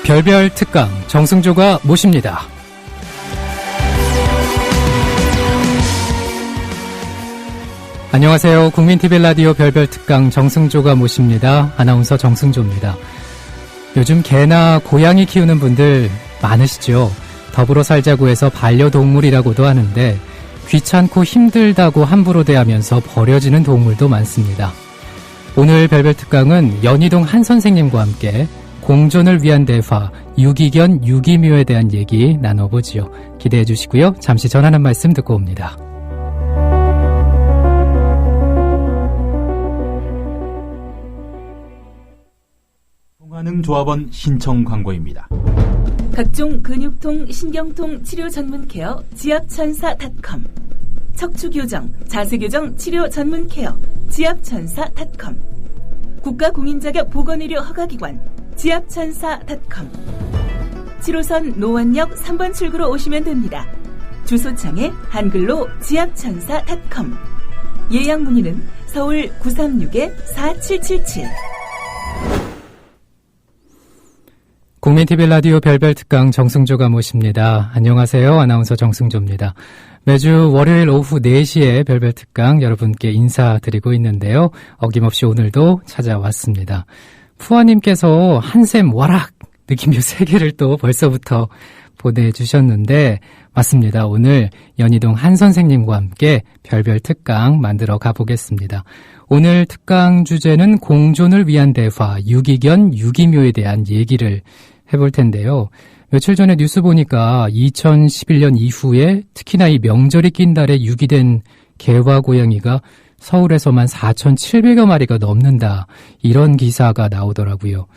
별별 특강 정승조가 모십니다. 안녕하세요. 국민TV 라디오 별별 특강 정승조가 모십니다. 아나운서 정승조입니다. 요즘 개나 고양이 키우는 분들 많으시죠? 더불어 살자고 해서 반려동물이라고도 하는데 귀찮고 힘들다고 함부로 대하면서 버려지는 동물도 많습니다. 오늘 별별 특강은 연희동 한 선생님과 함께 공존을 위한 대화, 유기견, 유기묘에 대한 얘기 나눠보지요. 기대해 주시고요. 잠시 전하는 말씀 듣고 옵니다. 통한응조합원 신청 광고입니다. 각종 근육통, 신경통 치료 전문 케어 지압천사.com, 척추교정, 자세교정 치료 전문 케어 지압천사.com, 국가공인자격 보건의료 허가기관 지압천사.com, 7호선 노원역 3번 출구로 오시면 됩니다. 주소창에 한글로 지압천사.com. 예약 문의는 서울 936-4777. 국민TV 라디오 별별 특강 정승조가 모십니다. 안녕하세요. 아나운서 정승조입니다. 매주 월요일 오후 4시에 별별 특강 여러분께 인사드리고 있는데요. 어김없이 오늘도 찾아왔습니다. 푸아님께서 한샘 와락 느낌표 3개를 또 벌써부터 보내주셨는데 맞습니다. 오늘 연희동 한 선생님과 함께 별별 특강 만들어 가보겠습니다. 오늘 특강 주제는 공존을 위한 대화, 유기견, 유기묘에 대한 얘기를 해볼 텐데요. 며칠 전에 뉴스 보니까 2011년 이후에 특히나 이 명절이 낀 달에 유기된 개와 고양이가 서울에서만 4,700여 마리가 넘는다. 이런 기사가 나오더라고요.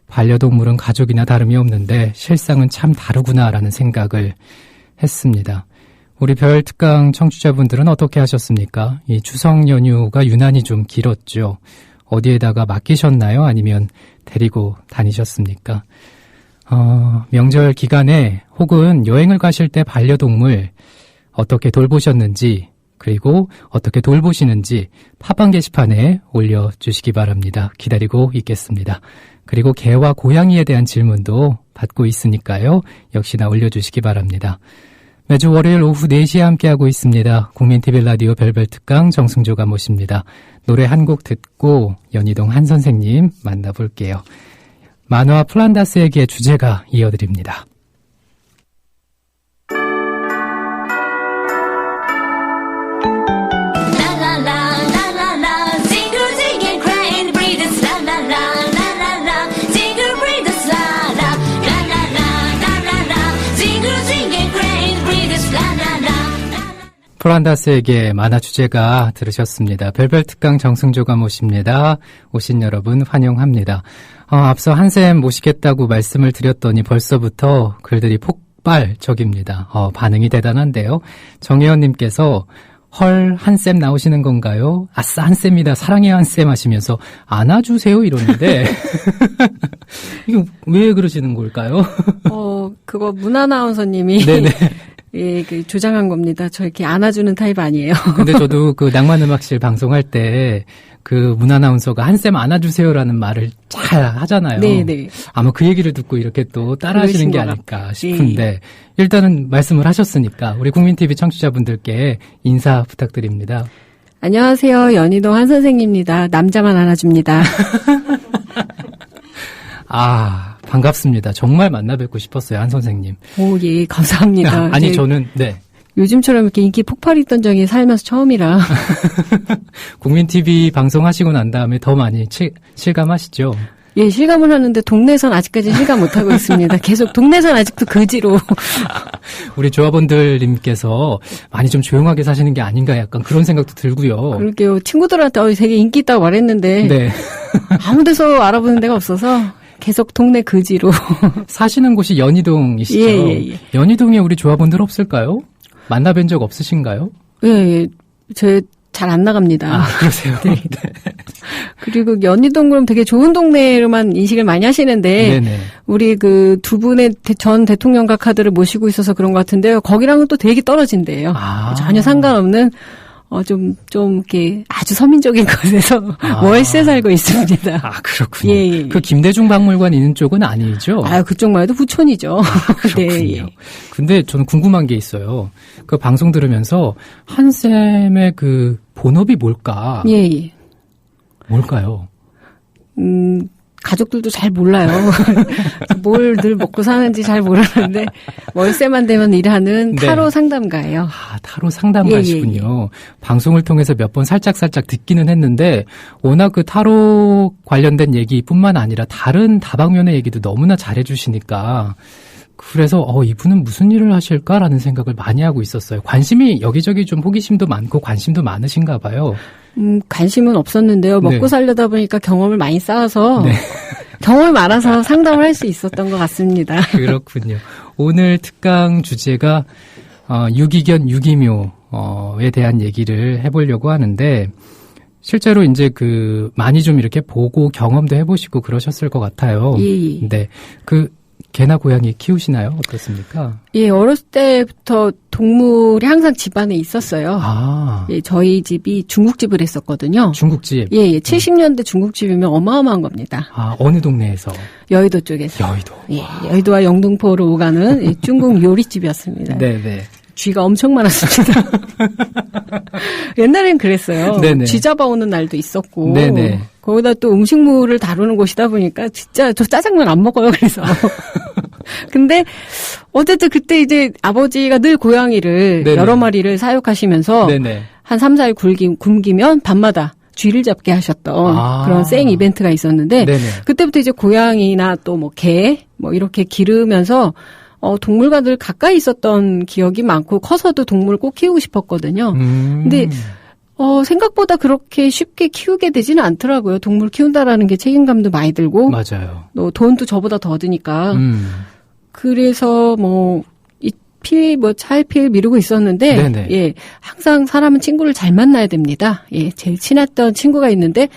반려동물은 가족이나 다름이 없는데 실상은 참 다르구나라는 생각을 했습니다. 우리 별 특강 청취자분들은 어떻게 하셨습니까? 이 추석 연휴가 유난히 좀 길었죠. 어디에다가 맡기셨나요? 아니면 데리고 다니셨습니까? 명절 기간에 혹은 여행을 가실 때 반려동물 어떻게 돌보셨는지 그리고 어떻게 돌보시는지 팟빵 게시판에 올려주시기 바랍니다. 기다리고 있겠습니다. 그리고 개와 고양이에 대한 질문도 받고 있으니까요. 역시나 올려주시기 바랍니다. 매주 월요일 오후 4시에 함께하고 있습니다. 국민TV 라디오 별별 특강 정승조가 모십니다. 노래 한 곡 듣고 연희동 한 선생님 만나볼게요. 만화 플란다스에게 주제가 이어드립니다. 플란다스에게 만화 주제가 들으셨습니다. 별별 특강 정승조가 모십니다. 오신 여러분 환영합니다. 앞서 한샘 모시겠다고 말씀을 드렸더니 벌써부터 글들이 폭발적입니다. 반응이 대단한데요. 정혜연님께서 헐 한샘 나오시는 건가요? 아싸 한샘이다 사랑해요 한샘 하시면서 안아주세요 이러는데 이거 왜 그러시는 걸까요? 그거 문아나운서님이 네네. 예, 조장한 겁니다. 저 이렇게 안아주는 타입 아니에요. 근데 저도 그 낭만음악실 방송할 때 그 문아나운서가 한샘 안아주세요라는 말을 잘 하잖아요. 네네. 아마 그 얘기를 듣고 이렇게 또 따라하시는 게 아닐까 싶은데 예. 일단은 말씀을 하셨으니까 우리 국민TV 청취자분들께 인사 부탁드립니다. 안녕하세요. 연희동 한 선생님입니다. 남자만 안아줍니다. 반갑습니다. 정말 만나 뵙고 싶었어요, 한 선생님. 오, 예, 감사합니다. 아니, 저는, 네. 요즘처럼 이렇게 인기 폭발했던 적이 살면서 처음이라. 국민TV 방송하시고 난 다음에 더 많이 실감하시죠? 예, 실감을 하는데 동네에선 아직까지 실감 못하고 있습니다. 계속 동네에선 아직도 그지로. 우리 조합원들님께서 많이 좀 조용하게 사시는 게 아닌가 약간 그런 생각도 들고요. 그러게요. 친구들한테 되게 인기 있다고 말했는데. 네. 아무 데서 알아보는 데가 없어서. 계속 동네 그지로. 사시는 곳이 연희동이시죠? 예. 연희동에 우리 조합원들 없을까요? 만나뵌 적 없으신가요? 예. 잘 안 나갑니다. 그러세요? 네. 그리고 연희동 그럼 되게 좋은 동네로만 인식을 많이 하시는데 네네. 우리 그 두 분의 전 대통령과 카드를 모시고 있어서 그런 것 같은데요. 거기랑은 또 되게 떨어진대요. 전혀 상관없는 좀 이렇게 아주 서민적인 곳에서 월세 살고 있습니다. 아, 그렇군요. 예. 그 김대중 박물관 있는 쪽은 아니죠? 그쪽만 해도 부촌이죠. 그렇군요. 네, 예. 근데 저는 궁금한 게 있어요. 그 방송 들으면서 한쌤의 그 본업이 뭘까? 예. 뭘까요? 가족들도 잘 몰라요. 뭘 늘 먹고 사는지 잘 모르는데 월세만 되면 일하는 타로 네. 상담가예요. 아, 타로 상담가시군요. 방송을 통해서 몇 번 살짝 듣기는 했는데 워낙 그 타로 관련된 얘기뿐만 아니라 다른 다방면의 얘기도 너무나 잘해주시니까 그래서 이분은 무슨 일을 하실까라는 생각을 많이 하고 있었어요. 관심이 여기저기 좀 호기심도 많고 관심도 많으신가 봐요. 관심은 없었는데요. 먹고 네. 살려다 보니까 경험을 많이 쌓아서 네. 경험이 많아서 상담을 할 수 있었던 것 같습니다. 그렇군요. 오늘 특강 주제가 유기견 유기묘에 대한 얘기를 해보려고 하는데 실제로 이제 그 많이 좀 이렇게 보고 경험도 해보시고 그러셨을 것 같아요. 예. 네, 그 개나 고양이 키우시나요? 어떻습니까? 예, 어렸을 때부터 동물이 항상 집안에 있었어요. 아, 예, 저희 집이 중국집을 했었거든요. 중국집. 예, 70년대 중국집이면 어마어마한 겁니다. 아, 어느 동네에서? 여의도 쪽에서. 여의도. 예, 여의도와 영등포로 오가는 중국 요리집이었습니다. 네네. 쥐가 엄청 많았습니다. 옛날엔 그랬어요. 네네. 쥐 잡아오는 날도 있었고. 네네. 거기다 또 음식물을 다루는 곳이다 보니까 진짜 저 짜장면 안 먹어요. 그래서. 근데 어쨌든 그때 이제 아버지가 늘 고양이를 네네. 여러 마리를 사육하시면서 네네. 한 3, 4일 굶기면 밤마다 쥐를 잡게 하셨던 그런 생 이벤트가 있었는데 네네. 그때부터 이제 고양이나 또 뭐 개 뭐 이렇게 기르면서 동물과 늘 가까이 있었던 기억이 많고 커서도 동물을 꼭 키우고 싶었거든요. 근데 생각보다 그렇게 쉽게 키우게 되지는 않더라고요. 동물 키운다라는 게 책임감도 많이 들고 맞아요. 또 돈도 저보다 더 드니까. 그래서 차일피일 미루고 있었는데 네네. 예, 항상 사람은 친구를 잘 만나야 됩니다. 예, 제일 친했던 친구가 있는데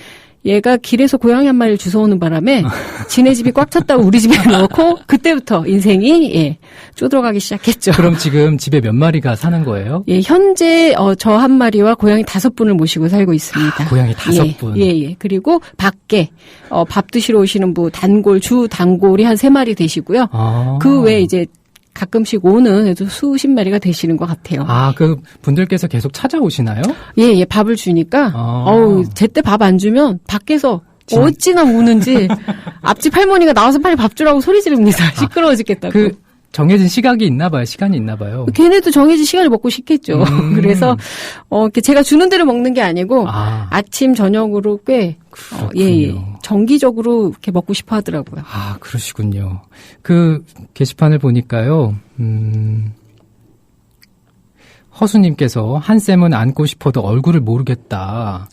얘가 길에서 고양이 한 마리를 주워오는 바람에 지네 집이 꽉 찼다고 우리 집에 넣고 그때부터 인생이 쪼들어가기 시작했죠. 그럼 지금 집에 몇 마리가 사는 거예요? 예, 현재 저 한 마리와 고양이 5분을 모시고 살고 있습니다. 고양이 5분. 예. 그리고 밖에 밥 드시러 오시는 주 단골이 한 3마리 되시고요. 그 외에 이제 가끔씩 오는 수십 마리가 되시는 것 같아요. 그 분들께서 계속 찾아오시나요? 예, 밥을 주니까, 제때 밥 안 주면 밖에서 어찌나 우는지 앞집 할머니가 나와서 빨리 밥 주라고 소리 지릅니다. 시끄러워 죽겠다고. 정해진 시간이 있나 봐요. 걔네도 정해진 시간을 먹고 싶겠죠. 그래서, 제가 주는 대로 먹는 게 아니고, 아침, 저녁으로 꽤, 정기적으로 이렇게 먹고 싶어 하더라고요. 그러시군요. 그 게시판을 보니까요, 허수님께서 한쌤은 안고 싶어도 얼굴을 모르겠다.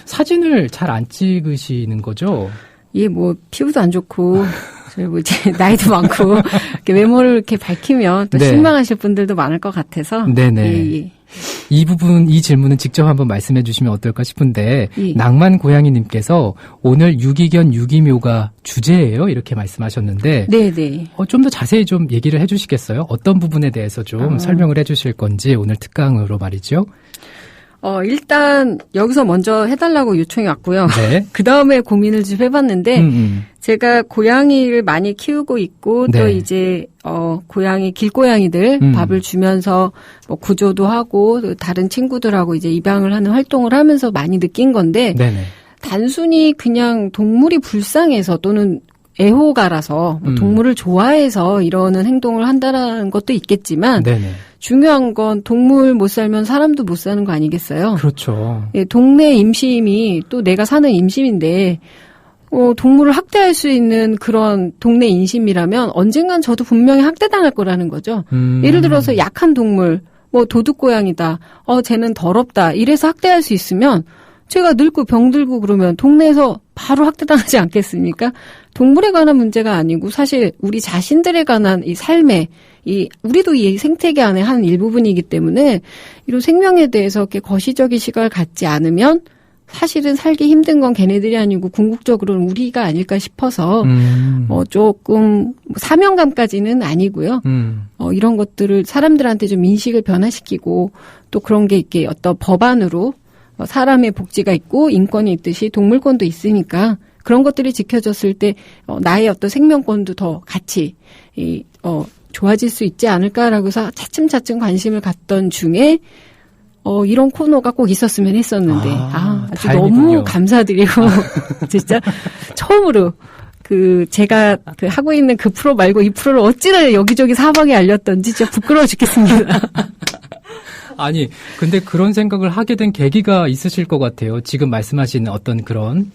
사진을 잘 안 찍으시는 거죠? 예, 피부도 안 좋고, 이제 나이도 많고, 이렇게 외모를 이렇게 밝히면 또 실망하실 분들도 많을 것 같아서. 네네. 예. 이 질문은 직접 한번 말씀해 주시면 어떨까 싶은데, 낭만 고양이님께서 오늘 유기견 유기묘가 주제예요? 이렇게 말씀하셨는데, 네네. 좀 더 자세히 좀 얘기를 해 주시겠어요? 어떤 부분에 대해서 좀 설명을 해 주실 건지, 오늘 특강으로 말이죠. 일단 여기서 먼저 해달라고 요청이 왔고요. 네. 그 다음에 고민을 좀 해봤는데 제가 고양이를 많이 키우고 있고 또 이제 고양이 길고양이들 밥을 주면서 구조도 하고 또 다른 친구들하고 이제 입양을 하는 활동을 하면서 많이 느낀 건데 네네. 단순히 그냥 동물이 불쌍해서 또는 애호가라서 동물을 좋아해서 이러는 행동을 한다라는 것도 있겠지만 네네. 중요한 건 동물 못 살면 사람도 못 사는 거 아니겠어요? 그렇죠. 예, 동네 임시임이 또 내가 사는 임시임인데 동물을 학대할 수 있는 그런 동네 인심이라면 언젠간 저도 분명히 학대당할 거라는 거죠. 예를 들어서 약한 동물, 도둑고양이다. 쟤는 더럽다. 이래서 학대할 수 있으면 제가 늙고 병들고 그러면 동네에서 바로 학대당하지 않겠습니까? 동물에 관한 문제가 아니고 사실 우리 자신들에 관한 이 삶에 우리도 이 생태계 안에 한 일부분이기 때문에 이런 생명에 대해서 이렇게 거시적인 시각을 갖지 않으면 사실은 살기 힘든 건 걔네들이 아니고 궁극적으로는 우리가 아닐까 싶어서 조금 사명감까지는 아니고요. 이런 것들을 사람들한테 좀 인식을 변화시키고 또 그런 게 이렇게 어떤 법안으로 사람의 복지가 있고 인권이 있듯이 동물권도 있으니까 그런 것들이 지켜졌을 때 나의 어떤 생명권도 더 같이 좋아질 수 있지 않을까라고 해서 차츰차츰 관심을 갖던 중에 이런 코너가 꼭 있었으면 했었는데 아주 다행이군요. 너무 감사드리고 진짜 처음으로 제가 하고 있는 그 프로 말고 이 프로를 어찌나 여기저기 사방에 알렸던지 진짜 부끄러워 죽겠습니다. 아니, 근데 그런 생각을 하게 된 계기가 있으실 것 같아요. 지금 말씀하신 어떤 그런.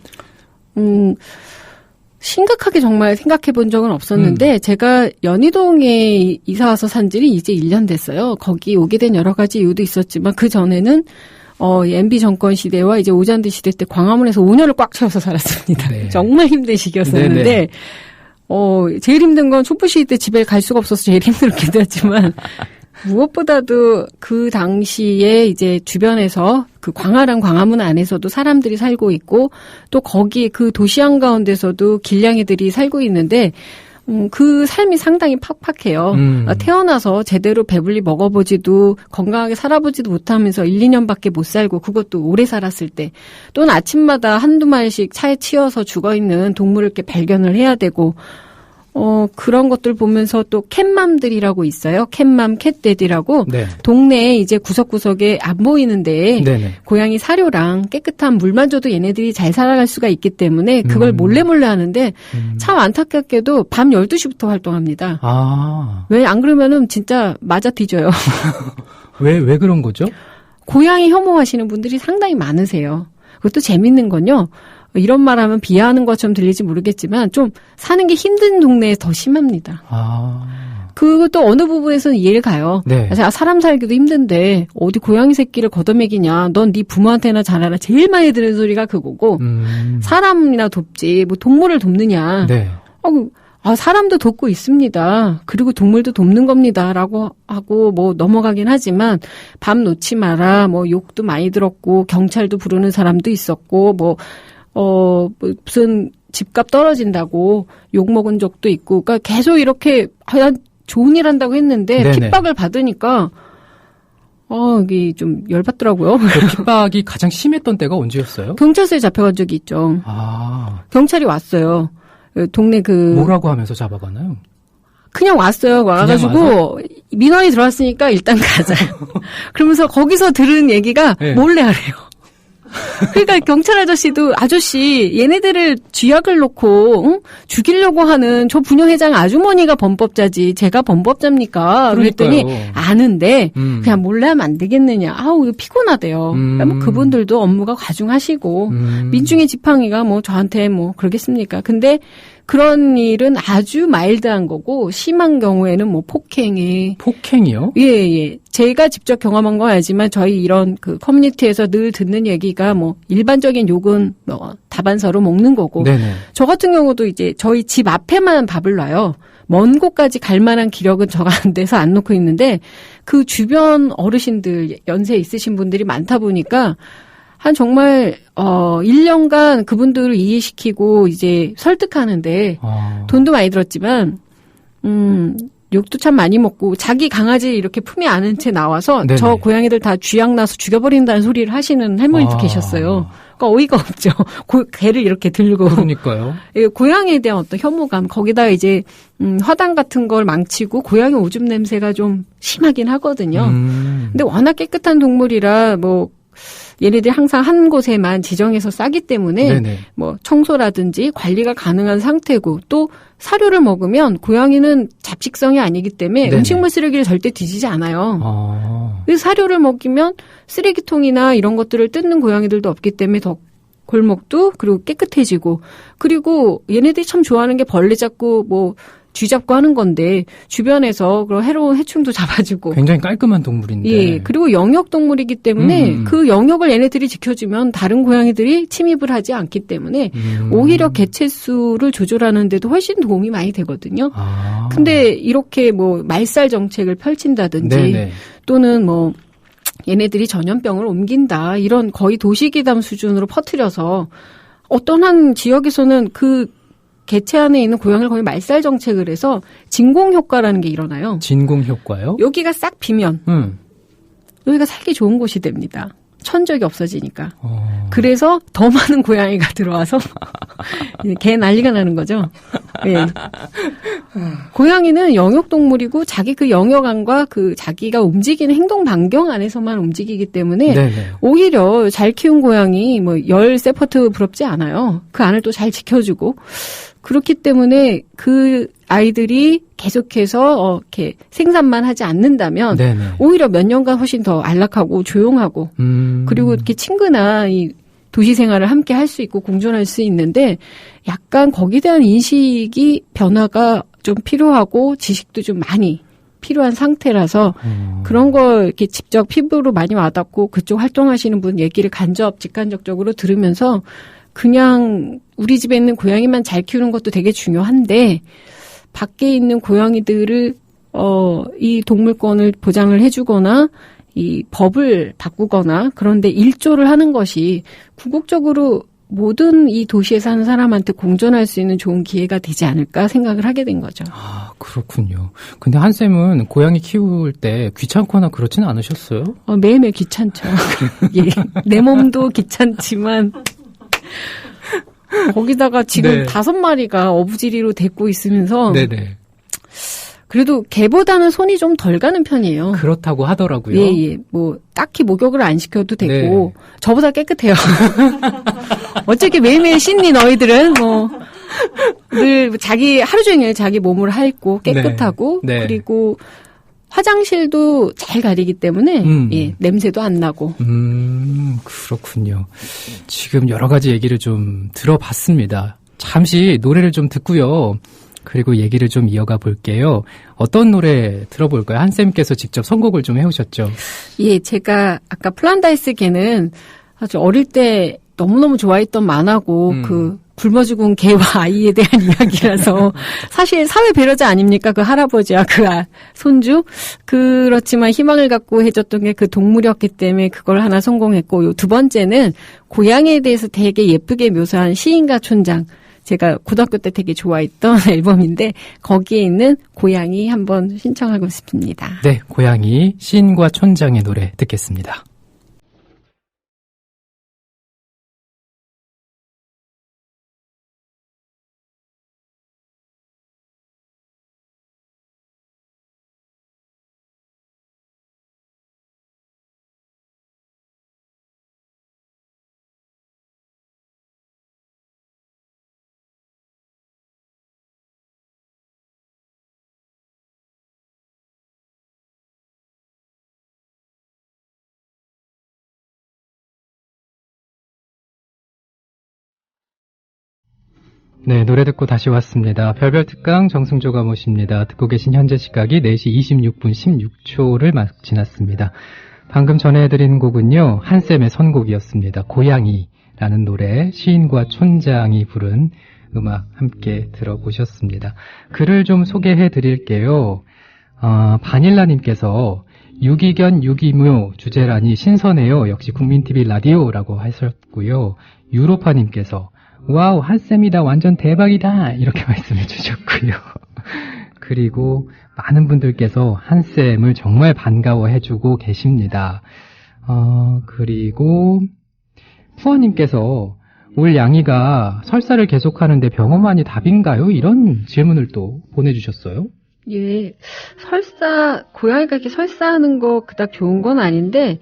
심각하게 정말 생각해 본 적은 없었는데, 제가 연희동에 이사 와서 산 지는 이제 1년 됐어요. 거기 오게 된 여러 가지 이유도 있었지만, 그 전에는, MB 정권 시대와 이제 오잔디 시대 때 광화문에서 5년을 꽉 채워서 살았습니다. 네. 정말 힘든 시기였었는데, 네네. 제일 힘든 건 촛불 시위 때 집에 갈 수가 없어서 제일 힘들기도 했지만, 무엇보다도 그 당시에 이제 주변에서 그 광활한 광화문 안에서도 사람들이 살고 있고 또 거기 그 도시 한가운데서도 길냥이들이 살고 있는데 그 삶이 상당히 팍팍해요. 태어나서 제대로 배불리 먹어보지도 건강하게 살아보지도 못하면서 1, 2년밖에 못 살고 그것도 오래 살았을 때 또는 아침마다 한두 마리씩 차에 치여서 죽어있는 동물을 이렇게 발견을 해야 되고 그런 것들 보면서 또 캣맘들이라고 있어요. 캣맘, 캣데디라고. 네. 동네에 이제 구석구석에 안 보이는데 네네. 고양이 사료랑 깨끗한 물만 줘도 얘네들이 잘 살아갈 수가 있기 때문에 그걸 몰래 하는데 참 안타깝게도 밤 12시부터 활동합니다. 왜 안 그러면은 진짜 맞아 뒤져요. 왜 그런 거죠? 고양이 혐오하시는 분들이 상당히 많으세요. 그것도 재밌는 건요. 이런 말하면 비하하는 것처럼 들릴지 모르겠지만 좀 사는 게 힘든 동네에 더 심합니다. 그것도 어느 부분에서는 이해를 가요. 네. 사람 살기도 힘든데 어디 고양이 새끼를 걷어먹이냐. 넌 네 부모한테나 잘하라. 제일 많이 들은 소리가 그거고 사람이나 돕지 뭐 동물을 돕느냐. 네. 사람도 돕고 있습니다. 그리고 동물도 돕는 겁니다라고 하고 뭐 넘어가긴 하지만 밤 놓지 마라. 뭐 욕도 많이 들었고 경찰도 부르는 사람도 있었고 무슨 집값 떨어진다고 욕먹은 적도 있고, 그러니까 계속 이렇게, 좋은 일 한다고 했는데, 네네. 핍박을 받으니까, 이게 좀 열받더라고요. 그 핍박이 가장 심했던 때가 언제였어요? 경찰서에 잡혀간 적이 있죠. 경찰이 왔어요. 동네 뭐라고 하면서 잡아가나요? 그냥 왔어요. 와가지고, 민원이 들어왔으니까 일단 가자. 그러면서 거기서 들은 얘기가 네. 몰래 하래요. 그러니까 경찰 아저씨 얘네들을 쥐약을 놓고 죽이려고 하는 저 분녀회장 아주머니가 범법자지 제가 범법자입니까? 그랬더니 아는데 그냥 몰래 하면 안 되겠느냐. 이거 피곤하대요. 그러니까 뭐 그분들도 업무가 과중하시고 민중의 지팡이가 뭐 저한테 뭐 그러겠습니까? 근데 그런 일은 아주 마일드한 거고 심한 경우에는 뭐 폭행이요? 예. 제가 직접 경험한 건 알지만 저희 이런 그 커뮤니티에서 늘 듣는 얘기가 뭐 일반적인 욕은 뭐 다반사로 먹는 거고 네네. 저 같은 경우도 이제 저희 집 앞에만 밥을 놔요. 먼 곳까지 갈 만한 기력은 저가 안 돼서 안 놓고 있는데 그 주변 어르신들 연세 있으신 분들이 많다 보니까 한 정말 1년간 그분들을 이해시키고 이제 설득하는데 돈도 많이 들었지만 욕도 참 많이 먹고 자기 강아지 이렇게 품에 안은 채 나와서 네네. 저 고양이들 다 쥐약 나서 죽여버린다는 소리를 하시는 할머니도 계셨어요. 그러니까 어이가 없죠. 개를 이렇게 들고. 그러니까요. 고양이에 대한 어떤 혐오감 거기다가 이제 화단 같은 걸 망치고 고양이 오줌 냄새가 좀 심하긴 하거든요. 근데 워낙 깨끗한 동물이라 뭐 얘네들이 항상 한 곳에만 지정해서 싸기 때문에 네네. 뭐 청소라든지 관리가 가능한 상태고 또 사료를 먹으면 고양이는 잡식성이 아니기 때문에 네네. 음식물 쓰레기를 절대 뒤지지 않아요. 그래서 사료를 먹이면 쓰레기통이나 이런 것들을 뜯는 고양이들도 없기 때문에 더 골목도 그리고 깨끗해지고 그리고 얘네들이 참 좋아하는 게 벌레 잡고 뭐 쥐 잡고 하는 건데 주변에서 그런 해로운 해충도 잡아주고 굉장히 깔끔한 동물인데. 예, 그리고 영역 동물이기 때문에 그 영역을 얘네들이 지켜주면 다른 고양이들이 침입을 하지 않기 때문에 오히려 개체 수를 조절하는 데도 훨씬 도움이 많이 되거든요. 근데 이렇게 뭐 말살 정책을 펼친다든지 네네. 또는 뭐 얘네들이 전염병을 옮긴다 이런 거의 도시기담 수준으로 퍼뜨려서 어떤 한 지역에서는 그 개체 안에 있는 고양이를 거의 말살 정책을 해서 진공 효과라는 게 일어나요. 진공 효과요? 여기가 싹 비면 여기가 살기 좋은 곳이 됩니다. 천적이 없어지니까. 그래서 더 많은 고양이가 들어와서 개 난리가 나는 거죠. 네. 고양이는 영역동물이고 자기 그 영역 안과 그 자기가 움직이는 행동 반경 안에서만 움직이기 때문에 네네. 오히려 잘 키운 고양이 뭐 10세퍼트 부럽지 않아요. 그 안을 또 잘 지켜주고 그렇기 때문에 그 아이들이 계속해서 이렇게 생산만 하지 않는다면 네네. 오히려 몇 년간 훨씬 더 안락하고 조용하고 그리고 이렇게 친근한 이 도시 생활을 함께 할 수 있고 공존할 수 있는데 약간 거기에 대한 인식이 변화가 좀 필요하고 지식도 좀 많이 필요한 상태라서 그런 걸 이렇게 직접 피부로 많이 와닿고 그쪽 활동하시는 분 얘기를 직간접적으로 들으면서 그냥 우리 집에 있는 고양이만 잘 키우는 것도 되게 중요한데 밖에 있는 고양이들을 이 동물권을 보장을 해주거나 이 법을 바꾸거나 그런데 일조를 하는 것이 궁극적으로 모든 이 도시에 사는 사람한테 공존할 수 있는 좋은 기회가 되지 않을까 생각을 하게 된 거죠. 아, 그렇군요. 근데 한쌤은 고양이 키울 때 귀찮거나 그렇지는 않으셨어요? 매일매일 귀찮죠. 예, 내 몸도 귀찮지만 거기다가 지금 5마리가 어부지리로 데리고 있으면서 네네. 그래도 개보다는 손이 좀 덜 가는 편이에요. 그렇다고 하더라고요. 예. 뭐 딱히 목욕을 안 시켜도 되고 저보다 깨끗해요. 어차피 매일매일 씻니 너희들은 뭐 늘 자기 하루 종일 자기 몸을 핥고 깨끗하고 네. 그리고 화장실도 잘 가리기 때문에 예, 냄새도 안 나고. 그렇군요. 지금 여러 가지 얘기를 좀 들어봤습니다. 잠시 노래를 좀 듣고요. 그리고 얘기를 좀 이어가 볼게요. 어떤 노래 들어볼까요? 한쌤께서 직접 선곡을 좀 해오셨죠? 예, 제가 아까 플란다이스 개는 아주 어릴 때 너무너무 좋아했던 만화고 그 굶어 죽은 개와 아이에 대한 이야기라서 사실 사회 배려자 아닙니까? 그 할아버지와 그 손주. 그렇지만 희망을 갖고 해줬던 게 그 동물이었기 때문에 그걸 하나 성공했고 요 두 번째는 고양이에 대해서 되게 예쁘게 묘사한 시인과 촌장. 제가 고등학교 때 되게 좋아했던 앨범인데 거기에 있는 고양이 한번 신청하고 싶습니다. 네, 고양이 시인과 촌장의 노래 듣겠습니다. 네, 노래 듣고 다시 왔습니다. 별별 특강 정승조가 모십니다. 듣고 계신 현재 시각이 4시 26분 16초를 막 지났습니다. 방금 전해드린 곡은요, 한쌤의 선곡이었습니다. 고양이라는 노래, 시인과 촌장이 부른 음악 함께 들어보셨습니다. 글을 좀 소개해 드릴게요. 바닐라님께서 유기견 유기묘 주제라니 신선해요. 역시 국민TV 라디오라고 하셨고요. 유로파님께서 와우, 한쌤이다. 완전 대박이다. 이렇게 말씀해 주셨고요. 그리고 많은 분들께서 한쌤을 정말 반가워해 주고 계십니다. 그리고 푸어님께서 올 양이가 설사를 계속하는데 병원만이 답인가요? 이런 질문을 또 보내주셨어요. 예, 고양이가 이렇게 설사하는 거 그닥 좋은 건 아닌데,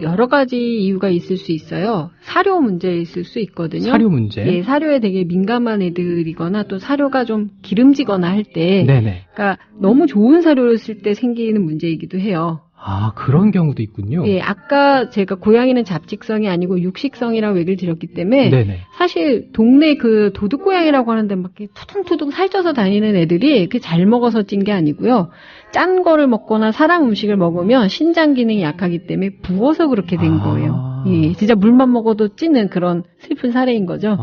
여러 가지 이유가 있을 수 있어요. 사료 문제 있을 수 있거든요. 사료 문제? 예, 사료에 되게 민감한 애들이거나 또 사료가 좀 기름지거나 할 때, 네네. 그러니까 너무 좋은 사료를 쓸 때 생기는 문제이기도 해요. 아, 그런 경우도 있군요. 예, 아까 제가 고양이는 잡식성이 아니고 육식성이라고 얘기를 드렸기 때문에 네네. 사실 동네 그 도둑고양이라고 하는데 막 이렇게 투둥투둥 살쪄서 다니는 애들이 그 잘 먹어서 찐 게 아니고요. 짠 거를 먹거나 사람 음식을 먹으면 신장 기능이 약하기 때문에 부어서 그렇게 된 거예요. 예, 진짜 물만 먹어도 찌는 그런 슬픈 사례인 거죠.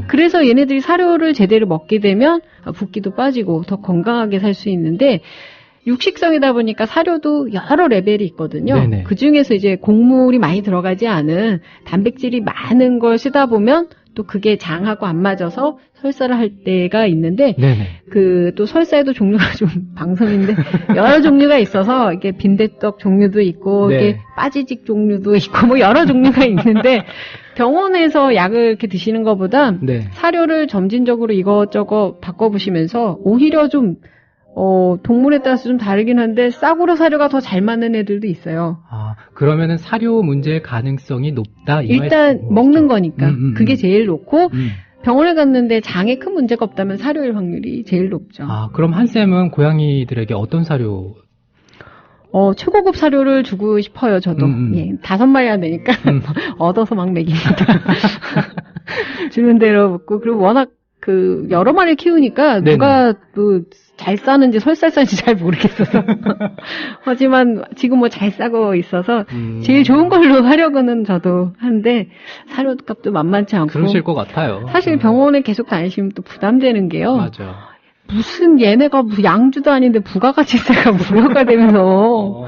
그래서 얘네들이 사료를 제대로 먹게 되면 붓기도 빠지고 더 건강하게 살 수 있는데 육식성이다 보니까 사료도 여러 레벨이 있거든요. 네네. 그 중에서 이제 곡물이 많이 들어가지 않은 단백질이 많은 걸 쓰다 보면 또 그게 장하고 안 맞아서 설사를 할 때가 있는데 네네. 그 또 설사에도 종류가 좀 방송인데 여러 종류가 있어서 이게 빈대떡 종류도 있고 네. 이게 빠지직 종류도 있고 뭐 여러 종류가 있는데 병원에서 약을 이렇게 드시는 것보다 네. 사료를 점진적으로 이것저것 바꿔보시면서 오히려 좀 동물에 따라서 좀 다르긴 한데 싸구려 사료가 더 잘 맞는 애들도 있어요. 아, 그러면은 사료 문제의 가능성이 높다. 이 일단 말씀이시죠? 먹는 거니까 그게 음. 제일 높고 음. 병원에 갔는데 장에 큰 문제가 없다면 사료일 확률이 제일 높죠. 아, 그럼 한쌤은 고양이들에게 어떤 사료? 최고급 사료를 주고 싶어요, 저도. 예, 5마리가 되니까 얻어서 막 먹입니다. 주는 대로 먹고 그리고 워낙 여러 마리 키우니까 네네. 누가 잘 싸는지 설살 싸는지 잘 모르겠어서. 하지만 지금 뭐 잘 싸고 있어서 제일 좋은 걸로 하려고는 저도 하는데 사료값도 만만치 않고. 그러실 것 같아요. 사실 병원에 계속 다니시면 또 부담되는 게요. 맞아. 무슨 얘네가 양주도 아닌데 부가가치세가 무료가 되면서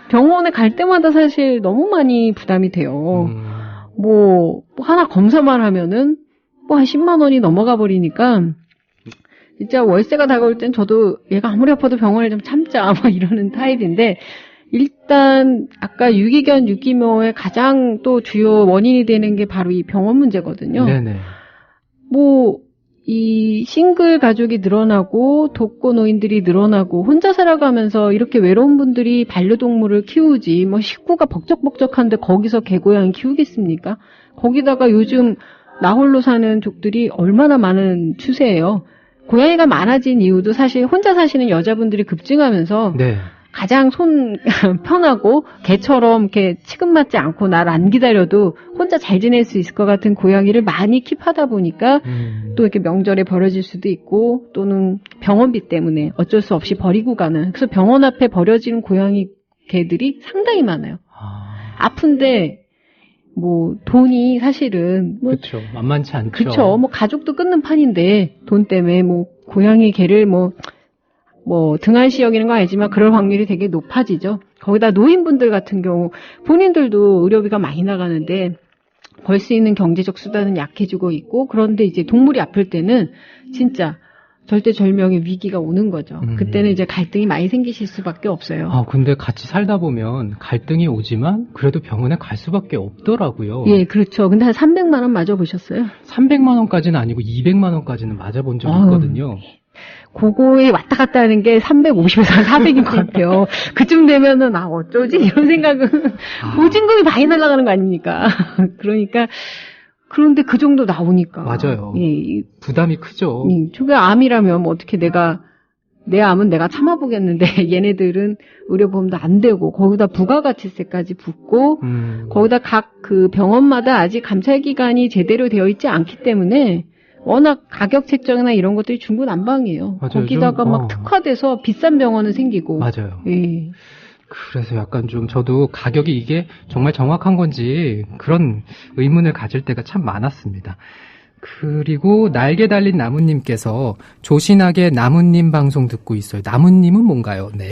병원에 갈 때마다 사실 너무 많이 부담이 돼요. 뭐 하나 검사만 하면은 한 10만 원이 넘어가 버리니까 진짜 월세가 다가올 땐 저도 얘가 아무리 아파도 병원에 좀 참자 뭐 이러는 타입인데 일단 아까 유기견 유기묘의 가장 또 주요 원인이 되는 게 바로 이 병원 문제거든요. 네네. 이 싱글 가족이 늘어나고 독거노인들이 늘어나고 혼자 살아가면서 이렇게 외로운 분들이 반려동물을 키우지 뭐 식구가 벅적벅적한데 거기서 개고양이 키우겠습니까? 거기다가 요즘 나홀로 사는 족들이 얼마나 많은 추세예요. 고양이가 많아진 이유도 사실 혼자 사시는 여자분들이 급증하면서 네. 가장 편하고 개처럼 이렇게 취급받지 않고 나를 안 기다려도 혼자 잘 지낼 수 있을 것 같은 고양이를 많이 킵하다 보니까 또 이렇게 명절에 버려질 수도 있고 또는 병원비 때문에 어쩔 수 없이 버리고 가는. 그래서 병원 앞에 버려지는 고양이 개들이 상당히 많아요. 아픈데 돈이 사실은 그렇죠. 만만치 않죠. 그렇죠. 가족도 끊는 판인데 돈 때문에 고양이 개를 등한시 여기는 건 아니지만 그럴 확률이 되게 높아지죠. 거기다 노인분들 같은 경우 본인들도 의료비가 많이 나가는데 벌 수 있는 경제적 수단은 약해지고 있고 그런데 이제 동물이 아플 때는 진짜 절대절명의 위기가 오는 거죠. 그때는 이제 갈등이 많이 생기실 수밖에 없어요. 아, 근데 같이 살다 보면 갈등이 오지만 그래도 병원에 갈 수밖에 없더라고요. 예, 그렇죠. 근데 한 300만 원 맞아보셨어요? 300만 원까지는 아니고 200만 원까지는 맞아본 적이 있거든요. 그거에 왔다 갔다 하는 게 350에서 400인 것 같아요. 그쯤 되면은, 어쩌지? 이런 생각은, 보증금이 많이 날아가는 거 아닙니까? 그런데 그 정도 나오니까. 맞아요. 예. 부담이 크죠. 저게 암이라면 어떻게 내 암은 내가 참아보겠는데, 얘네들은 의료보험도 안 되고, 거기다 부가가치세까지 붙고, 거기다 각 병원마다 아직 감찰기관이 제대로 되어 있지 않기 때문에, 워낙 가격 책정이나 이런 것들이 중구난방이에요. 맞아요. 거기다가 막 특화돼서 비싼 병원은 생기고. 맞아요. 예. 그래서 약간 좀 저도 가격이 이게 정말 정확한 건지 그런 의문을 가질 때가 참 많았습니다. 그리고 날개 달린 나무님께서 조신하게 나무님 방송 듣고 있어요. 나무님은 뭔가요? 네.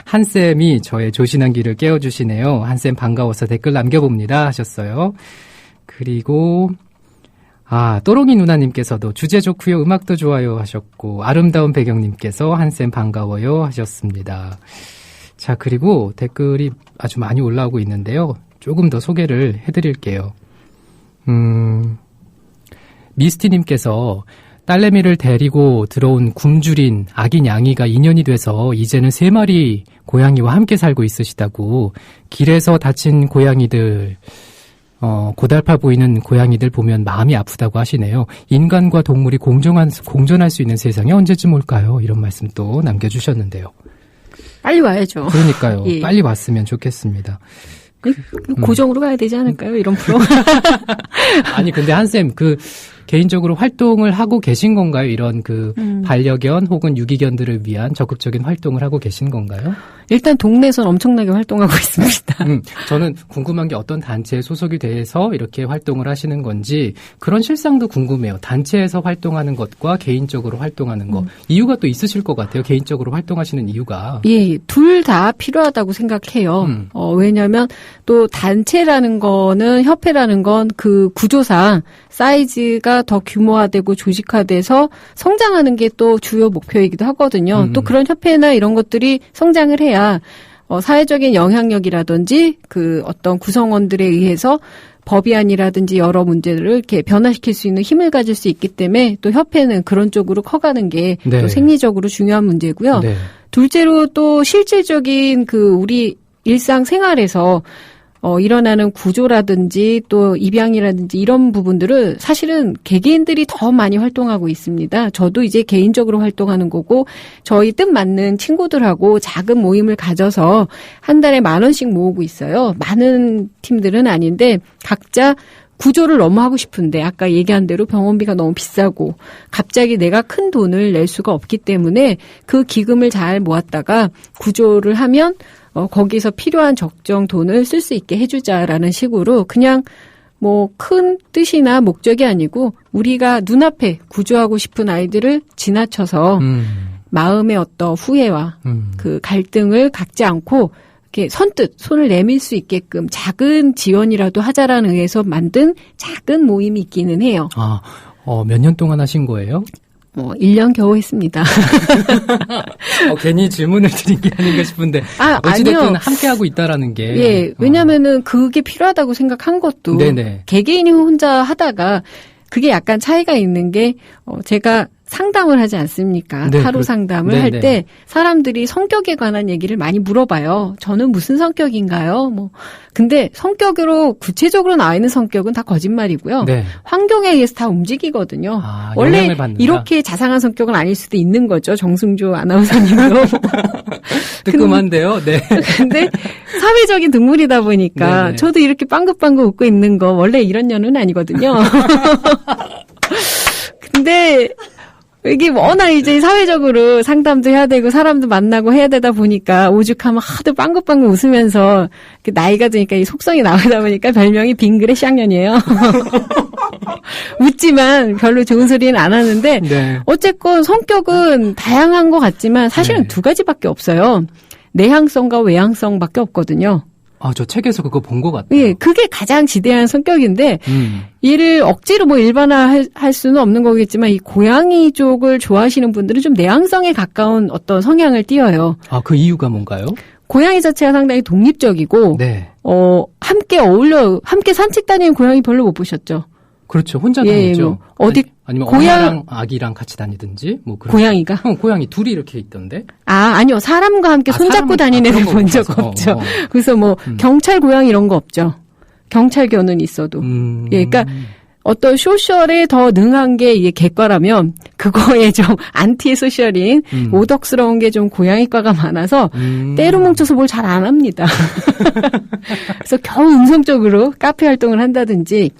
한쌤이 저의 조신한 길을 깨워주시네요. 한쌤 반가워서 댓글 남겨봅니다 하셨어요. 그리고 또롱이 누나님께서도 주제 좋고요, 음악도 좋아요 하셨고, 아름다운 배경님께서 한쌤 반가워요 하셨습니다. 자, 그리고 댓글이 아주 많이 올라오고 있는데요. 조금 더 소개를 해드릴게요. 미스티님께서 딸내미를 데리고 들어온 굶주린 아기 냥이가 2년이 돼서 이제는 3마리 고양이와 함께 살고 있으시다고, 길에서 다친 고양이들, 고달파 보이는 고양이들 보면 마음이 아프다고 하시네요. 인간과 동물이 공존할 수 있는 세상이 언제쯤 올까요? 이런 말씀 또 남겨주셨는데요. 빨리 와야죠. 그러니까요. 예. 빨리 왔으면 좋겠습니다. 고정으로 가야 되지 않을까요? 이런 프로. 아니, 근데 한쌤, 개인적으로 활동을 하고 계신 건가요? 이런 그 반려견 혹은 유기견들을 위한 적극적인 활동을 하고 계신 건가요? 일단 동네에서는 엄청나게 활동하고 있습니다. 저는 궁금한 게 어떤 단체에 소속이 돼서 이렇게 활동을 하시는 건지 그런 실상도 궁금해요. 단체에서 활동하는 것과 개인적으로 활동하는 것. 이유가 또 있으실 것 같아요. 개인적으로 활동하시는 이유가. 예, 둘 다 필요하다고 생각해요. 왜냐하면 또 단체라는 거는 협회라는 건 그 구조상 사이즈가 더 규모화되고 조직화돼서 성장하는 게 또 주요 목표이기도 하거든요. 또 그런 협회나 이런 것들이 성장을 해야 사회적인 영향력이라든지 그 어떤 구성원들에 의해서 법이안이라든지 여러 문제들을 이렇게 변화시킬 수 있는 힘을 가질 수 있기 때문에 또 협회는 그런 쪽으로 커가는 게 또 생리적으로 중요한 문제고요. 네. 둘째로 또 실질적인 그 우리 일상생활에서 일어나는 구조라든지 또 입양이라든지 이런 부분들을 사실은 개개인들이 더 많이 활동하고 있습니다. 저도 이제 개인적으로 활동하는 거고 저희 뜻 맞는 친구들하고 작은 모임을 가져서 한 달에 10,000원씩 모으고 있어요. 많은 팀들은 아닌데 각자 구조를 너무 하고 싶은데 아까 얘기한 대로 병원비가 너무 비싸고 갑자기 내가 큰 돈을 낼 수가 없기 때문에 그 기금을 잘 모았다가 구조를 하면 거기서 필요한 적정 돈을 쓸 수 있게 해주자라는 식으로 그냥 뭐 큰 뜻이나 목적이 아니고 우리가 눈앞에 구조하고 싶은 아이들을 지나쳐서 마음의 어떤 후회와 그 갈등을 갖지 않고 이렇게 선뜻 손을 내밀 수 있게끔 작은 지원이라도 하자라는 의해서 만든 작은 모임이 있기는 해요. 몇 년 동안 하신 거예요? 1년 겨우 했습니다. 괜히 질문을 드린 게 아닌가 싶은데. 어찌됐든 함께하고 있다라는 게. 예, 왜냐면은 그게 필요하다고 생각한 것도. 네네. 개개인이 혼자 하다가 그게 약간 차이가 있는 게, 제가 상담을 하지 않습니까? 네, 타로 상담을 할 때 사람들이 성격에 관한 얘기를 많이 물어봐요. 저는 무슨 성격인가요? 근데 성격으로 구체적으로 나와 있는 성격은 다 거짓말이고요. 네. 환경에 의해서 다 움직이거든요. 원래 이렇게 자상한 성격은 아닐 수도 있는 거죠. 정승조 아나운서님도. 뜨끔한데요. 네. 근데 사회적인 동물이다 보니까 네네. 저도 이렇게 빵긋빵긋 웃고 있는 거 원래 이런 년은 아니거든요. 근데 이게 워낙 이제 사회적으로 상담도 해야 되고 사람도 만나고 해야 되다 보니까 오죽하면 하도 빵긋빵긋 웃으면서 나이가 드니까 이 속성이 나오다 보니까 별명이 빙그레 쌍년이에요. 웃지만 별로 좋은 소리는 안 하는데 네. 어쨌건 성격은 다양한 것 같지만 사실은 두 가지밖에 없어요. 내향성과 외향성밖에 없거든요. 저 책에서 그거 본 것 같아요. 예, 그게 가장 지대한 성격인데, 이를 억지로 일반화할 수는 없는 거겠지만, 이 고양이 쪽을 좋아하시는 분들은 좀 내향성에 가까운 어떤 성향을 띠어요. 그 이유가 뭔가요? 고양이 자체가 상당히 독립적이고, 네. 함께 산책 다니는 고양이 별로 못 보셨죠? 그렇죠. 혼자 다니죠. 아니면 엄마랑 아기랑 같이 다니든지 고양이가? 고양이 둘이 이렇게 있던데. 아니요. 사람과 함께 손잡고 다니는 애를 본 적 없죠. 그래서 경찰 고양이 이런 거 없죠. 경찰견은 있어도. 예, 그러니까 어떤 소셜에 더 능한 게 이게 개과라면 그거에 좀 안티 소셜인 오덕스러운 게 좀 고양이과가 많아서 때로 뭉쳐서 뭘 잘 안 합니다. 그래서 겨우 음성적으로 카페 활동을 한다든지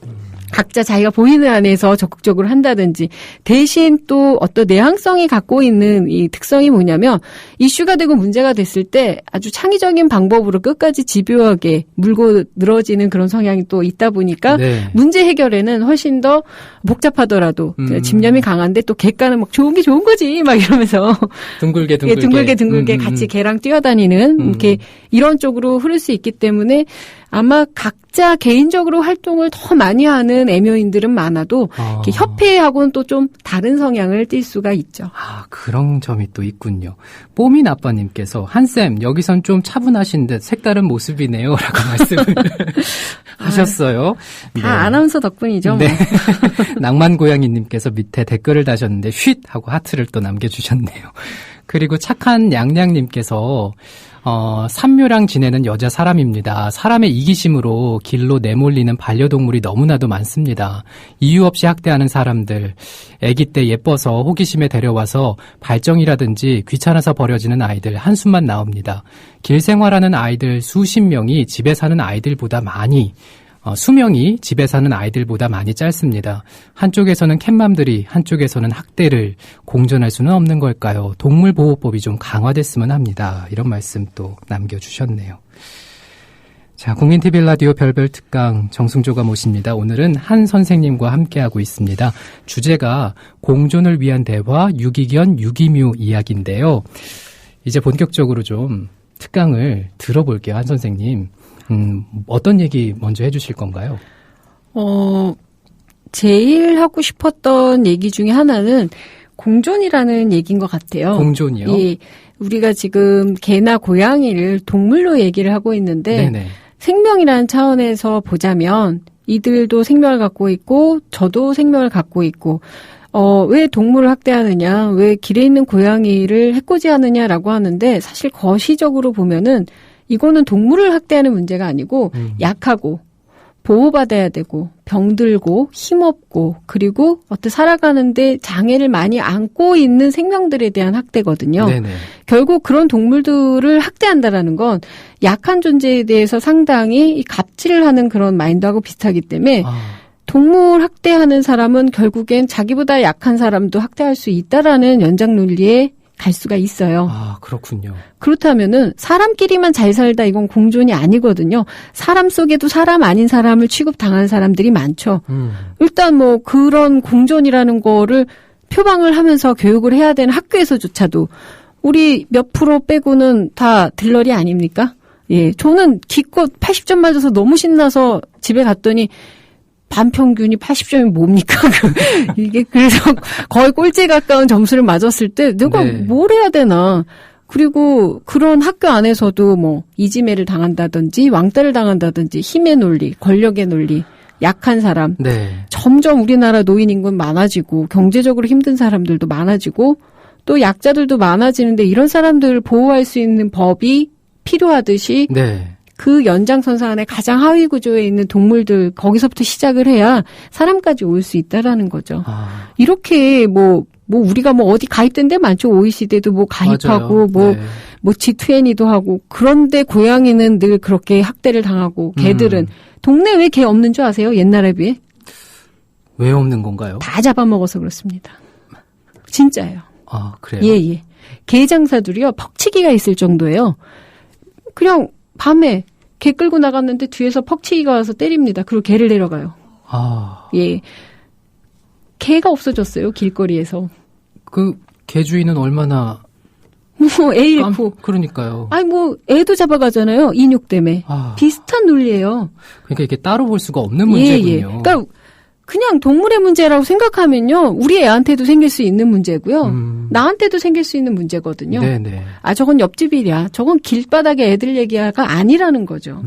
각자 자기가 보이는 안에서 적극적으로 한다든지 대신 또 어떤 내향성이 갖고 있는 이 특성이 뭐냐면 이슈가 되고 문제가 됐을 때 아주 창의적인 방법으로 끝까지 집요하게 물고 늘어지는 그런 성향이 또 있다 보니까 네. 문제 해결에는 훨씬 더 복잡하더라도 집념이 강한데 또 개가는 좋은 게 좋은 거지 막 이러면서 둥글게 같이 개랑 뛰어다니는 이렇게 이런 쪽으로 흐를 수 있기 때문에 아마 각자 개인적으로 활동을 더 많이 하는 애묘인들은 많아도 이렇게 협회하고는 또 좀 다른 성향을 띌 수가 있죠. 그런 점이 또 있군요. 뽀민 아빠님께서 한쌤 여기선 좀 차분하신 듯 색다른 모습이네요 라고 말씀을 하셨어요. 다 네. 아나운서 덕분이죠. 네. 낭만고양이님께서 밑에 댓글을 다셨는데 쉿 하고 하트를 또 남겨주셨네요. 그리고 착한 양양님께서 삼묘랑 지내는 여자 사람입니다. 사람의 이기심으로 길로 내몰리는 반려동물이 너무나도 많습니다. 이유 없이 학대하는 사람들, 아기 때 예뻐서 호기심에 데려와서 발정이라든지 귀찮아서 버려지는 아이들 한숨만 나옵니다. 길 생활하는 아이들 수십 명이 집에 사는 아이들보다 많이 수명이 집에 사는 아이들보다 많이 짧습니다. 한쪽에서는 캣맘들이 한쪽에서는 학대를 공존할 수는 없는 걸까요? 동물보호법이 좀 강화됐으면 합니다. 이런 말씀 또 남겨주셨네요. 자, 국민TV 라디오 별별 특강 정승조가 모십니다. 오늘은 한 선생님과 함께하고 있습니다. 주제가 공존을 위한 대화 유기견 유기묘 이야기인데요. 이제 본격적으로 좀 특강을 들어볼게요. 한 선생님. 어떤 얘기 먼저 해주실 건가요? 제일 하고 싶었던 얘기 중에 하나는 공존이라는 얘기인 것 같아요. 공존이요? 예. 우리가 지금 개나 고양이를 동물로 얘기를 하고 있는데 네네. 생명이라는 차원에서 보자면 이들도 생명을 갖고 있고 저도 생명을 갖고 있고 왜 동물을 학대하느냐, 왜 길에 있는 고양이를 해코지하느냐라고 하는데 사실 거시적으로 보면은 이거는 동물을 학대하는 문제가 아니고 약하고 보호받아야 되고 병들고 힘없고 그리고 어떻게 살아가는데 장애를 많이 안고 있는 생명들에 대한 학대거든요. 네네. 결국 그런 동물들을 학대한다라는 건 약한 존재에 대해서 상당히 갑질을 하는 그런 마인드하고 비슷하기 때문에 동물 학대하는 사람은 결국엔 자기보다 약한 사람도 학대할 수 있다라는 연장 논리에 갈 수가 있어요. 아, 그렇군요. 그렇다면은 사람끼리만 잘 살다 이건 공존이 아니거든요. 사람 속에도 사람 아닌 사람을 취급당한 사람들이 많죠. 일단 뭐 그런 공존이라는 거를 표방을 하면서 교육을 해야 되는 학교에서조차도 우리 몇 프로 빼고는 다 들러리 아닙니까? 예, 저는 기껏 80점 맞아서 너무 신나서 집에 갔더니 반평균이 80점이 뭡니까? 이게 그래서 거의 꼴찌에 가까운 점수를 맞았을 때 내가 네. 뭘 해야 되나. 그리고 그런 학교 안에서도 뭐 이지매를 당한다든지 왕따를 당한다든지 힘의 논리, 권력의 논리, 약한 사람. 네. 점점 우리나라 노인 인구는 많아지고 경제적으로 힘든 사람들도 많아지고 또 약자들도 많아지는데 이런 사람들을 보호할 수 있는 법이 필요하듯이 네. 그 연장선상 안에 가장 하위 구조에 있는 동물들 거기서부터 시작을 해야 사람까지 올 수 있다라는 거죠. 이렇게 뭐 우리가 뭐 어디 가입된 데 많죠. OECD도 뭐 가입하고 맞아요. 뭐 G20도 하고 그런데 고양이는 늘 그렇게 학대를 당하고 개들은 동네 왜 개 없는 줄 아세요? 옛날에 비해? 왜 없는 건가요? 다 잡아먹어서 그렇습니다. 진짜예요. 아, 그래요? 예. 개 장사들이요. 퍽치기가 있을 정도예요. 그냥 밤에 개 끌고 나갔는데 뒤에서 퍽치기가 와서 때립니다. 그리고 개를 데려가요. 예. 개가 없어졌어요. 길거리에서. 그 개 주인은 얼마나 뭐 애 잃고. 그러니까요. 아니 뭐 애도 잡아가잖아요. 인육 때문에. 비슷한 논리예요. 그러니까 이게 따로 볼 수가 없는 문제군요. 예. 그러니까 그냥 동물의 문제라고 생각하면요. 우리 애한테도 생길 수 있는 문제고요. 나한테도 생길 수 있는 문제거든요. 네네. 아, 저건 옆집이랴. 저건 길바닥에 애들 얘기가 아니라는 거죠.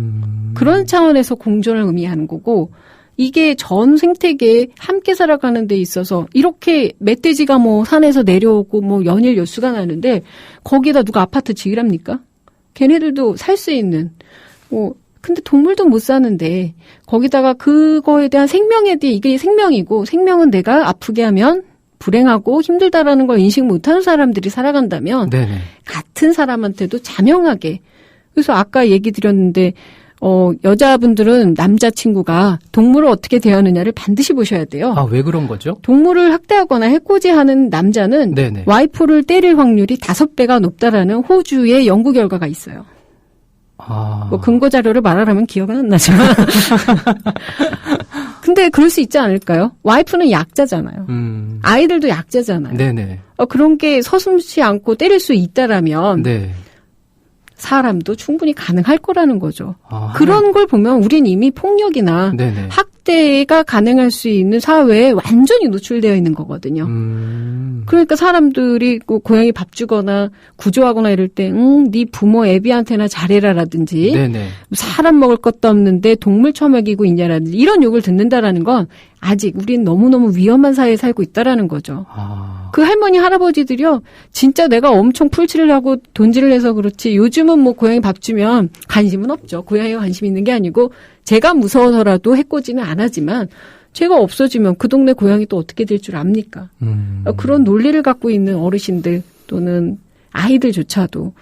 그런 차원에서 공존을 의미하는 거고 이게 전 생태계에 함께 살아가는 데 있어서 이렇게 멧돼지가 뭐 산에서 내려오고 뭐 연일 여수가 나는데 거기에다 누가 아파트 지으랍니까? 걔네들도 살 수 있는 근데 동물도 못 사는데 거기다가 그거에 대한 생명에 대해 이게 생명이고 생명은 내가 아프게 하면 불행하고 힘들다라는 걸 인식 못하는 사람들이 살아간다면 네네. 같은 사람한테도 자명하게 그래서 아까 얘기 드렸는데 여자분들은 남자친구가 동물을 어떻게 대하느냐를 반드시 보셔야 돼요. 아, 왜 그런 거죠? 동물을 학대하거나 해코지하는 남자는 네네. 와이프를 때릴 확률이 5배가 높다라는 호주의 연구 결과가 있어요. 뭐 근거 자료를 말하라면 기억은 안 나지만 근데 그럴 수 있지 않을까요? 와이프는 약자잖아요. 아이들도 약자잖아요. 네네. 그런 게 서슴지 않고 때릴 수 있다라면 네. 사람도 충분히 가능할 거라는 거죠. 그런 걸 보면 우린 이미 폭력이나 네네. 학대가 가능할 수 있는 사회에 완전히 노출되어 있는 거거든요. 그러니까 사람들이 고양이 밥 주거나 구조하거나 이럴 때 네 부모 애비한테나 잘해라라든지 네네. 사람 먹을 것도 없는데 동물 처먹이고 있냐라든지 이런 욕을 듣는다라는 건 아직 우린 너무너무 위험한 사회에 살고 있다라는 거죠. 그 할머니 할아버지들이요. 진짜 내가 엄청 풀칠을 하고 돈질을 해서 그렇지 요즘은 뭐 고양이 밥 주면 관심은 없죠. 고양이가 관심 있는 게 아니고 제가 무서워서라도 해코지는 안 하지만 제가 없어지면 그 동네 고양이 또 어떻게 될 줄 압니까? 그런 논리를 갖고 있는 어르신들 또는 아이들조차도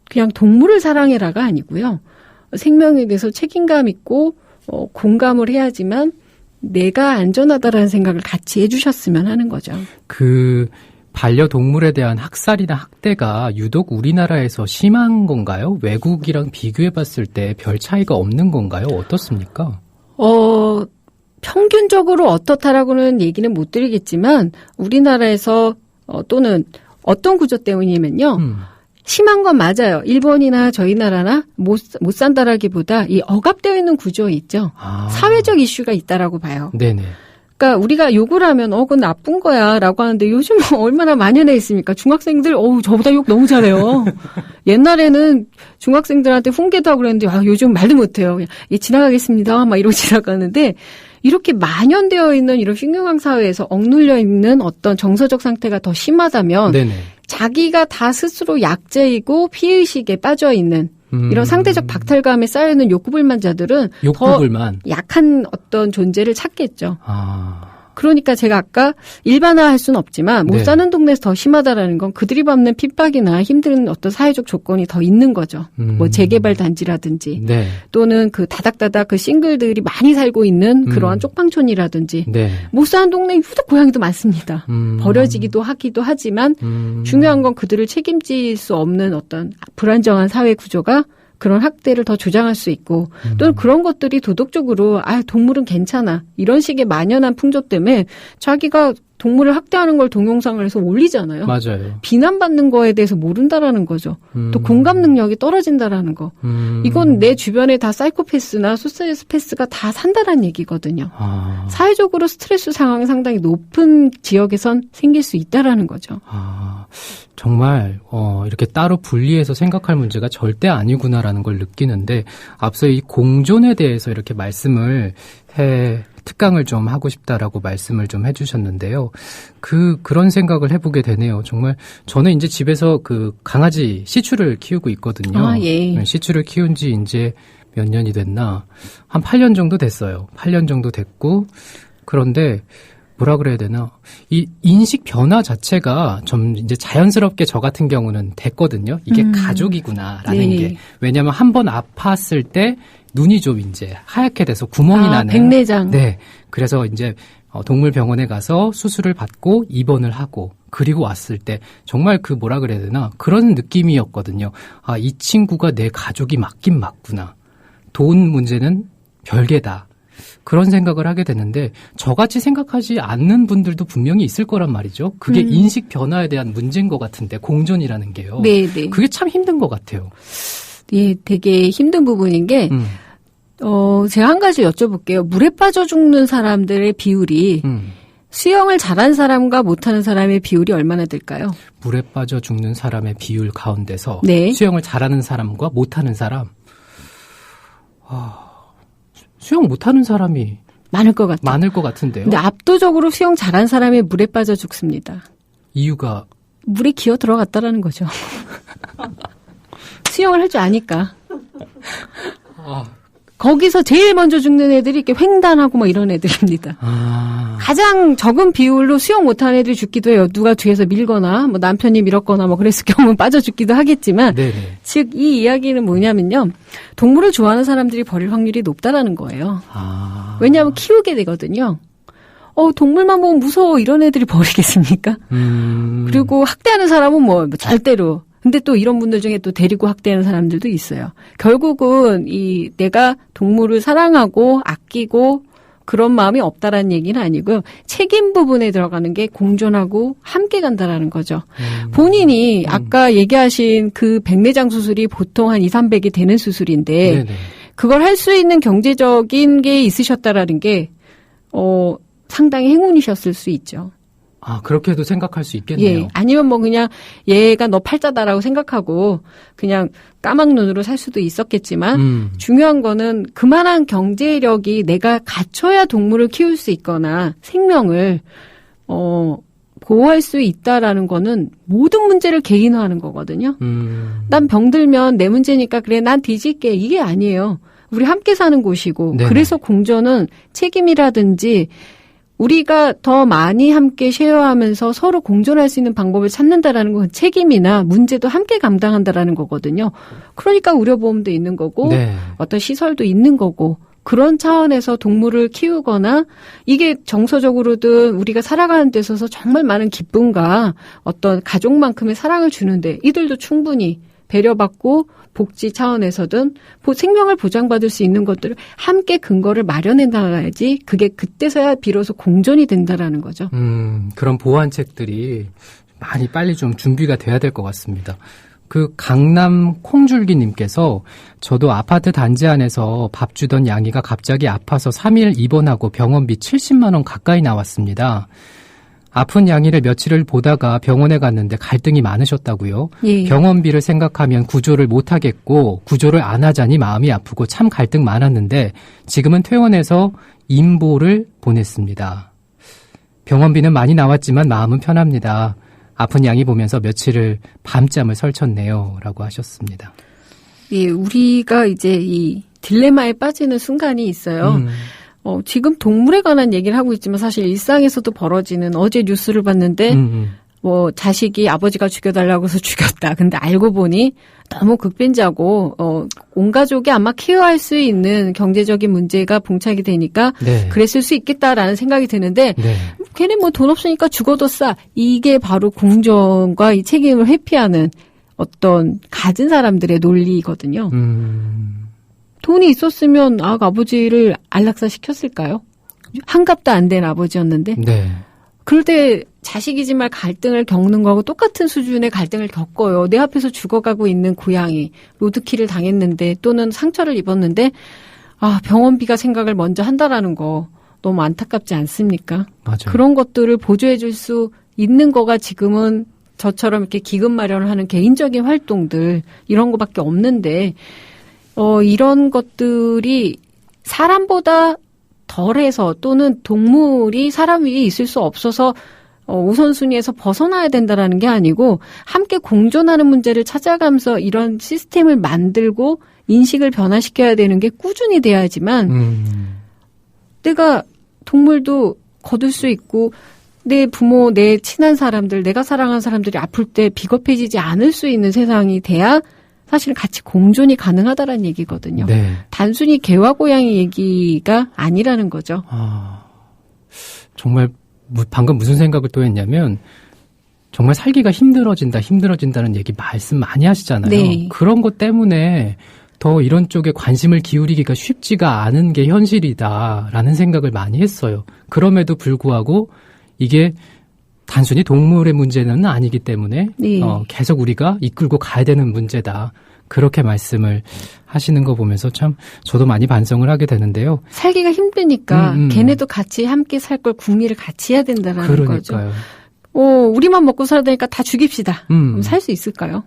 그냥 동물을 사랑해라가 아니고요. 생명에 대해서 책임감 있고 공감을 해야지만 내가 안전하다라는 생각을 같이 해주셨으면 하는 거죠. 그 반려동물에 대한 학살이나 학대가 유독 우리나라에서 심한 건가요? 외국이랑 비교해봤을 때 별 차이가 없는 건가요? 어떻습니까? 평균적으로 어떻다라고는 얘기는 못 드리겠지만 우리나라에서 또는 어떤 구조 때문이면요. 심한 건 맞아요. 일본이나 저희 나라나 못 산다라기보다 이 억압되어 있는 구조 있죠. 사회적 이슈가 있다라고 봐요. 네네. 그러니까 우리가 욕을 하면 그건 나쁜 거야라고 하는데 요즘 얼마나 만연해 있습니까? 중학생들 저보다 욕 너무 잘해요. 옛날에는 중학생들한테 훈계도 하고 그랬는데 요즘 말도 못해요. 그냥 지나가겠습니다. 막 이러고 지나가는데 이렇게 만연되어 있는 이런 흉흉한 사회에서 억눌려 있는 어떤 정서적 상태가 더 심하다면 네네. 자기가 다 스스로 약자이고 피의식에 빠져 있는 이런 상대적 박탈감에 쌓여있는 욕구불만자들은 욕구불만. 더 약한 어떤 존재를 찾겠죠. 그러니까 제가 아까 일반화할 수는 없지만 못 네. 사는 동네에서 더 심하다라는 건 그들이 받는 핍박이나 힘든 어떤 사회적 조건이 더 있는 거죠. 뭐 재개발 단지라든지 네. 또는 그 다닥다닥 그 싱글들이 많이 살고 있는 그러한 쪽방촌이라든지 네. 못 사는 동네 유독 고양이도 많습니다. 버려지기도 하기도 하지만 중요한 건 그들을 책임질 수 없는 어떤 불안정한 사회 구조가 그런 학대를 더 조장할 수 있고 또는 그런 것들이 도덕적으로 동물은 괜찮아 이런 식의 만연한 풍조 때문에 자기가 동물을 학대하는 걸 동영상을 해서 올리잖아요. 맞아요. 비난받는 거에 대해서 모른다라는 거죠. 또 공감 능력이 떨어진다라는 거. 이건 내 주변에 다 사이코패스나 소시오패스가 다 산다라는 얘기거든요. 사회적으로 스트레스 상황이 상당히 높은 지역에선 생길 수 있다라는 거죠. 정말 이렇게 따로 분리해서 생각할 문제가 절대 아니구나라는 걸 느끼는데 앞서 이 공존에 대해서 이렇게 말씀을 특강을 좀 하고 싶다라고 말씀을 좀 해주셨는데요. 그런 생각을 해보게 되네요. 정말 저는 이제 집에서 그 강아지 시추를 키우고 있거든요. 예. 시추를 키운 지 이제 몇 년이 됐나? 한 8년 정도 됐어요. 8년 정도 됐고 그런데 뭐라 그래야 되나? 이 인식 변화 자체가 좀 이제 자연스럽게 저 같은 경우는 됐거든요. 이게 가족이구나라는 네. 게. 왜냐하면 한 번 아팠을 때 눈이 좀 이제 하얗게 돼서 구멍이 나는. 백내장. 네. 그래서 이제 동물병원에 가서 수술을 받고 입원을 하고 그리고 왔을 때 정말 그 뭐라 그래야 되나? 그런 느낌이었거든요. 이 친구가 내 가족이 맞긴 맞구나. 돈 문제는 별개다. 그런 생각을 하게 되는데 저같이 생각하지 않는 분들도 분명히 있을 거란 말이죠. 그게 인식 변화에 대한 문제인 것 같은데 공존이라는 게요. 네. 그게 참 힘든 것 같아요. 예, 되게 힘든 부분인 게 제가 한 가지 여쭤볼게요. 물에 빠져 죽는 사람들의 비율이 수영을 잘한 사람과 못하는 사람의 비율이 얼마나 될까요? 물에 빠져 죽는 사람의 비율 가운데서 네. 수영을 잘하는 사람과 못하는 사람. 수영 못하는 사람이 많을 것 같아요. 많을 것 같은데요. 근데 압도적으로 수영 잘한 사람이 물에 빠져 죽습니다. 이유가 물에 기어 들어갔다라는 거죠. 수영을 할 줄 아니까. 거기서 제일 먼저 죽는 애들이 이렇게 횡단하고 막 이런 애들입니다. 가장 적은 비율로 수영 못하는 애들이 죽기도 해요. 누가 뒤에서 밀거나 뭐 남편이 밀었거나 뭐 그랬을 경우는 빠져 죽기도 하겠지만 네네. 즉 이 이야기는 뭐냐면요. 동물을 좋아하는 사람들이 버릴 확률이 높다라는 거예요. 왜냐하면 키우게 되거든요. 동물만 보면 무서워 이런 애들이 버리겠습니까? 그리고 학대하는 사람은 뭐 절대로. 근데 또 이런 분들 중에 또 데리고 학대하는 사람들도 있어요. 결국은 내가 동물을 사랑하고 아끼고 그런 마음이 없다라는 얘기는 아니고요. 책임 부분에 들어가는 게 공존하고 함께 간다라는 거죠. 본인이 아까 얘기하신 그 백내장 수술이 보통 한 200~300이 되는 수술인데 네네. 그걸 할 수 있는 경제적인 게 있으셨다라는 게 상당히 행운이셨을 수 있죠. 그렇게도 생각할 수 있겠네요. 예. 아니면 뭐 그냥 얘가 너 팔자다라고 생각하고 그냥 까막 눈으로 살 수도 있었겠지만 중요한 거는 그만한 경제력이 내가 갖춰야 동물을 키울 수 있거나 생명을 보호할 수 있다라는 거는 모든 문제를 개인화하는 거거든요. 난 병들면 내 문제니까 그래 난 뒤질게 이게 아니에요. 우리 함께 사는 곳이고 네네. 그래서 공존은 책임이라든지 우리가 더 많이 함께 쉐어하면서 서로 공존할 수 있는 방법을 찾는다라는 건 책임이나 문제도 함께 감당한다라는 거거든요. 그러니까 의료보험도 있는 거고 네. 어떤 시설도 있는 거고 그런 차원에서 동물을 키우거나 이게 정서적으로든 우리가 살아가는 데 있어서 정말 많은 기쁨과 어떤 가족만큼의 사랑을 주는데 이들도 충분히 배려받고 복지 차원에서든 생명을 보장받을 수 있는 것들을 함께 근거를 마련해 나가야지 그게 그때서야 비로소 공존이 된다라는 거죠. 그런 보완책들이 많이 빨리 좀 준비가 돼야 될 것 같습니다. 그 강남 콩줄기님께서 저도 아파트 단지 안에서 밥 주던 양이가 갑자기 아파서 3일 입원하고 병원비 70만 원 가까이 나왔습니다. 아픈 양이를 며칠을 보다가 병원에 갔는데 갈등이 많으셨다고요. 예. 병원비를 생각하면 구조를 못하겠고 구조를 안 하자니 마음이 아프고 참 갈등 많았는데 지금은 퇴원해서 임보를 보냈습니다. 병원비는 많이 나왔지만 마음은 편합니다. 아픈 양이 보면서 며칠을 밤잠을 설쳤네요. 라고 하셨습니다. 예, 우리가 이제 이 딜레마에 빠지는 순간이 있어요. 지금 동물에 관한 얘기를 하고 있지만 사실 일상에서도 벌어지는 어제 뉴스를 봤는데 뭐 자식이 아버지가 죽여달라고 해서 죽였다. 근데 알고 보니 너무 극빈자고 온 가족이 아마 케어할 수 있는 경제적인 문제가 봉착이 되니까 네. 그랬을 수 있겠다라는 생각이 드는데 네. 걔네 뭐 돈 없으니까 죽어도 싸. 이게 바로 공정과 이 책임을 회피하는 어떤 가진 사람들의 논리거든요. 돈이 있었으면 아버지를 안락사 시켰을까요? 한갑도 안 된 아버지였는데. 네. 그럴 때 자식이지만 갈등을 겪는 거하고 똑같은 수준의 갈등을 겪어요. 내 앞에서 죽어가고 있는 고양이, 로드킬을 당했는데 또는 상처를 입었는데 병원비가 생각을 먼저 한다라는 거 너무 안타깝지 않습니까? 맞아요. 그런 것들을 보조해 줄 수 있는 거가 지금은 저처럼 이렇게 기금 마련을 하는 개인적인 활동들 이런 거밖에 없는데 이런 것들이 사람보다 덜해서 또는 동물이 사람 위에 있을 수 없어서 우선순위에서 벗어나야 된다라는 게 아니고 함께 공존하는 문제를 찾아가면서 이런 시스템을 만들고 인식을 변화시켜야 되는 게 꾸준히 돼야지만 내가 동물도 거둘 수 있고 내 부모, 내 친한 사람들, 내가 사랑하는 사람들이 아플 때 비겁해지지 않을 수 있는 세상이 돼야 사실은 같이 공존이 가능하다라는 얘기거든요. 네. 단순히 개와 고양이 얘기가 아니라는 거죠. 정말 방금 무슨 생각을 또 했냐면 정말 살기가 힘들어진다는 얘기 말씀 많이 하시잖아요. 네. 그런 것 때문에 더 이런 쪽에 관심을 기울이기가 쉽지가 않은 게 현실이다라는 생각을 많이 했어요. 그럼에도 불구하고 이게 단순히 동물의 문제는 아니기 때문에 네. 계속 우리가 이끌고 가야 되는 문제다. 그렇게 말씀을 하시는 거 보면서 참 저도 많이 반성을 하게 되는데요. 살기가 힘드니까 걔네도 같이 함께 살 걸 궁리를 같이 해야 된다는 거죠. 그러니까요. 우리만 먹고 살아야 되니까 다 죽입시다. 그럼 살 수 있을까요?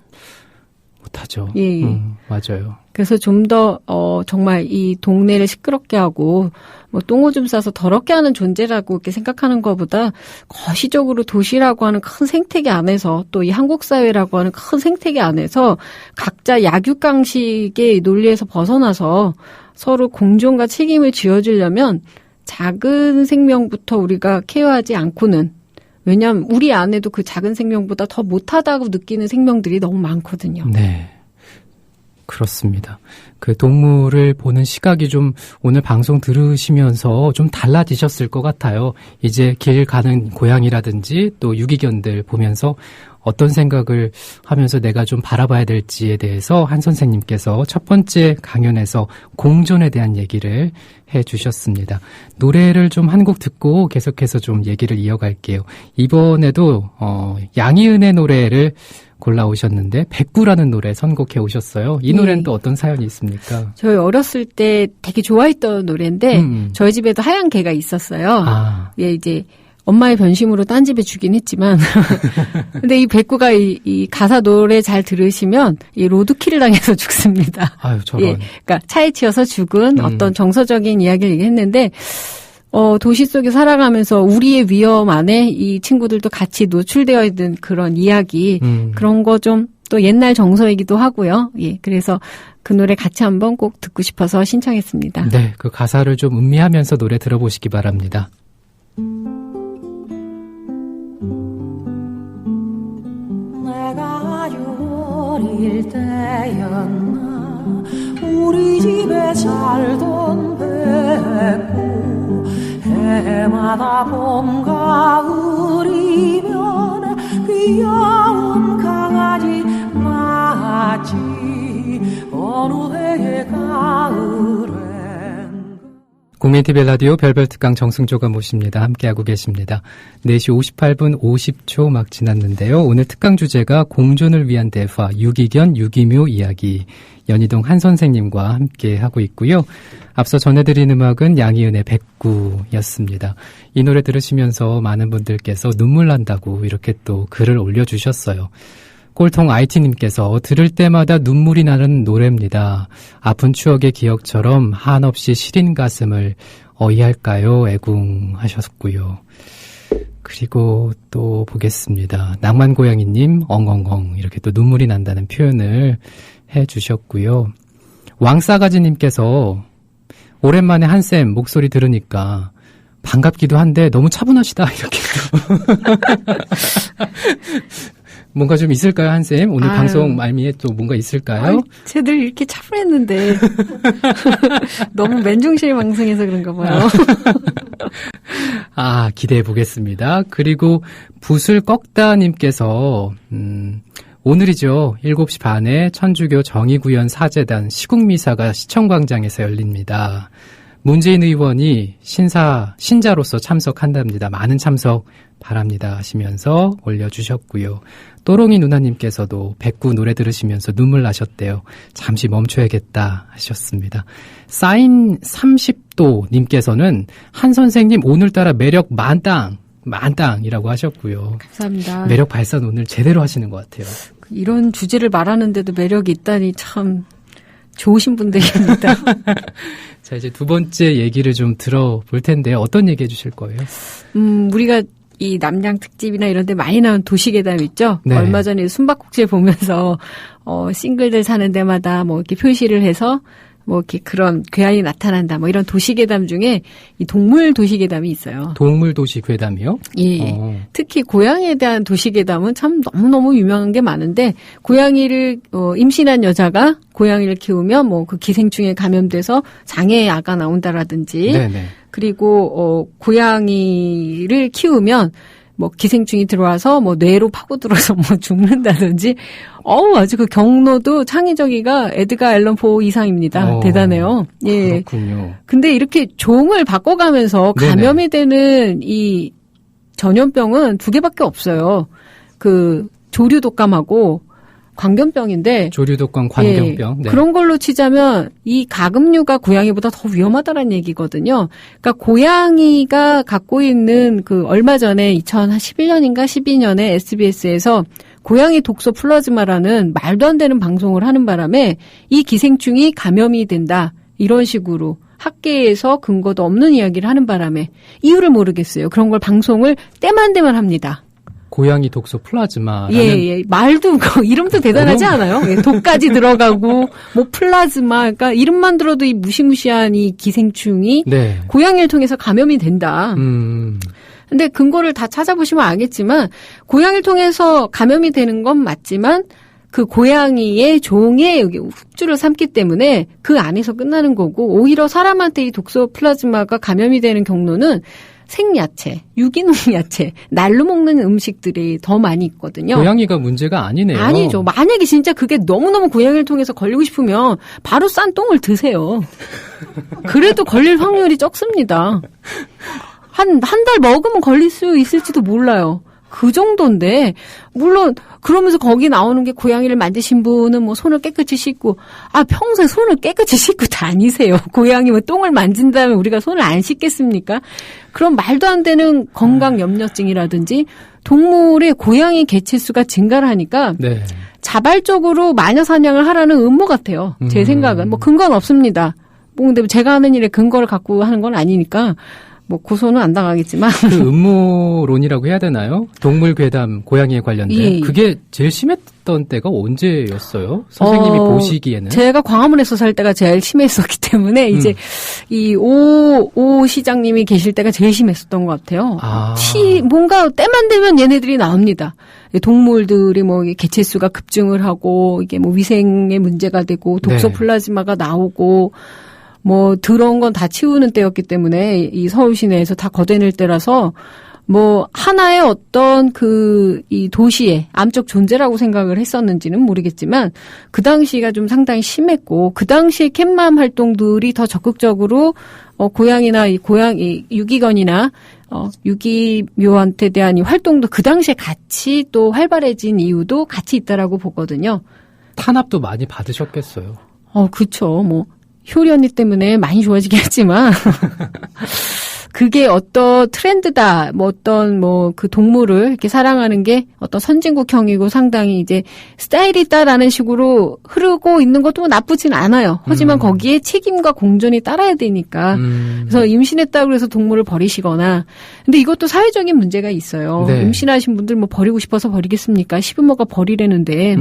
못하죠. 예. 맞아요. 그래서 좀 더 정말 이 동네를 시끄럽게 하고 뭐 똥오줌 싸서 더럽게 하는 존재라고 이렇게 생각하는 것보다 거시적으로 도시라고 하는 큰 생태계 안에서 또 이 한국 사회라고 하는 큰 생태계 안에서 각자 약육강식의 논리에서 벗어나서 서로 공존과 책임을 쥐어주려면 작은 생명부터 우리가 케어하지 않고는 왜냐하면 우리 안에도 그 작은 생명보다 더 못하다고 느끼는 생명들이 너무 많거든요. 네. 그렇습니다. 그 동물을 보는 시각이 좀 오늘 방송 들으시면서 좀 달라지셨을 것 같아요. 이제 길 가는 고양이라든지 또 유기견들 보면서 어떤 생각을 하면서 내가 좀 바라봐야 될지에 대해서 한 선생님께서 첫 번째 강연에서 공존에 대한 얘기를 해 주셨습니다. 노래를 좀 한 곡 듣고 계속해서 좀 얘기를 이어갈게요. 이번에도 양희은의 노래를 골라오셨는데 백구라는 노래 선곡해 오셨어요. 이 노래는 네. 또 어떤 사연이 있습니까? 저희 어렸을 때 되게 좋아했던 노래인데 저희 집에도 하얀 개가 있었어요. 예, 이제 엄마의 변심으로 딴 집에 주긴 했지만 근데 이 백구가 이 가사 노래 잘 들으시면 이 로드킬을 당해서 죽습니다. 아유, 저런. 예, 그러니까 차에 치여서 죽은 어떤 정서적인 이야기를 얘기했는데 도시 속에 살아가면서 우리의 위험 안에 이 친구들도 같이 노출되어 있는 그런 이야기, 그런 거 좀 또 옛날 정서이기도 하고요. 예, 그래서 그 노래 같이 한번 꼭 듣고 싶어서 신청했습니다. 네, 그 가사를 좀 음미하면서 노래 들어보시기 바랍니다. 내가 아주 어릴 때였나 우리 집에 살던 배 됐고 해마다 봄 가을이면 귀여운 강아지 마치 어느 해의 가을엔 국민 TV 라디오 별별 특강 정승조가 모십니다. 함께하고 계십니다. 4시 58분 50초 막 지났는데요. 오늘 특강 주제가 공존을 위한 대화, 유기견, 유기묘 이야기, 연희동 한 선생님과 함께하고 있고요. 앞서 전해드린 음악은 양희은의 백구였습니다. 이 노래 들으시면서 많은 분들께서 눈물 난다고 이렇게 또 글을 올려주셨어요. 꼴통 IT님께서 들을 때마다 눈물이 나는 노래입니다. 아픈 추억의 기억처럼 한없이 시린 가슴을 어이할까요? 애궁하셨고요. 그리고 또 보겠습니다. 낭만고양이님 엉엉엉 이렇게 또 눈물이 난다는 표현을 해주셨고요. 왕싸가지님께서 오랜만에 한쌤 목소리 들으니까 반갑기도 한데 너무 차분하시다 이렇게 뭔가 좀 있을까요, 한쌤? 오늘 방송 말미에 또 뭔가 있을까요? 쟤들 이렇게 차분했는데 너무 맨정실 방송해서 그런가 봐요. 기대해 보겠습니다. 그리고 붓을 꺾다님께서 오늘이죠. 7시 반에 천주교 정의구현 사재단 시국미사가 시청광장에서 열립니다. 문재인 의원이 신자로서 참석한답니다. 많은 참석 바랍니다 하시면서 올려주셨고요. 또롱이 누나님께서도 백구 노래 들으시면서 눈물 나셨대요. 잠시 멈춰야겠다 하셨습니다. 사인 30도 님께서는 한 선생님 오늘따라 매력 만땅이라고 하셨고요. 감사합니다. 매력 발산 오늘 제대로 하시는 것 같아요. 이런 주제를 말하는데도 매력이 있다니 참 좋으신 분들입니다. 자, 이제 두 번째 얘기를 좀 들어볼 텐데요. 어떤 얘기 해주실 거예요? 우리가 이 남양 특집이나 이런 데 많이 나온 도시괴담 있죠? 네. 얼마 전에 숨바꼭질 보면서, 싱글들 사는 데마다 뭐 이렇게 표시를 해서 뭐 이렇게 그런 괴한이 나타난다. 뭐 이런 도시괴담 중에 이 동물 도시괴담이 있어요. 동물 도시괴담이요? 예. 특히 고양이에 대한 도시괴담은 참 너무너무 유명한 게 많은데, 고양이를, 임신한 여자가 고양이를 키우면 뭐 그 기생충에 감염돼서 장애의 아가 나온다라든지, 네네. 그리고 고양이를 키우면 뭐 기생충이 들어와서 뭐 뇌로 파고들어서 뭐 죽는다든지 아주 그 경로도 창의적이가 에드가 앨런 포 이상입니다. 대단해요. 예. 그렇군요. 근데 이렇게 종을 바꿔가면서 감염이 되는 이 전염병은 2개밖에 없어요. 그 조류 독감하고 광견병인데 조류독감, 광견병. 네. 그런 걸로 치자면 이 가금류가 고양이보다 더 위험하다는 얘기거든요. 그러니까 고양이가 갖고 있는 그 얼마 전에 2011년인가 12년에 SBS에서 고양이 독소 플라즈마라는 말도 안 되는 방송을 하는 바람에 이 기생충이 감염이 된다. 이런 식으로 학계에서 근거도 없는 이야기를 하는 바람에 이유를 모르겠어요. 그런 걸 방송을 때만 합니다. 고양이 독소 플라즈마라는 예. 말도 이름도 대단하지 않아요? 예, 독까지 들어가고 뭐 플라즈마, 그러니까 이름만 들어도 이 무시무시한 이 기생충이 고양이를 통해서 감염이 된다. 근데 근거를 다 찾아보시면 알겠지만 고양이를 통해서 감염이 되는 건 맞지만 그 고양이의 종에 여기 훅주를 삼기 때문에 그 안에서 끝나는 거고, 오히려 사람한테 이 독소 플라즈마가 감염이 되는 경로는 생야채, 유기농 야채, 날로 먹는 음식들이 더 많이 있거든요. 고양이가 문제가 아니네요. 아니죠. 만약에 진짜 그게 너무너무 고양이를 통해서 걸리고 싶으면 바로 싼 똥을 드세요. 그래도 걸릴 확률이 적습니다. 한 달 먹으면 걸릴 수 있을지도 몰라요. 그 정도인데, 물론 그러면서 거기 나오는 게 고양이를 만드신 분은 뭐 손을 깨끗이 씻고, 평소에 손을 깨끗이 씻고 다니세요. 고양이 뭐 똥을 만진다면 우리가 손을 안 씻겠습니까? 그런 말도 안 되는 건강 염려증이라든지 동물의 고양이 개체수가 증가를 하니까 자발적으로 마녀 사냥을 하라는 음모 같아요. 제 생각은. 뭐 근거는 없습니다. 뭐 근데 제가 하는 일에 근거를 갖고 하는 건 아니니까 뭐 고소는 안 당하겠지만. 그 음모론이라고 해야 되나요? 동물 괴담, 고양이에 관련된. 예. 그게 제일 심했던 때가 언제였어요? 선생님이 보시기에는. 제가 광화문에서 살 때가 제일 심했었기 때문에 이제 이 오 시장님이 계실 때가 제일 심했었던 것 같아요. 뭔가 때만 되면 얘네들이 나옵니다. 동물들이 뭐 개체수가 급증을 하고 이게 뭐 위생에 문제가 되고 독소 플라즈마가 나오고 뭐 더러운 건 다 치우는 때였기 때문에 이 서울 시내에서 다 걷어낼 때라서 뭐 하나의 어떤 이 도시의 암적 존재라고 생각을 했었는지는 모르겠지만 그 당시가 좀 상당히 심했고 그 당시에 캣맘 활동들이 더 적극적으로 고양이나 이 유기견이나 유기묘한테 대한 이 활동도 그 당시에 같이 또 활발해진 이유도 같이 있다라고 보거든요. 탄압도 많이 받으셨겠어요. 그렇죠. 뭐 효리 언니 때문에 많이 좋아지긴 했지만 그게 어떤 트렌드다, 뭐 어떤 그 동물을 이렇게 사랑하는 게 어떤 선진국형이고 상당히 이제 스타일이 있다라는 식으로 흐르고 있는 것도 나쁘진 않아요. 하지만 거기에 책임과 공존이 따라야 되니까. 그래서 임신했다고 해서 동물을 버리시거나. 근데 이것도 사회적인 문제가 있어요. 네. 임신하신 분들 뭐 버리고 싶어서 버리겠습니까? 시부모가 버리려는데.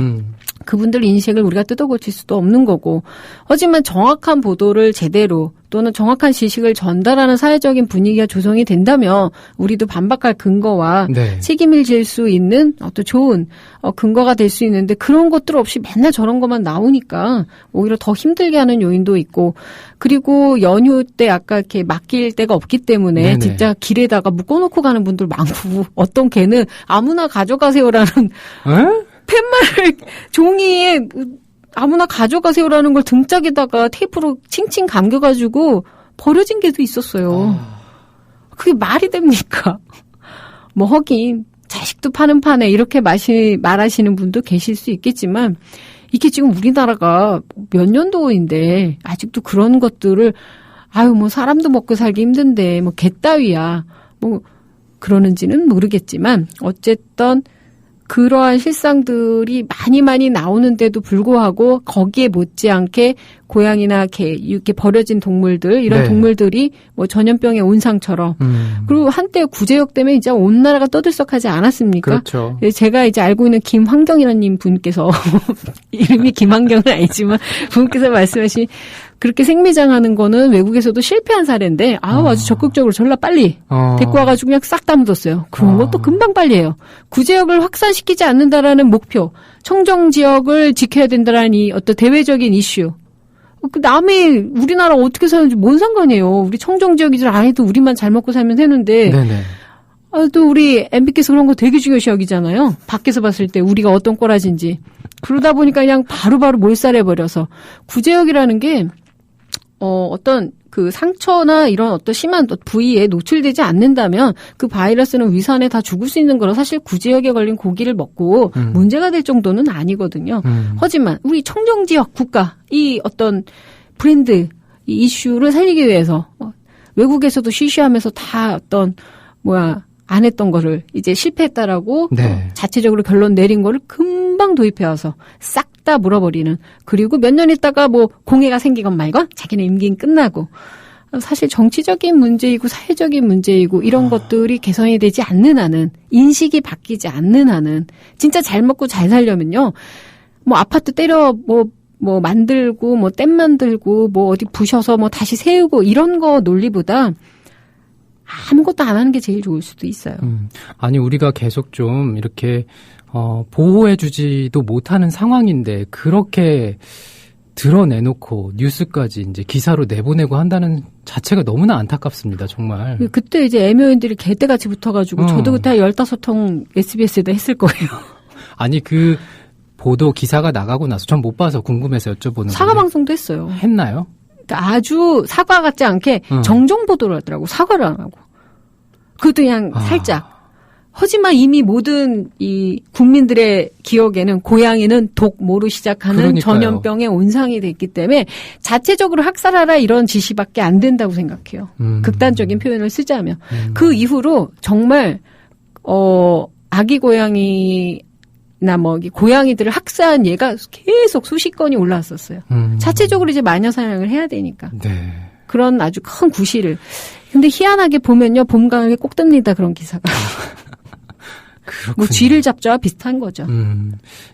그분들 인식을 우리가 뜯어고칠 수도 없는 거고. 하지만 정확한 보도를 제대로 또는 정확한 지식을 전달하는 사회적인 분위기가 조성이 된다면 우리도 반박할 근거와 네. 책임을 질 수 있는 어떤 좋은 근거가 될 수 있는데 그런 것들 없이 맨날 저런 것만 나오니까 오히려 더 힘들게 하는 요인도 있고 그리고 연휴 때 아까 이렇게 맡길 데가 없기 때문에 네네. 진짜 길에다가 묶어놓고 가는 분들 많고 어떤 개는 아무나 가져가세요라는 팻말을 종이에 아무나 가져가세요라는 걸 등짝에다가 테이프로 칭칭 감겨가지고 버려진 개도 있었어요. 그게 말이 됩니까? 뭐 하긴 자식도 파는 판에 이렇게 말하시는 분도 계실 수 있겠지만 이게 지금 우리나라가 몇 년도인데 아직도 그런 것들을 뭐 사람도 먹고 살기 힘든데 뭐 개 따위야 뭐 그러는지는 모르겠지만 어쨌든 그러한 실상들이 많이 나오는데도 불구하고 거기에 못지않게 고양이나 개 이렇게 버려진 동물들 이런 네. 동물들이 뭐 전염병의 온상처럼 그리고 한때 구제역 때문에 이제 온 나라가 떠들썩하지 않았습니까? 그렇죠. 제가 이제 알고 있는 김환경이라는 분께서 이름이 김환경은 아니지만 분께서 말씀하신 그렇게 생매장하는 거는 외국에서도 실패한 사례인데 아주 적극적으로 전라 빨리 데리고 와가지고 그냥 싹 다 묻었어요. 그런 것도 금방 빨리 해요. 구제역을 확산시키지 않는다라는 목표, 청정지역을 지켜야 된다라는 이 어떤 대외적인 이슈. 그 남이 우리나라 어떻게 사는지 뭔 상관이에요. 우리 청정지역이들 안 해도 우리만 잘 먹고 살면 되는데 네네. 또 우리 MB께서 그런 거 되게 중요시 여기잖아요. 밖에서 봤을 때 우리가 어떤 꼬라진지. 그러다 보니까 그냥 바로바로 몰살해버려서 구제역이라는 게 어떤 그 상처나 이런 어떤 심한 부위에 노출되지 않는다면 그 바이러스는 위산에 다 죽을 수 있는 거라 사실 구제역에 걸린 고기를 먹고 문제가 될 정도는 아니거든요. 하지만 우리 청정지역 국가 이 어떤 브랜드 이 이슈를 살리기 위해서 외국에서도 쉬쉬하면서 다 어떤 안 했던 거를 이제 실패했다라고 네. 자체적으로 결론 내린 거를 금방 도입해와서 싹 다 물어버리는 그리고 몇 년 있다가 뭐 공해가 생기건 말건 자기네 임기는 끝나고 사실 정치적인 문제이고 사회적인 문제이고 이런 것들이 개선이 되지 않는 한은 인식이 바뀌지 않는 한은 진짜 잘 먹고 잘 살려면요 뭐 아파트 때려 뭐 만들고 뭐 댐 만들고 뭐 어디 부셔서 뭐 다시 세우고 이런 거 논리보다 아무것도 안 하는 게 제일 좋을 수도 있어요. 아니 우리가 계속 좀 이렇게 보호해주지도 못하는 상황인데 그렇게 드러내놓고 뉴스까지 이제 기사로 내보내고 한다는 자체가 너무나 안타깝습니다. 정말. 그때 이제 애묘인들이 개떼같이 붙어가지고 저도 그때 15통 SBS에다 했을 거예요. 아니 그 보도 기사가 나가고 나서 전 못 봐서 궁금해서 여쭤보는 사과 방송도 했어요. 했나요? 그러니까 아주 사과 같지 않게 정정 보도를 하더라고. 사과를 안 하고. 그것도 그냥 살짝. 하지만 이미 모든 이 국민들의 기억에는 고양이는 독모로 시작하는 그러니까요. 전염병의 온상이 됐기 때문에 자체적으로 학살하라 이런 지시밖에 안 된다고 생각해요. 극단적인 표현을 쓰자면. 그 이후로 정말 아기 고양이나 뭐 고양이들을 학살한 예가 계속 수십 건이 올라왔었어요. 자체적으로 이제 마녀 사냥을 해야 되니까. 네. 그런 아주 큰 구실을. 근데 희한하게 보면요. 봄, 가을에 꼭 뜹니다. 그런 기사가. 그렇군요. 뭐 쥐를 잡자와 비슷한 거죠.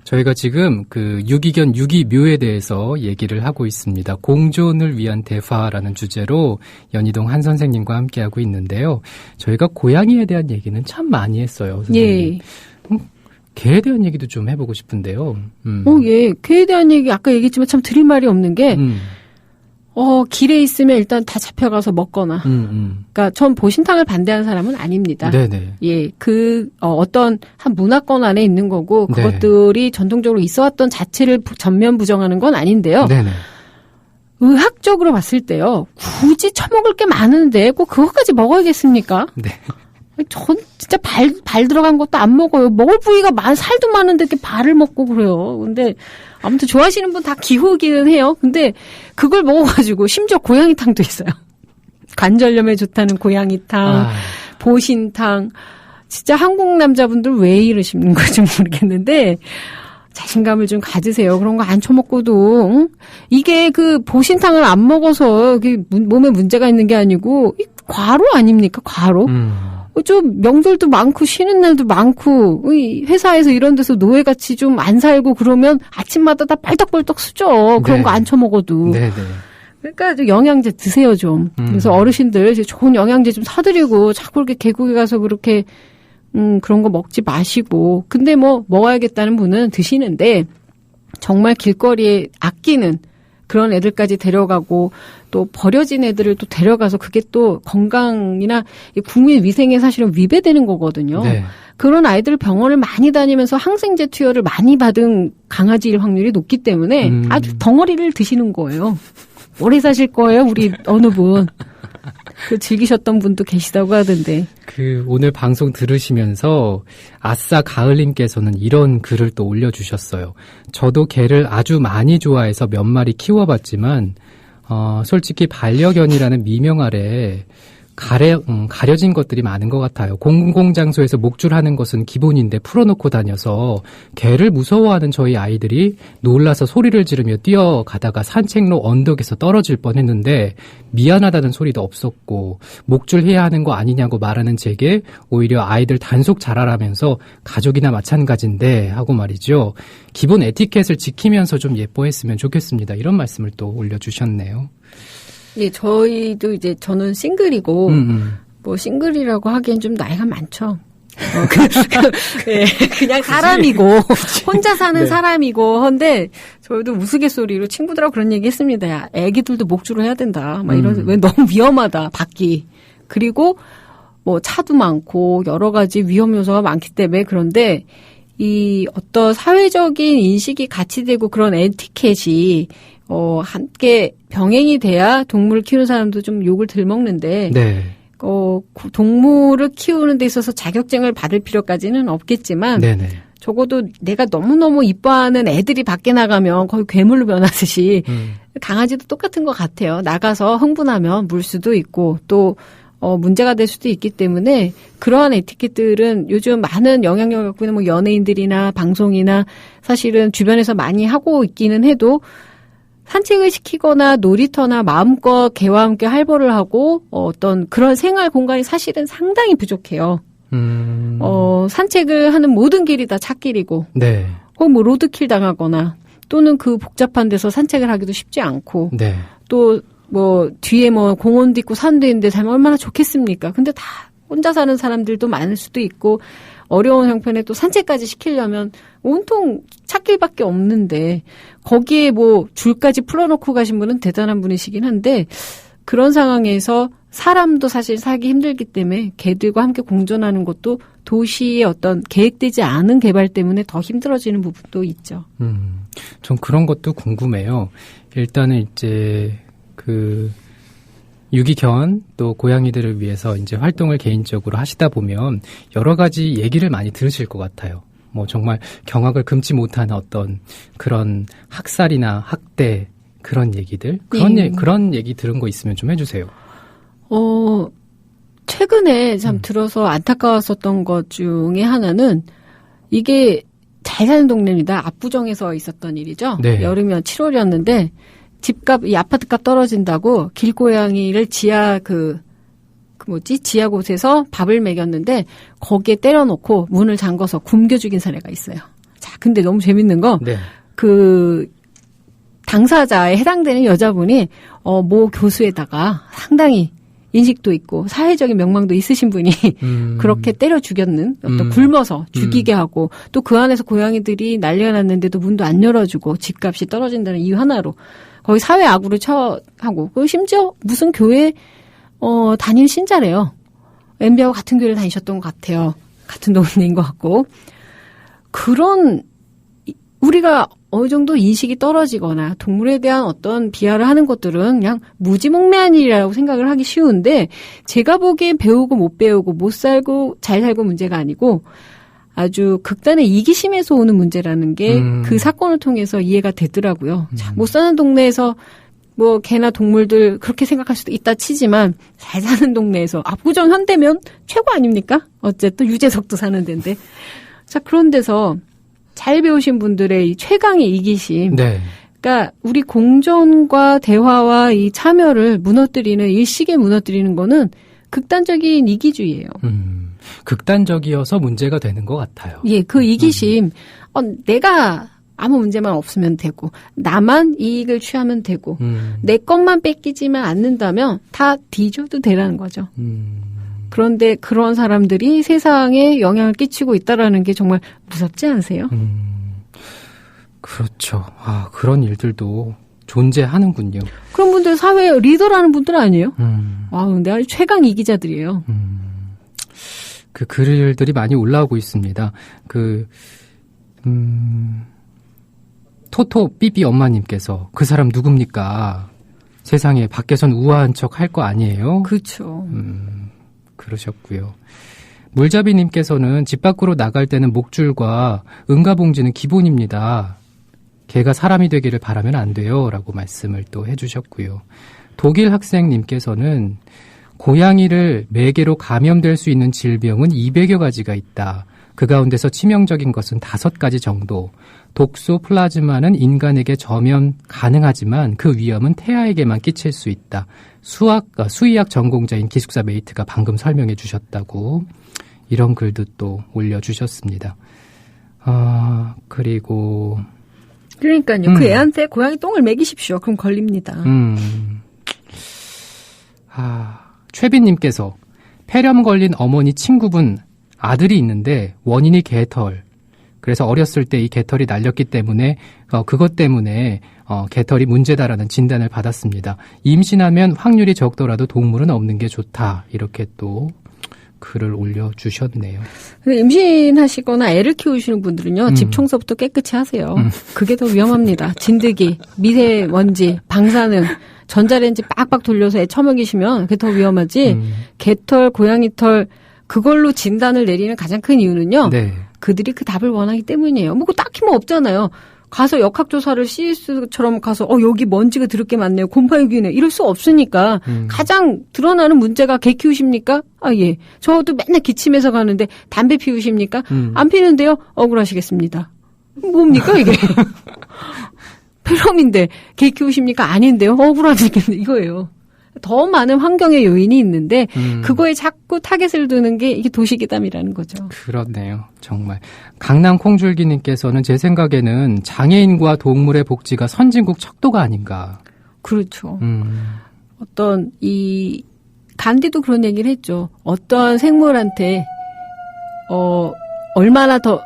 저희가 지금 그 유기견 유기묘에 대해서 얘기를 하고 있습니다. 공존을 위한 대화라는 주제로 연희동 한 선생님과 함께하고 있는데요. 저희가 고양이에 대한 얘기는 참 많이 했어요. 선생님. 예. 개에 대한 얘기도 좀 해보고 싶은데요. 예. 개에 대한 얘기 아까 얘기했지만 참 드릴 말이 없는 게 길에 있으면 일단 다 잡혀가서 먹거나. 그러니까 전 보신탕을 반대하는 사람은 아닙니다. 네네. 예, 어떤 한 문화권 안에 있는 거고 네. 그것들이 전통적으로 있어왔던 자체를 전면 부정하는 건 아닌데요. 네네. 의학적으로 봤을 때요, 굳이 처먹을 게 많은데 꼭 그것까지 먹어야겠습니까? 네. 전 진짜 발 들어간 것도 안 먹어요. 먹을 부위가 살도 많은데 이렇게 발을 먹고 그래요. 근데 아무튼 좋아하시는 분 다 기호기는 해요. 근데 그걸 먹어가지고 심지어 고양이탕도 있어요. 관절염에 좋다는 고양이탕, 보신탕. 진짜 한국 남자분들 왜 이러시는 건지 모르겠는데 자신감을 좀 가지세요. 그런 거 안 처먹고도. 응? 이게 보신탕을 안 먹어서 몸에 문제가 있는 게 아니고 과로 아닙니까? 과로. 좀 명절도 많고 쉬는 날도 많고 회사에서 이런 데서 노예같이 좀 안 살고 그러면 아침마다 다 벌떡벌떡 쓰죠. 그런 네. 거 안 처먹어도. 네네. 그러니까 좀 영양제 드세요 좀. 그래서 어르신들 이제 좋은 영양제 좀 사드리고 자꾸 이렇게 계곡에 가서 그렇게 그런 거 먹지 마시고. 근데 먹어야겠다는 분은 드시는데 정말 길거리에 아끼는 그런 애들까지 데려가고 또 버려진 애들을 또 데려가서 그게 또 건강이나 국민 위생에 사실은 위배되는 거거든요. 네. 그런 아이들 병원을 많이 다니면서 항생제 투여를 많이 받은 강아지일 확률이 높기 때문에 아주 덩어리를 드시는 거예요. 오래 사실 거예요, 우리 어느 분. 즐기셨던 분도 계시다고 하던데. 오늘 방송 들으시면서 아싸 가을님께서는 이런 글을 또 올려주셨어요. 저도 개를 아주 많이 좋아해서 몇 마리 키워봤지만 솔직히 반려견이라는 미명 아래 가려진 것들이 많은 것 같아요. 공공장소에서 목줄하는 것은 기본인데 풀어놓고 다녀서 개를 무서워하는 저희 아이들이 놀라서 소리를 지르며 뛰어가다가 산책로 언덕에서 떨어질 뻔했는데 미안하다는 소리도 없었고 목줄해야 하는 거 아니냐고 말하는 제게 오히려 아이들 단속 잘하라면서 가족이나 마찬가지인데 하고 말이죠. 기본 에티켓을 지키면서 좀 예뻐했으면 좋겠습니다. 이런 말씀을 또 올려주셨네요. 예, 저희도 저는 싱글이고, 싱글이라고 하기엔 좀 나이가 많죠. 그냥 사람이고, 혼자 사는 네. 사람이고, 근데, 저희도 우스갯소리로 친구들하고 그런 얘기 했습니다. 야, 애기들도 목줄을 해야 된다. 왜 너무 위험하다, 밖이. 그리고, 차도 많고, 여러 가지 위험 요소가 많기 때문에, 그런데, 어떤 사회적인 인식이 같이 되고 그런 에티켓이, 함께 병행이 돼야 동물을 키우는 사람도 좀 욕을 덜 먹는데, 네. 동물을 키우는 데 있어서 자격증을 받을 필요까지는 없겠지만, 네네. 적어도 내가 너무너무 이뻐하는 애들이 밖에 나가면 거의 괴물로 변하듯이, 강아지도 똑같은 것 같아요. 나가서 흥분하면 물 수도 있고, 또, 문제가 될 수도 있기 때문에, 그러한 에티켓들은 요즘 많은 영향력을 갖고 있는 연예인들이나 방송이나 사실은 주변에서 많이 하고 있기는 해도, 산책을 시키거나 놀이터나 마음껏 개와 함께 활보를 하고 어떤 그런 생활 공간이 사실은 상당히 부족해요. 산책을 하는 모든 길이 다 찻길이고, 네. 혹은 로드킬 당하거나 또는 그 복잡한 데서 산책을 하기도 쉽지 않고, 네. 또 뒤에 공원도 있고 산도 있는데 살면 얼마나 좋겠습니까? 근데 다 혼자 사는 사람들도 많을 수도 있고 어려운 형편에 또 산책까지 시키려면 온통 찻길밖에 없는데 거기에 줄까지 풀어놓고 가신 분은 대단한 분이시긴 한데 그런 상황에서 사람도 사실 살기 힘들기 때문에 개들과 함께 공존하는 것도 도시의 어떤 계획되지 않은 개발 때문에 더 힘들어지는 부분도 있죠. 전 그런 것도 궁금해요. 일단은 유기견 또 고양이들을 위해서 활동을 개인적으로 하시다 보면 여러 가지 얘기를 많이 들으실 것 같아요. 정말 경악을 금치 못하는 어떤 그런 학살이나 학대 그런 얘기들 그런 얘기 들은 거 있으면 좀 해주세요. 최근에 참 들어서 안타까웠었던 것 중에 하나는 이게 잘 사는 동네입니다. 압구정에서 있었던 일이죠. 네. 여름이면 7월이었는데 집값, 이 아파트값 떨어진다고 길고양이를 지하 지하 곳에서 밥을 먹였는데 거기에 때려놓고 문을 잠궈서 굶겨 죽인 사례가 있어요. 자, 근데 너무 재밌는 거, 네. 당사자에 해당되는 여자분이, 모 교수에다가 상당히 인식도 있고 사회적인 명망도 있으신 분이 그렇게 때려 죽였는 어떤 굶어서 죽이게 하고 또 그 안에서 고양이들이 난리가 났는데도 문도 안 열어주고 집값이 떨어진다는 이유 하나로 거의 사회 악우를 처하고 심지어 무슨 교회 다니는 신자래요. MB하고 같은 교회를 다니셨던 것 같아요. 같은 동네인 것 같고 그런 우리가 어느 정도 인식이 떨어지거나 동물에 대한 어떤 비하를 하는 것들은 그냥 무지몽매한 일이라고 생각을 하기 쉬운데 제가 보기엔 배우고 못 배우고 못 살고 잘 살고 문제가 아니고 아주 극단의 이기심에서 오는 문제라는 게 그 사건을 통해서 이해가 되더라고요. 못 사는 동네에서 뭐 개나 동물들 그렇게 생각할 수도 있다 치지만 잘 사는 동네에서 압구정 현대면 최고 아닙니까? 어쨌든 유재석도 사는 데인데 자 그런 데서 잘 배우신 분들의 이 최강의 이기심. 네. 그러니까 우리 공존과 대화와 이 참여를 무너뜨리는 일시에 무너뜨리는 거는 극단적인 이기주의예요. 극단적이어서 문제가 되는 것 같아요. 예, 그 이기심. 내가 아무 문제만 없으면 되고 나만 이익을 취하면 되고 내 것만 뺏기지만 않는다면 다 뒤져도 되라는 거죠. 그런데 그런 사람들이 세상에 영향을 끼치고 있다라는 게 정말 무섭지 않으세요? 그렇죠. 아, 그런 일들도 존재하는군요. 그런 분들 사회 리더라는 분들 아니에요? 근데 아주 최강 이기자들이에요. 그 글들이 많이 올라오고 있습니다. 토토 삐삐 엄마님께서 그 사람 누굽니까? 세상에 밖에선 우아한 척 할 거 아니에요? 그렇죠. 그러셨고요. 물잡이님께서는 집 밖으로 나갈 때는 목줄과 응가봉지는 기본입니다. 개가 사람이 되기를 바라면 안 돼요. 라고 말씀을 또 해주셨고요. 독일 학생님께서는 고양이를 매개로 감염될 수 있는 질병은 200여 가지가 있다. 그 가운데서 치명적인 것은 5가지 정도. 독소플라즈마는 인간에게 전염 가능하지만 그 위험은 태아에게만 끼칠 수 있다. 수의학 전공자인 기숙사 메이트가 방금 설명해 주셨다고 이런 글도 또 올려주셨습니다. 그리고 그러니까요. 그 애한테 고양이 똥을 먹이십시오. 그럼 걸립니다. 최빈님께서 폐렴 걸린 어머니 친구분 아들이 있는데 원인이 개털. 그래서 어렸을 때 이 개털이 날렸기 때문에 그것 때문에 개털이 문제다라는 진단을 받았습니다. 임신하면 확률이 적더라도 동물은 없는 게 좋다. 이렇게 또 글을 올려주셨네요. 근데 임신하시거나 애를 키우시는 분들은요. 집 청소부터 깨끗이 하세요. 그게 더 위험합니다. 진드기, 미세먼지, 방사능, 전자레인지 빡빡 돌려서 애 처먹이시면 그게 더 위험하지. 개털, 고양이털 그걸로 진단을 내리는 가장 큰 이유는요. 네. 그들이 그 답을 원하기 때문이에요. 뭐 딱히 뭐 없잖아요. 가서 역학조사를 CS처럼 가서 여기 먼지가 드럽게 많네요. 곰팡이균에 이럴 수 없으니까 가장 드러나는 문제가 개 키우십니까? 예. 저도 맨날 기침해서 가는데 담배 피우십니까? 안 피는데요. 억울하시겠습니다. 뭡니까 이게? 폐렴인데 개 키우십니까? 아닌데요. 억울하시겠네 이거예요. 더 많은 환경의 요인이 있는데 그거에 자꾸 타겟을 두는 게 이게 도시괴담이라는 거죠. 그렇네요. 정말. 강남 콩줄기님께서는 제 생각에는 장애인과 동물의 복지가 선진국 척도가 아닌가. 그렇죠. 어떤 이 간디도 그런 얘기를 했죠. 어떤 생물한테 얼마나 더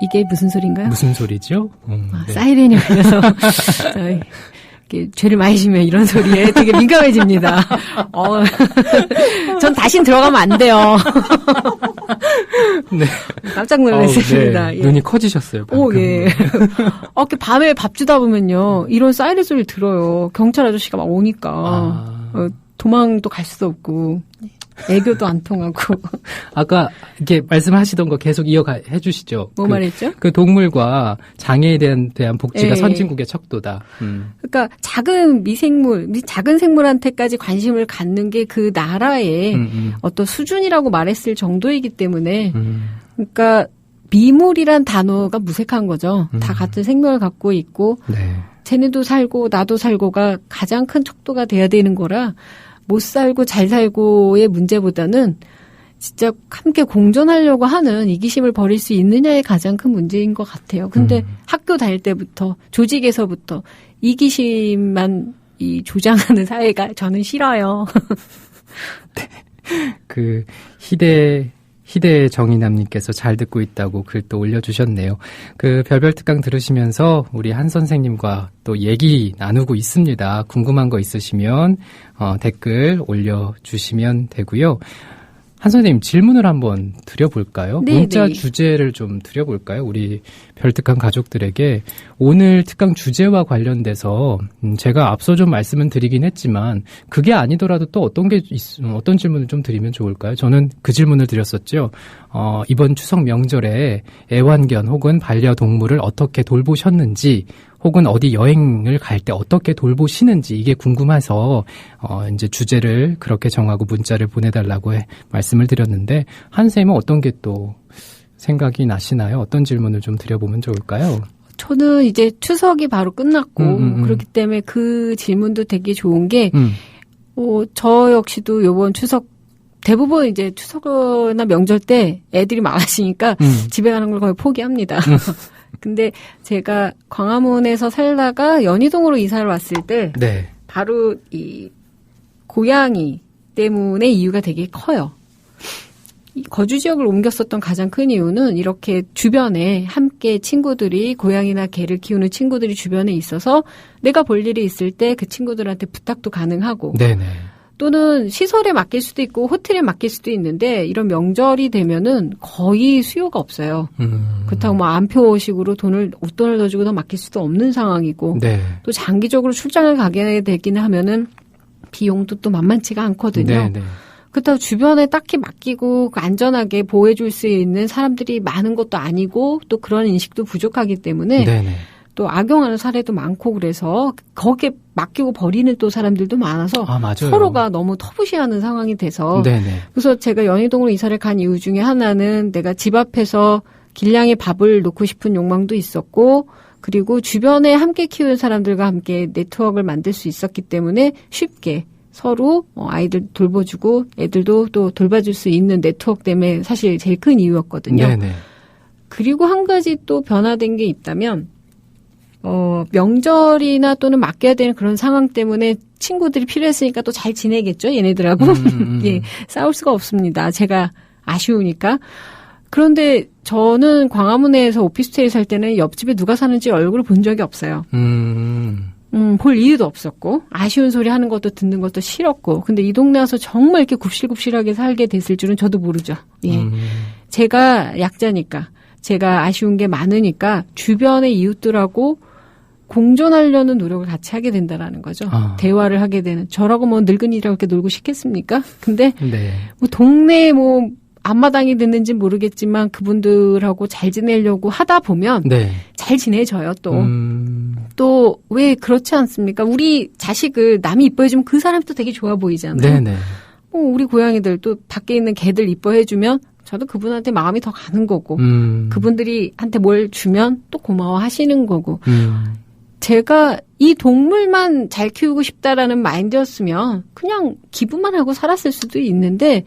이게 무슨 소리인가요? 무슨 소리죠? 네. 사이렌이 울려서 죄를 많이 지면 이런 소리에 되게 민감해집니다. 전 다신 들어가면 안 돼요. 네. 깜짝 놀랐습니다. 네. 예. 눈이 커지셨어요. 방금. 예. 밤에 밥 주다 보면요. 이런 사이렌 소리를 들어요. 경찰 아저씨가 막 오니까. 도망도 갈 수도 없고. 애교도 안 통하고. 아까 이렇게 말씀하시던 거 계속 이어해 주시죠. 뭐 말했죠? 그 동물과 장애에 대한 복지가 선진국의 척도다. 그러니까 작은 작은 생물한테까지 관심을 갖는 게 그 나라의 어떤 수준이라고 말했을 정도이기 때문에 그러니까 미물이란 단어가 무색한 거죠. 다 같은 생명을 갖고 있고 네. 쟤네도 살고 나도 살고가 가장 큰 척도가 돼야 되는 거라 못 살고 잘 살고의 문제보다는 진짜 함께 공존하려고 하는 이기심을 버릴 수 있느냐의 가장 큰 문제인 것 같아요. 근데 학교 다닐 때부터 조직에서부터 이기심만 조장하는 사회가 저는 싫어요. 네. 그 희대 정인남님께서 잘 듣고 있다고 글 또 올려주셨네요. 그 별별 특강 들으시면서 우리 한 선생님과 또 얘기 나누고 있습니다. 궁금한 거 있으시면 댓글 올려주시면 되고요. 한 선생님 질문을 한번 드려볼까요? 네, 문자 네. 주제를 좀 드려볼까요? 우리 별특강 가족들에게 오늘 특강 주제와 관련돼서 제가 앞서 좀 말씀은 드리긴 했지만 그게 아니더라도 또 어떤 질문을 좀 드리면 좋을까요? 저는 그 질문을 드렸었죠. 이번 추석 명절에 애완견 혹은 반려동물을 어떻게 돌보셨는지 혹은 어디 여행을 갈 때 어떻게 돌보시는지 이게 궁금해서 이제 주제를 그렇게 정하고 문자를 보내달라고 말씀을 드렸는데 한 선생님은 어떤 게 또 생각이 나시나요? 어떤 질문을 좀 드려보면 좋을까요? 저는 이제 추석이 바로 끝났고 그렇기 때문에 그 질문도 되게 좋은 게 저 역시도 이번 추석 대부분 이제 추석이나 명절 때 애들이 많으시니까 집에 가는 걸 거의 포기합니다. 근데 제가 광화문에서 살다가 연희동으로 이사를 왔을 때 네. 바로 이 고양이 때문에 이유가 되게 커요. 이 거주 지역을 옮겼었던 가장 큰 이유는 이렇게 주변에 함께 친구들이 고양이나 개를 키우는 친구들이 주변에 있어서 내가 볼 일이 있을 때 그 친구들한테 부탁도 가능하고 네네. 또는 시설에 맡길 수도 있고 호텔에 맡길 수도 있는데 이런 명절이 되면은 거의 수요가 없어요. 그렇다고 뭐 안표식으로 웃돈을 더 주고 더 맡길 수도 없는 상황이고 네. 또 장기적으로 출장을 가게 되기는 하면은 비용도 또 만만치가 않거든요. 네네. 그렇다고 주변에 딱히 맡기고 안전하게 보호해줄 수 있는 사람들이 많은 것도 아니고 또 그런 인식도 부족하기 때문에 네네. 또 악용하는 사례도 많고 그래서 거기에 맡기고 버리는 또 사람들도 많아서 맞아요. 서로가 너무 터부시하는 상황이 돼서 네네. 그래서 제가 연희동으로 이사를 간 이유 중에 하나는 내가 집 앞에서 길냥이 밥을 놓고 싶은 욕망도 있었고 그리고 주변에 함께 키우는 사람들과 함께 네트워크를 만들 수 있었기 때문에 쉽게 서로 아이들 돌봐주고 애들도 또 돌봐줄 수 있는 네트워크 때문에 사실 제일 큰 이유였거든요. 네네. 그리고 한 가지 또 변화된 게 있다면 명절이나 또는 맡겨야 되는 그런 상황 때문에 친구들이 필요했으니까 또 잘 지내겠죠, 얘네들하고. 예, 싸울 수가 없습니다. 제가 아쉬우니까. 그런데 저는 광화문에서 오피스텔에 살 때는 옆집에 누가 사는지 얼굴을 본 적이 없어요. 볼 이유도 없었고, 아쉬운 소리 하는 것도 듣는 것도 싫었고, 근데 이 동네 와서 정말 이렇게 굽실굽실하게 살게 됐을 줄은 저도 모르죠. 예. 제가 약자니까, 제가 아쉬운 게 많으니까, 주변의 이웃들하고 공존하려는 노력을 같이 하게 된다라는 거죠. 대화를 하게 되는. 저라고 뭐 늙은이라고 이렇게 놀고 싶겠습니까? 근데, 네. 뭐 동네에 뭐, 앞마당이 됐는지 모르겠지만 그분들하고 잘 지내려고 하다 보면 네. 잘 지내져요 또. 또 왜 그렇지 않습니까? 우리 자식을 남이 이뻐해주면 그 사람이 또 되게 좋아 보이잖아요. 네네. 우리 고양이들 또 밖에 있는 개들 이뻐해주면 저도 그분한테 마음이 더 가는 거고 그분들이 한테 뭘 주면 또 고마워하시는 거고 제가 이 동물만 잘 키우고 싶다라는 마인드였으면 그냥 기부만 하고 살았을 수도 있는데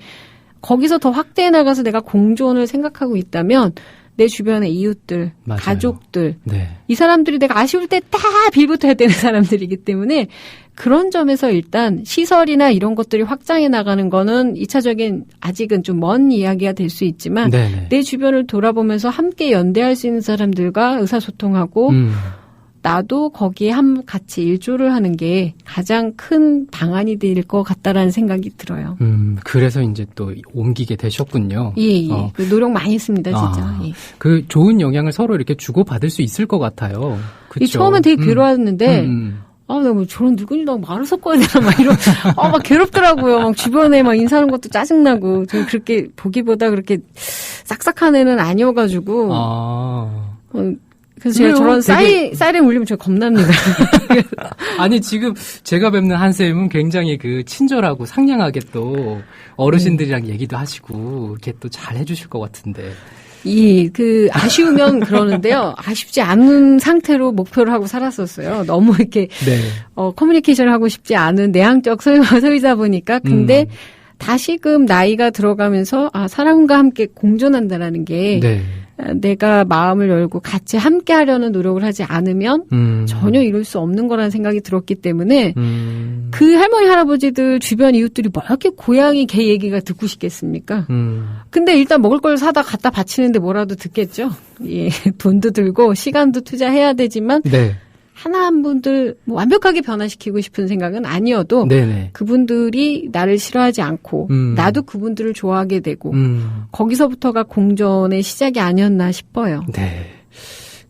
거기서 더 확대해 나가서 내가 공존을 생각하고 있다면 내 주변의 이웃들, 맞아요. 가족들, 네. 이 사람들이 내가 아쉬울 때 다 빌붙어야 되는 사람들이기 때문에 그런 점에서 일단 시설이나 이런 것들이 확장해 나가는 거는 2차적인 아직은 좀 먼 이야기가 될 수 있지만 네네. 내 주변을 돌아보면서 함께 연대할 수 있는 사람들과 의사소통하고 나도 거기에 같이 일조를 하는 게 가장 큰 방안이 될 것 같다라는 생각이 들어요. 그래서 이제 또 옮기게 되셨군요. 예. 노력 많이 했습니다, 진짜. 예. 그 좋은 영향을 서로 이렇게 주고받을 수 있을 것 같아요. 그쵸? 처음엔 되게 괴로웠는데, 내가 뭐 저런 늙은이랑 말을 섞어야 되나, 막 괴롭더라고요. 막 주변에 막 인사하는 것도 짜증나고, 저는 그렇게 보기보다 그렇게 싹싹한 애는 아니어가지고, 그래서 제가 저런 사이렌 울리면 저 겁납니다. 아니, 지금 제가 뵙는 한쌤은 굉장히 그 친절하고 상냥하게 또 어르신들이랑 얘기도 하시고, 이렇게 또 잘 해주실 것 같은데. 아쉬우면 그러는데요. 아쉽지 않은 상태로 목표를 하고 살았었어요. 너무 이렇게, 네. 커뮤니케이션을 하고 싶지 않은 내향적 소유자 보니까. 근데 다시금 나이가 들어가면서, 사람과 함께 공존한다라는 게, 네. 내가 마음을 열고 같이 함께 하려는 노력을 하지 않으면 전혀 이룰 수 없는 거라는 생각이 들었기 때문에 그 할머니 할아버지들 주변 이웃들이 뭐 이렇게 고양이 개 얘기가 듣고 싶겠습니까? 근데 일단 먹을 걸 사다 갖다 바치는데 뭐라도 듣겠죠. 예, 돈도 들고 시간도 투자해야 되지만 네. 하나 한 분들 뭐 완벽하게 변화시키고 싶은 생각은 아니어도 네네. 그분들이 나를 싫어하지 않고 나도 그분들을 좋아하게 되고 거기서부터가 공존의 시작이 아니었나 싶어요. 네.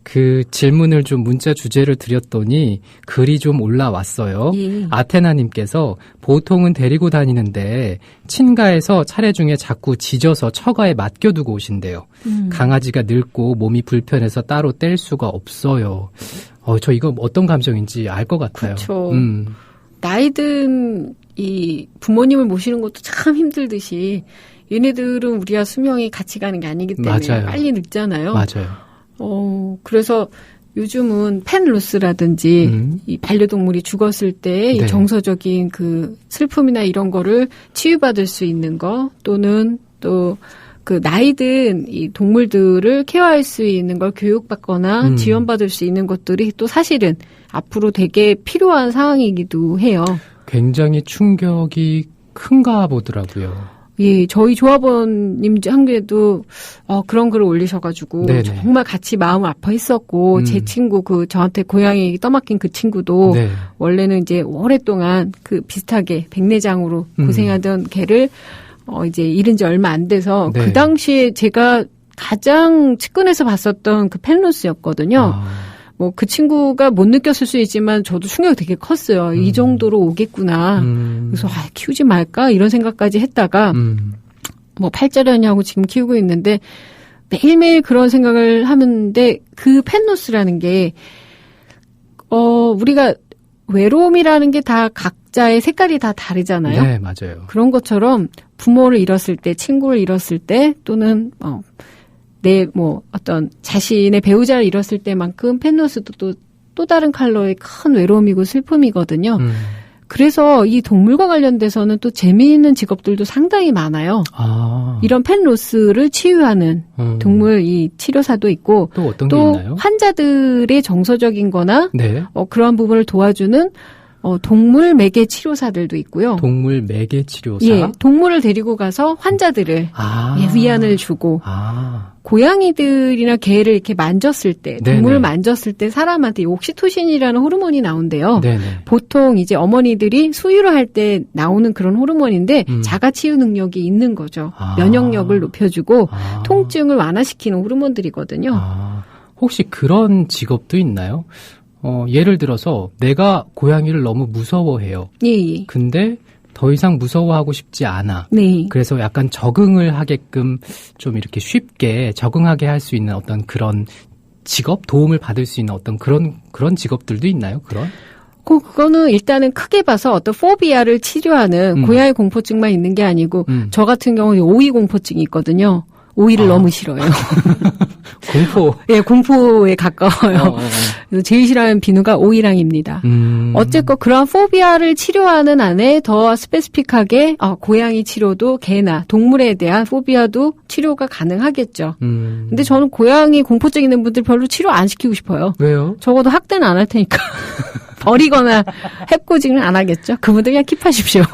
그 질문을 좀 문자 주제를 드렸더니 글이 좀 올라왔어요. 예. 아테나님께서 보통은 데리고 다니는데 친가에서 차례 중에 자꾸 짖어서 처가에 맡겨두고 오신대요. 강아지가 늙고 몸이 불편해서 따로 뗄 수가 없어요. 저 이거 어떤 감정인지 알 것 같아요. 그렇죠. 나이든 이 부모님을 모시는 것도 참 힘들듯이 얘네들은 우리와 수명이 같이 가는 게 아니기 때문에 맞아요. 빨리 늙잖아요. 맞아요. 그래서 요즘은 펜로스라든지 이 반려동물이 죽었을 때 이 네. 정서적인 그 슬픔이나 이런 거를 치유받을 수 있는 거 또는 또 그 나이든 이 동물들을 케어할 수 있는 걸 교육받거나 지원받을 수 있는 것들이 또 사실은 앞으로 되게 필요한 상황이기도 해요. 굉장히 충격이 큰가 보더라고요. 예, 저희 조합원님 한국에도 그런 글을 올리셔가지고 네네. 정말 같이 마음을 아파했었고 제 친구 저한테 고양이 떠맡긴 그 친구도 네. 원래는 이제 오랫동안 그 비슷하게 백내장으로 고생하던 개를 이제 잃은 지 얼마 안 돼서 네. 그 당시에 제가 가장 측근에서 봤었던 그 펜로스였거든요. 뭐 그 친구가 못 느꼈을 수 있지만 저도 충격이 되게 컸어요. 이 정도로 오겠구나. 그래서 키우지 말까 이런 생각까지 했다가 뭐 팔자려냐고 지금 키우고 있는데 매일매일 그런 생각을 하는데 그 펜로스라는 게 우리가 외로움이라는 게 다 각자의 색깔이 다 다르잖아요. 네, 맞아요. 그런 것처럼 부모를 잃었을 때, 친구를 잃었을 때 또는 어떤 자신의 배우자를 잃었을 때만큼 펜로스도 또 다른 컬러의 큰 외로움이고 슬픔이거든요. 그래서 이 동물과 관련돼서는 또 재미있는 직업들도 상당히 많아요. 이런 펜로스를 치유하는 동물 이 치료사도 있고 또 어떤 게 또 있나요? 환자들의 정서적인 거나 네. 그러한 부분을 도와주는 동물 매개 치료사들도 있고요. 동물 매개 치료사. 예, 동물을 데리고 가서 환자들을 위안을 주고 고양이들이나 개를 이렇게 만졌을 때, 동물을 만졌을 때 사람한테 옥시토신이라는 호르몬이 나온대요. 네네. 보통 이제 어머니들이 수유를 할 때 나오는 그런 호르몬인데 자가 치유 능력이 있는 거죠. 면역력을 높여주고 통증을 완화시키는 호르몬들이거든요. 혹시 그런 직업도 있나요? 예를 들어서 내가 고양이를 너무 무서워해요. 예. 근데 더 이상 무서워하고 싶지 않아. 네. 그래서 약간 적응을 하게끔 좀 이렇게 쉽게 적응하게 할 수 있는 어떤 그런 직업, 도움을 받을 수 있는 어떤 그런 직업들도 있나요? 그거는 일단은 크게 봐서 어떤 포비아를 치료하는 고양이 공포증만 있는 게 아니고 저 같은 경우는 오이 공포증이 있거든요. 오이를 너무 싫어요. 공포. 예, 공포에 가까워요. 그래서 제일 싫어하는 비누가 오이랑입니다. 어쨌건 그런 포비아를 치료하는 안에 더 스페시픽하게 고양이 치료도 개나 동물에 대한 포비아도 치료가 가능하겠죠. 근데 저는 고양이 공포증 있는 분들 별로 치료 안 시키고 싶어요. 왜요? 적어도 학대는 안 할 테니까. 버리거나 해코지는 안 하겠죠. 그분들 그냥 킵하십시오.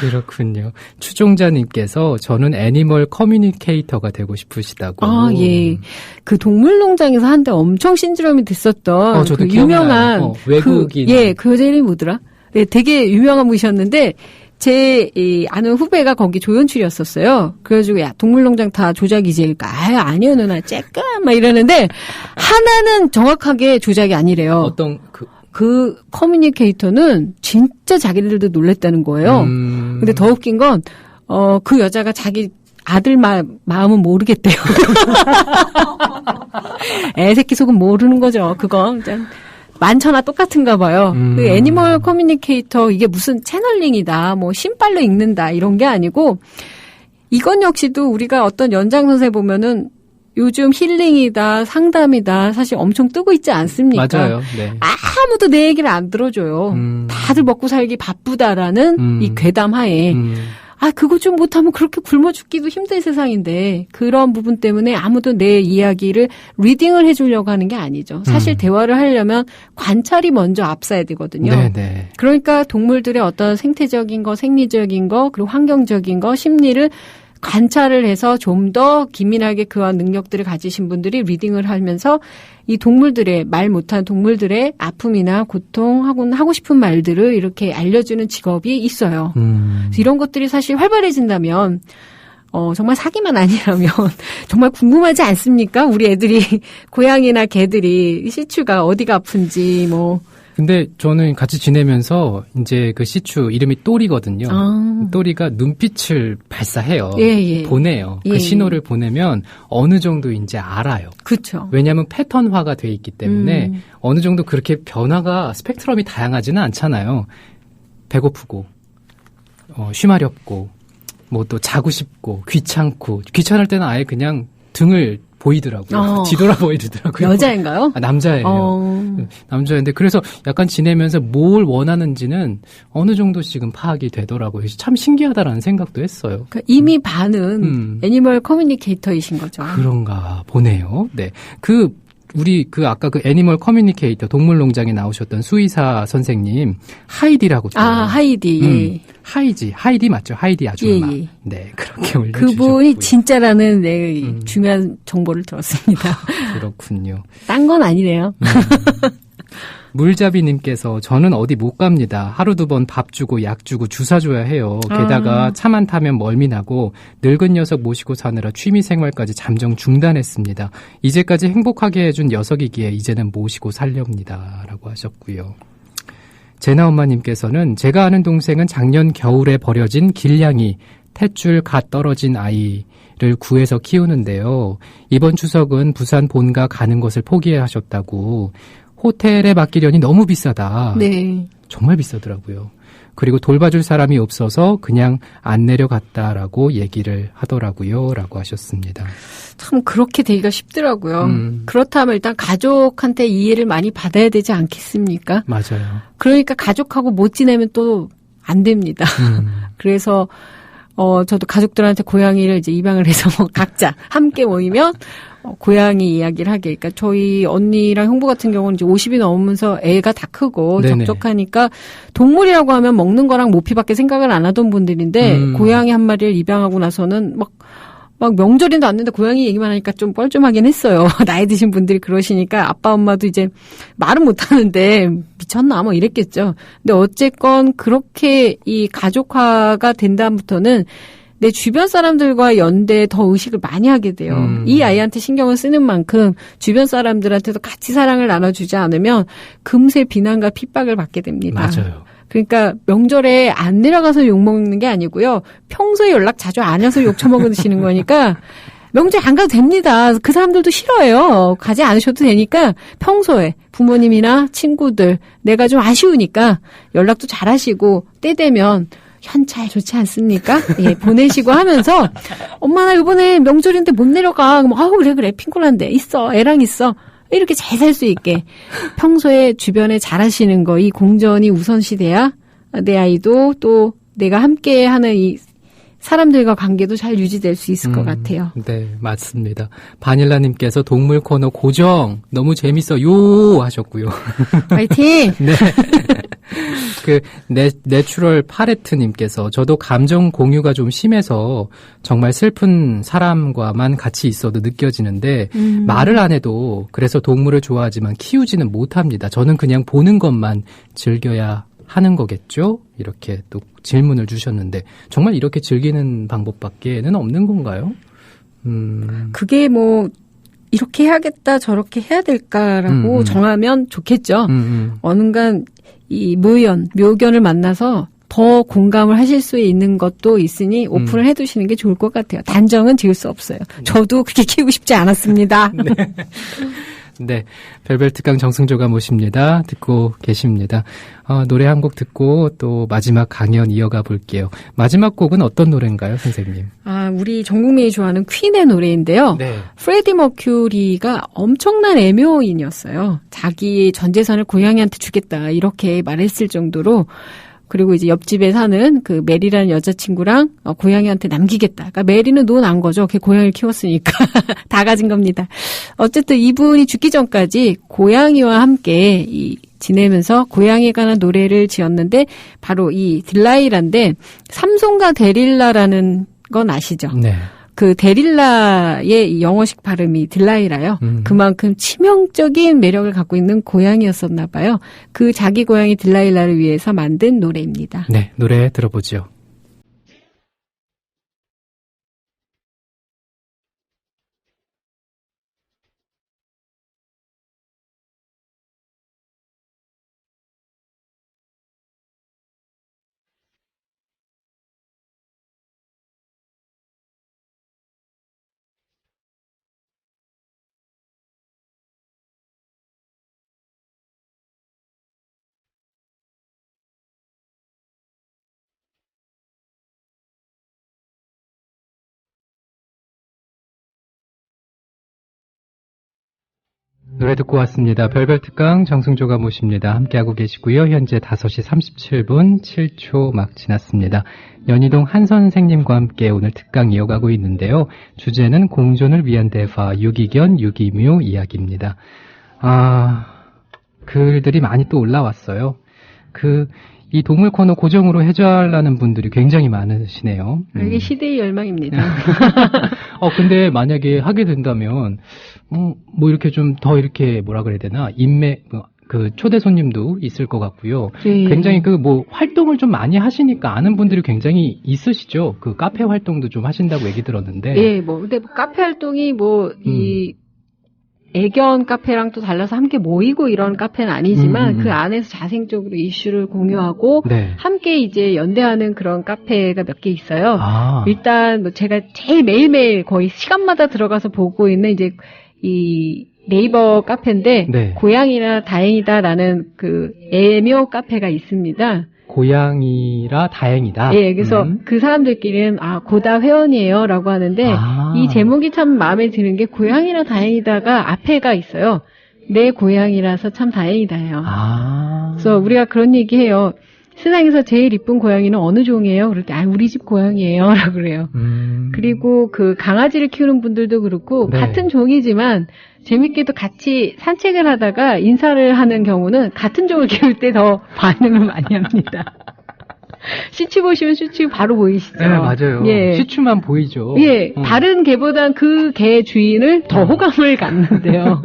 그렇군요. 추종자님께서 저는 애니멀 커뮤니케이터가 되고 싶으시다고. 예. 그 동물농장에서 한때 엄청 신지름이 됐었던 저도 그 기억나요. 유명한 외국인. 그 여자 이름이 뭐더라? 네, 되게 유명한 분이셨는데 제 아는 후배가 거기 조연출이었었어요. 그래가지고 동물농장 다 조작이지. 아니요 누나 쬐끔 막 이러는데 하나는 정확하게 조작이 아니래요. 어떤 그 커뮤니케이터는 진짜 자기들도 놀랬다는 거예요. 근데 더 웃긴 건, 그 여자가 자기 아들 마음은 모르겠대요. 애새끼 속은 모르는 거죠. 그건 만천하 똑같은가 봐요. 그 애니멀 커뮤니케이터 이게 무슨 채널링이다, 뭐 신발로 읽는다 이런 게 아니고 이건 역시도 우리가 어떤 연장선에 보면은 요즘 힐링이다, 상담이다, 사실 엄청 뜨고 있지 않습니까? 맞아요. 네. 아무도 내 얘기를 안 들어줘요. 다들 먹고 살기 바쁘다라는 이 괴담 하에 그거 좀 못하면 그렇게 굶어 죽기도 힘든 세상인데 그런 부분 때문에 아무도 내 이야기를 리딩을 해주려고 하는 게 아니죠. 사실 대화를 하려면 관찰이 먼저 앞서야 되거든요. 네네. 그러니까 동물들의 어떤 생태적인 거, 생리적인 거, 그리고 환경적인 거, 심리를 관찰을 해서 좀 더 기민하게 그런 능력들을 가지신 분들이 리딩을 하면서 이 동물들의 말 못한 동물들의 아픔이나 고통 하고 싶은 말들을 이렇게 알려주는 직업이 있어요. 그래서 이런 것들이 사실 활발해진다면 정말 사기만 아니라면 정말 궁금하지 않습니까? 우리 애들이 고양이나 개들이 시추가 어디가 아픈지 뭐. 근데 저는 같이 지내면서 이제 그 시추 이름이 또리거든요. 또리가 눈빛을 발사해요. 예. 보내요. 예. 그 신호를 보내면 어느 정도 이제 알아요. 그렇죠. 왜냐하면 패턴화가 돼 있기 때문에 어느 정도 그렇게 변화가 스펙트럼이 다양하지는 않잖아요. 배고프고 쉬마렵고 뭐 또 자고 싶고 귀찮고 귀찮을 때는 아예 그냥 등을 보이더라고요. 뒤돌아 보이더라고요. 여자인가요? 남자예요. 남자인데 그래서 약간 지내면서 뭘 원하는지는 어느 정도 지금 파악이 되더라고요. 참 신기하다라는 생각도 했어요. 그러니까 이미 반은 애니멀 커뮤니케이터이신 거죠. 그런가 보네요. 네. 우리 아까 그 애니멀 커뮤니케이터 동물농장에 나오셨던 수의사 선생님 하이디라고 하이디. 하이디 맞죠? 하이디 아줌마. 예. 네, 그렇게 올려주셨고요. 그분이 진짜라는 중요한 정보를 들었습니다. 그렇군요. 딴 건 아니네요. 물잡이님께서 저는 어디 못 갑니다. 하루 두 번 밥 주고 약 주고 주사 줘야 해요. 게다가 차만 타면 멀미나고 늙은 녀석 모시고 사느라 취미생활까지 잠정 중단했습니다. 이제까지 행복하게 해준 녀석이기에 이제는 모시고 살렵니다. 라고 하셨고요. 제나 엄마님께서는 제가 아는 동생은 작년 겨울에 버려진 길냥이 탯줄 갓 떨어진 아이를 구해서 키우는데요. 이번 추석은 부산 본가 가는 것을 포기하셨다고 호텔에 맡기려니 너무 비싸다. 네. 정말 비싸더라고요. 그리고 돌봐줄 사람이 없어서 그냥 안 내려갔다라고 얘기를 하더라고요. 라고 하셨습니다. 참 그렇게 되기가 쉽더라고요. 그렇다면 일단 가족한테 이해를 많이 받아야 되지 않겠습니까? 맞아요. 그러니까 가족하고 못 지내면 또 안 됩니다. 그래서 저도 가족들한테 고양이를 이제 입양을 해서 각자 함께 모이면 고양이 이야기를 하게. 그러니까 저희 언니랑 형부 같은 경우는 이제 50이 넘으면서 애가 다 크고 네네. 적적하니까 동물이라고 하면 먹는 거랑 모피밖에 생각을 안 하던 분들인데 고양이 한 마리를 입양하고 나서는 막 명절인도 안 되는데 고양이 얘기만 하니까 좀 뻘쭘하긴 했어요. 나이 드신 분들이 그러시니까 아빠 엄마도 이제 말은 못 하는데 미쳤나 뭐 이랬겠죠. 근데 어쨌건 그렇게 이 가족화가 된 다음부터는 내 주변 사람들과 연대에 더 의식을 많이 하게 돼요. 이 아이한테 신경을 쓰는 만큼 주변 사람들한테도 같이 사랑을 나눠주지 않으면 금세 비난과 핍박을 받게 됩니다. 맞아요. 그러니까 명절에 안 내려가서 욕먹는 게 아니고요. 평소에 연락 자주 안 해서 욕 처먹으시는 거니까 명절 안 가도 됩니다. 그 사람들도 싫어해요. 가지 않으셔도 되니까 평소에 부모님이나 친구들 내가 좀 아쉬우니까 연락도 잘 하시고 때 되면 현찰 좋지 않습니까? 예, 보내시고 하면서 엄마 나 이번에 명절인데 못 내려가. 그럼 그래 핑콜한데 있어. 애랑 있어. 이렇게 잘 살 수 있게 평소에 주변에 잘하시는 거 이 공전이 우선시돼야 내 아이도 또 내가 함께하는 이 사람들과 관계도 잘 유지될 수 있을 것 같아요. 네, 맞습니다. 바닐라님께서 동물 코너 고정 너무 재밌어요 하셨고요. 파이팅! 네. 내추럴 파레트님께서 저도 감정 공유가 좀 심해서 정말 슬픈 사람과만 같이 있어도 느껴지는데 말을 안 해도 그래서 동물을 좋아하지만 키우지는 못합니다. 저는 그냥 보는 것만 즐겨야 하는 거겠죠? 이렇게 또 질문을 주셨는데 정말 이렇게 즐기는 방법밖에는 없는 건가요? 그게 뭐 이렇게 해야겠다 저렇게 해야 될까라고 정하면 좋겠죠. 어느간 이 묘견을 만나서 더 공감을 하실 수 있는 것도 있으니 오픈을 해두시는 게 좋을 것 같아요. 단정은 지을 수 없어요. 저도 그렇게 키우고 싶지 않았습니다. 네. 네, 별별특강 정승조가 모십니다. 듣고 계십니다. 노래 한 곡 듣고 또 마지막 강연 이어가 볼게요. 마지막 곡은 어떤 노래인가요, 선생님? 우리 전 국민이 좋아하는 퀸의 노래인데요. 네. 프레디 머큐리가 엄청난 애묘인이었어요. 자기 전 재산을 고양이한테 주겠다 이렇게 말했을 정도로 그리고 이제 옆집에 사는 그 메리라는 여자친구랑 고양이한테 남기겠다. 그러니까 메리는 논 거죠. 걔 고양이를 키웠으니까. 다 가진 겁니다. 어쨌든 이분이 죽기 전까지 고양이와 함께 지내면서 고양이에 관한 노래를 지었는데 바로 이 딜라이라인데 삼손과 데릴라라는 건 아시죠? 네. 그 데릴라의 영어식 발음이 딜라이라요. 그만큼 치명적인 매력을 갖고 있는 고양이였었나 봐요. 그 자기 고양이 딜라일라를 위해서 만든 노래입니다. 네, 노래 들어보죠. 노래 듣고 왔습니다. 별별 특강 정승조가 모십니다. 함께하고 계시고요. 현재 5시 37분 7초 막 지났습니다. 연희동 한 선생님과 함께 오늘 특강 이어가고 있는데요. 주제는 공존을 위한 대화 유기견 유기묘 이야기입니다. 글들이 많이 또 올라왔어요. 이 동물 코너 고정으로 해달라는 분들이 굉장히 많으시네요. 이게 시대의 열망입니다. 근데 만약에 하게 된다면, 뭐 이렇게 좀 더 이렇게 뭐라 그래야 되나, 초대 손님도 있을 것 같고요. 네. 굉장히 활동을 좀 많이 하시니까 아는 분들이 굉장히 있으시죠? 그 카페 활동도 좀 하신다고 얘기 들었는데. 예, 근데 카페 활동이 애견 카페랑 또 달라서 함께 모이고 이런 카페는 아니지만 그 안에서 자생적으로 이슈를 공유하고 네. 함께 이제 연대하는 그런 카페가 몇 개 있어요. 일단 제가 제일 매일매일 거의 시간마다 들어가서 보고 있는 이제 이 네이버 카페인데 네. 고양이라 다행이다라는 그 애묘 카페가 있습니다. 고양이라 다행이다. 예, 그래서 그 사람들끼리는 고다 회원이에요라고 하는데 이 제목이 참 마음에 드는 게 고양이라 다행이다가 앞에가 있어요. 내 고양이라서 참 다행이다예요. 그래서 우리가 그런 얘기해요. 세상에서 제일 이쁜 고양이는 어느 종이에요? 그럴 때 우리 집 고양이에요라고 그래요. 그리고 그 강아지를 키우는 분들도 그렇고 네. 같은 종이지만 재밌게도 같이 산책을 하다가 인사를 하는 경우는 같은 종을 키울 때 더 반응을 많이 합니다. 시추 보시면 시추 바로 보이시죠? 네, 맞아요. 예. 시추만 보이죠. 예, 다른 개보단 그 개 주인을 더 호감을 갖는데요.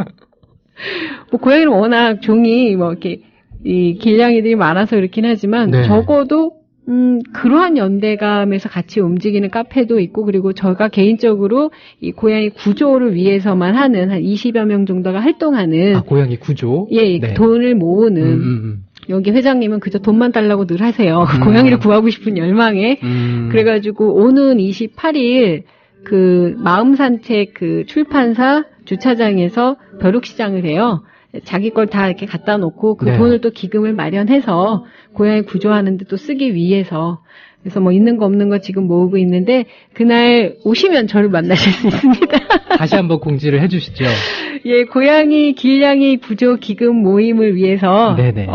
고양이는 워낙 종이 이렇게 이 길냥이들이 많아서 그렇긴 하지만 네. 적어도 그러한 연대감에서 같이 움직이는 카페도 있고 그리고 제가 개인적으로 이 고양이 구조를 위해서만 하는 한 20여 명 정도가 활동하는 고양이 구조? 예, 네. 돈을 모으는 여기 회장님은 그저 돈만 달라고 늘 하세요. 고양이를 구하고 싶은 열망에 그래가지고 오는 28일 그 마음산책 그 출판사 주차장에서 벼룩시장을 해요. 자기 걸 다 이렇게 갖다 놓고 그 네. 돈을 또 기금을 마련해서 고양이 구조하는데 또 쓰기 위해서 그래서 있는 거 없는 거 지금 모으고 있는데 그날 오시면 저를 만나실 수 있습니다. 다시 한번 공지를 해주시죠. 예, 고양이 길냥이 구조 기금 모임을 위해서 네네.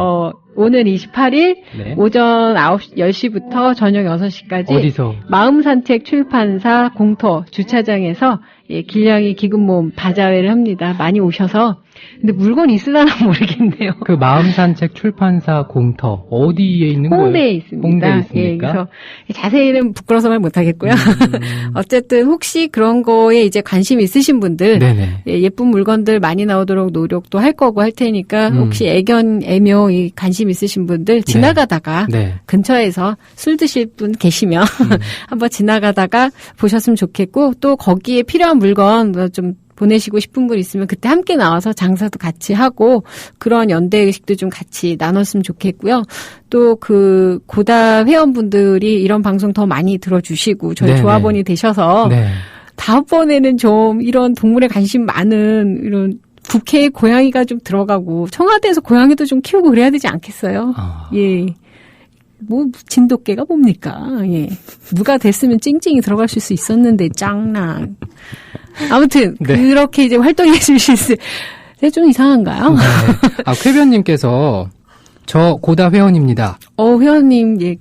오늘 28일 네. 오전 10시부터 저녁 6시까지 어디서? 마음산책 출판사 공터 주차장에서 예, 길냥이 기금 모임 바자회를 합니다. 많이 오셔서 근데 물건 있으려나 모르겠네요. 그 마음산책 출판사 공터 어디에 있는 거예요? 홍대에 있습니다. 홍대에 있습니까? 예, 그래서 자세히는 부끄러워서 말 못하겠고요. 어쨌든 혹시 그런 거에 이제 관심 있으신 분들 네네. 예, 예쁜 물건들 많이 나오도록 노력도 할 거고 할 테니까 혹시 애견 애묘 관심 있으신 분들 지나가다가 네. 근처에서 술 드실 분 계시면 한번 지나가다가 보셨으면 좋겠고 또 거기에 필요한 물건 좀 보내시고 싶은 분 있으면 그때 함께 나와서 장사도 같이 하고 그런 연대 의식도 좀 같이 나눴으면 좋겠고요. 또 그 고다 회원분들이 이런 방송 더 많이 들어주시고 저희 네네. 조합원이 되셔서 네. 다음번에는 좀 이런 동물에 관심 많은 이런 국회에 고양이가 좀 들어가고 청와대에서 고양이도 좀 키우고 그래야 되지 않겠어요? 예. 진돗개가 뭡니까? 예. 누가 됐으면 찡찡이 들어갈 수 있었는데, 짱랑. 아무튼, 네. 그렇게 이제 활동해 주실 수, 좀 이상한가요? 네. 쾌변님께서 저 고다 회원입니다. 회원님, 예,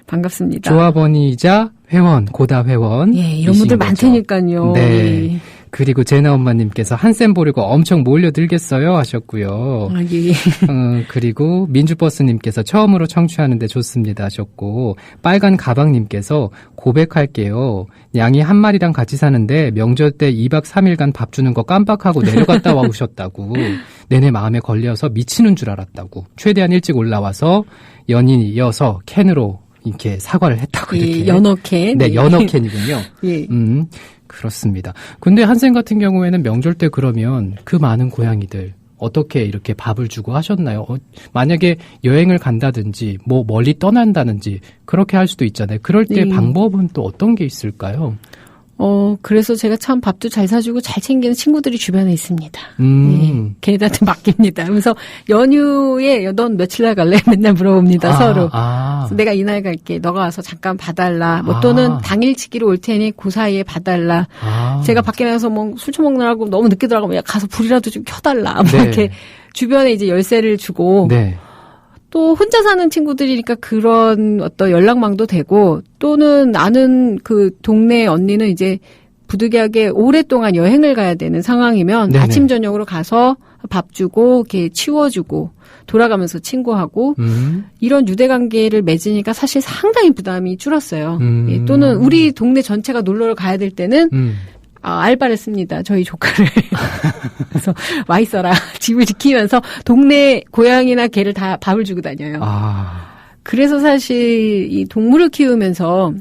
반갑습니다. 조합원이자 회원, 고다 회원. 예, 이런 분들 많다니까요. 네. 예. 그리고 제나 엄마님께서 한쌤 보려고 엄청 몰려들겠어요 하셨고요. 아, 예. 그리고 민주버스님께서 처음으로 청취하는데 좋습니다 하셨고, 빨간 가방님께서 고백할게요. 양이 한 마리랑 같이 사는데 명절 때 2박 3일간 밥 주는 거 깜빡하고 내려갔다 와오셨다고. 내내 마음에 걸려서 미치는 줄 알았다고. 최대한 일찍 올라와서 연인이어서 캔으로 이렇게 사과를 했다고. 이렇게. 예, 연어캔. 네, 연어캔이군요. 예. 그렇습니다. 근데 한쌤 같은 경우에는 명절 때 그러면 그 많은 고양이들 어떻게 이렇게 밥을 주고 하셨나요? 만약에 여행을 간다든지 뭐 멀리 떠난다든지 그렇게 할 수도 있잖아요. 그럴 때 방법은 또 어떤 게 있을까요? 그래서 제가 참 밥도 잘 사주고 잘 챙기는 친구들이 주변에 있습니다. 네, 걔네들한테 맡깁니다. 그래서 연휴에 넌 며칠 나갈래? 맨날 물어봅니다, 서로. 그래서 내가 이날 갈게. 너가 와서 잠깐 봐달라. 뭐 또는 당일치기로 올 테니 그 사이에 봐달라. 제가 밖에 나가서 뭐 술 처먹느라고 너무 늦게 들어가면 야, 가서 불이라도 좀 켜달라. 뭐 이렇게 주변에 이제 열쇠를 주고. 네. 또 혼자 사는 친구들이니까 그런 어떤 연락망도 되고, 또는 아는 그 동네 언니는 이제 부득이하게 오랫동안 여행을 가야 되는 상황이면 네네. 아침 저녁으로 가서 밥 주고 이렇게 치워주고 돌아가면서 친구하고 이런 유대관계를 맺으니까 사실 상당히 부담이 줄었어요. 예, 또는 우리 동네 전체가 놀러를 가야 될 때는 알바를 씁니다. 저희 조카를. 그래서 와 있어라. 집을 지키면서 동네 고양이나 개를 다 밥을 주고 다녀요. 그래서 사실 이 동물을 키우면서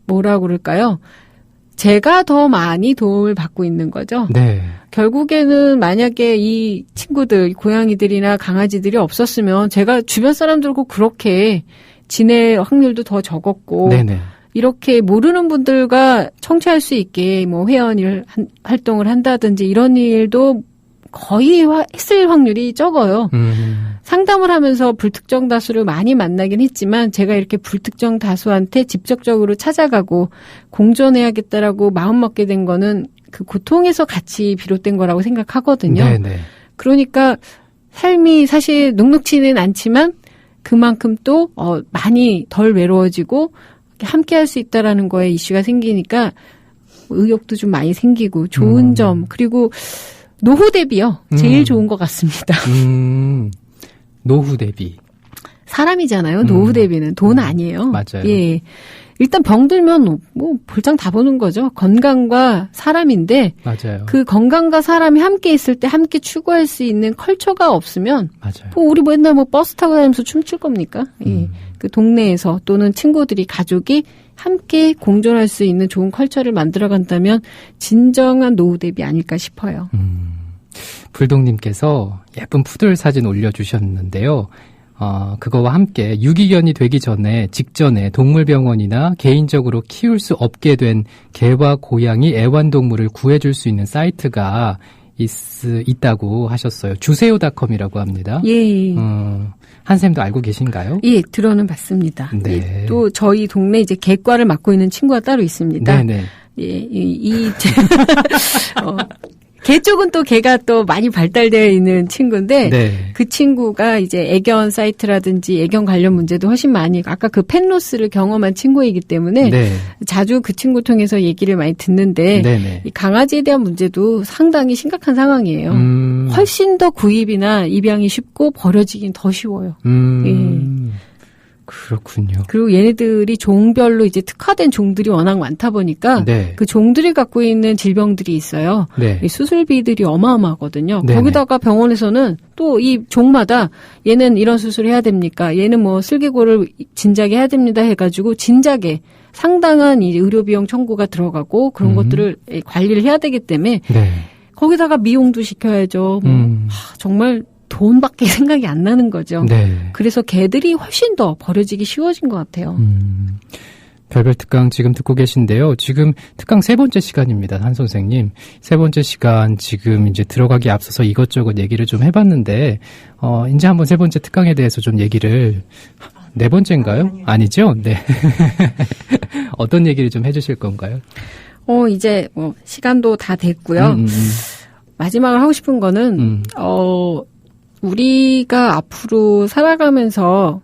뭐라고 그럴까요? 제가 더 많이 도움을 받고 있는 거죠. 네. 결국에는 만약에 이 친구들, 고양이들이나 강아지들이 없었으면 제가 주변 사람들과 그렇게 지낼 확률도 더 적었고 네네. 이렇게 모르는 분들과 청취할 수 있게 뭐 회원 활동을 한다든지 이런 일도 거의 했을 확률이 적어요. 상담을 하면서 불특정 다수를 많이 만나긴 했지만 제가 이렇게 불특정 다수한테 직접적으로 찾아가고 공존해야겠다라고 마음먹게 된 거는 그 고통에서 같이 비롯된 거라고 생각하거든요. 네네. 그러니까 삶이 사실 눅눅지는 않지만 그만큼 또 많이 덜 외로워지고 함께 할 수 있다라는 거에 이슈가 생기니까 의욕도 좀 많이 생기고 좋은 점 그리고 노후 대비요. 제일 좋은 것 같습니다. 노후 대비. 사람이잖아요. 노후 대비는 돈 아니에요. 맞아요. 예. 일단 병들면 뭐 볼장 다 보는 거죠. 건강과 사람인데 맞아요. 그 건강과 사람이 함께 있을 때 함께 추구할 수 있는 컬처가 없으면 맞아요. 뭐 우리 맨날 뭐 버스 타고 다니면서 춤출 겁니까? 예. 그 동네에서 또는 친구들이 가족이 함께 공존할 수 있는 좋은 컬처를 만들어간다면 진정한 노후 대비 아닐까 싶어요. 불독님께서 예쁜 푸들 사진 올려주셨는데요. 그거와 함께 유기견이 되기 직전에 동물병원이나 개인적으로 키울 수 없게 된 개와 고양이 애완동물을 구해줄 수 있는 사이트가 있다고 하셨어요. 주세요닷컴이라고 합니다. 예. 한쌤도 알고 계신가요? 예, 들어는 봤습니다. 네. 예, 또 저희 동네 이제 개과를 맡고 있는 친구가 따로 있습니다. 네네. 예, 개 쪽은 또 개가 또 많이 발달되어 있는 친구인데 네. 그 친구가 이제 애견 사이트라든지 애견 관련 문제도 훨씬 많이 아까 그 펫로스를 경험한 친구이기 때문에 네. 자주 그 친구 통해서 얘기를 많이 듣는데 네네. 이 강아지에 대한 문제도 상당히 심각한 상황이에요. 훨씬 더 구입이나 입양이 쉽고 버려지긴 더 쉬워요. 예. 그렇군요. 그리고 얘네들이 종별로 이제 특화된 종들이 워낙 많다 보니까 네. 그 종들이 갖고 있는 질병들이 있어요. 네. 이 수술비들이 어마어마하거든요. 네네. 거기다가 병원에서는 또 이 종마다 얘는 이런 수술을 해야 됩니까? 얘는 뭐 슬개골을 진작에 해야 됩니다 해가지고 진작에 상당한 이 의료비용 청구가 들어가고 그런 것들을 관리를 해야 되기 때문에 네. 거기다가 미용도 시켜야죠. 정말 돈밖에 생각이 안 나는 거죠. 네. 그래서 개들이 훨씬 더 버려지기 쉬워진 것 같아요. 별별 특강 지금 듣고 계신데요. 지금 특강 3번째 시간입니다. 한 선생님. 3번째 시간 지금 이제 들어가기 앞서서 이것저것 얘기를 좀 해봤는데, 이제 한번 3번째 특강에 대해서 좀 얘기를, 4번째인가요? 아니죠? 네. 어떤 얘기를 좀 해주실 건가요? 이제 시간도 다 됐고요. 마지막으로 하고 싶은 거는, 우리가 앞으로 살아가면서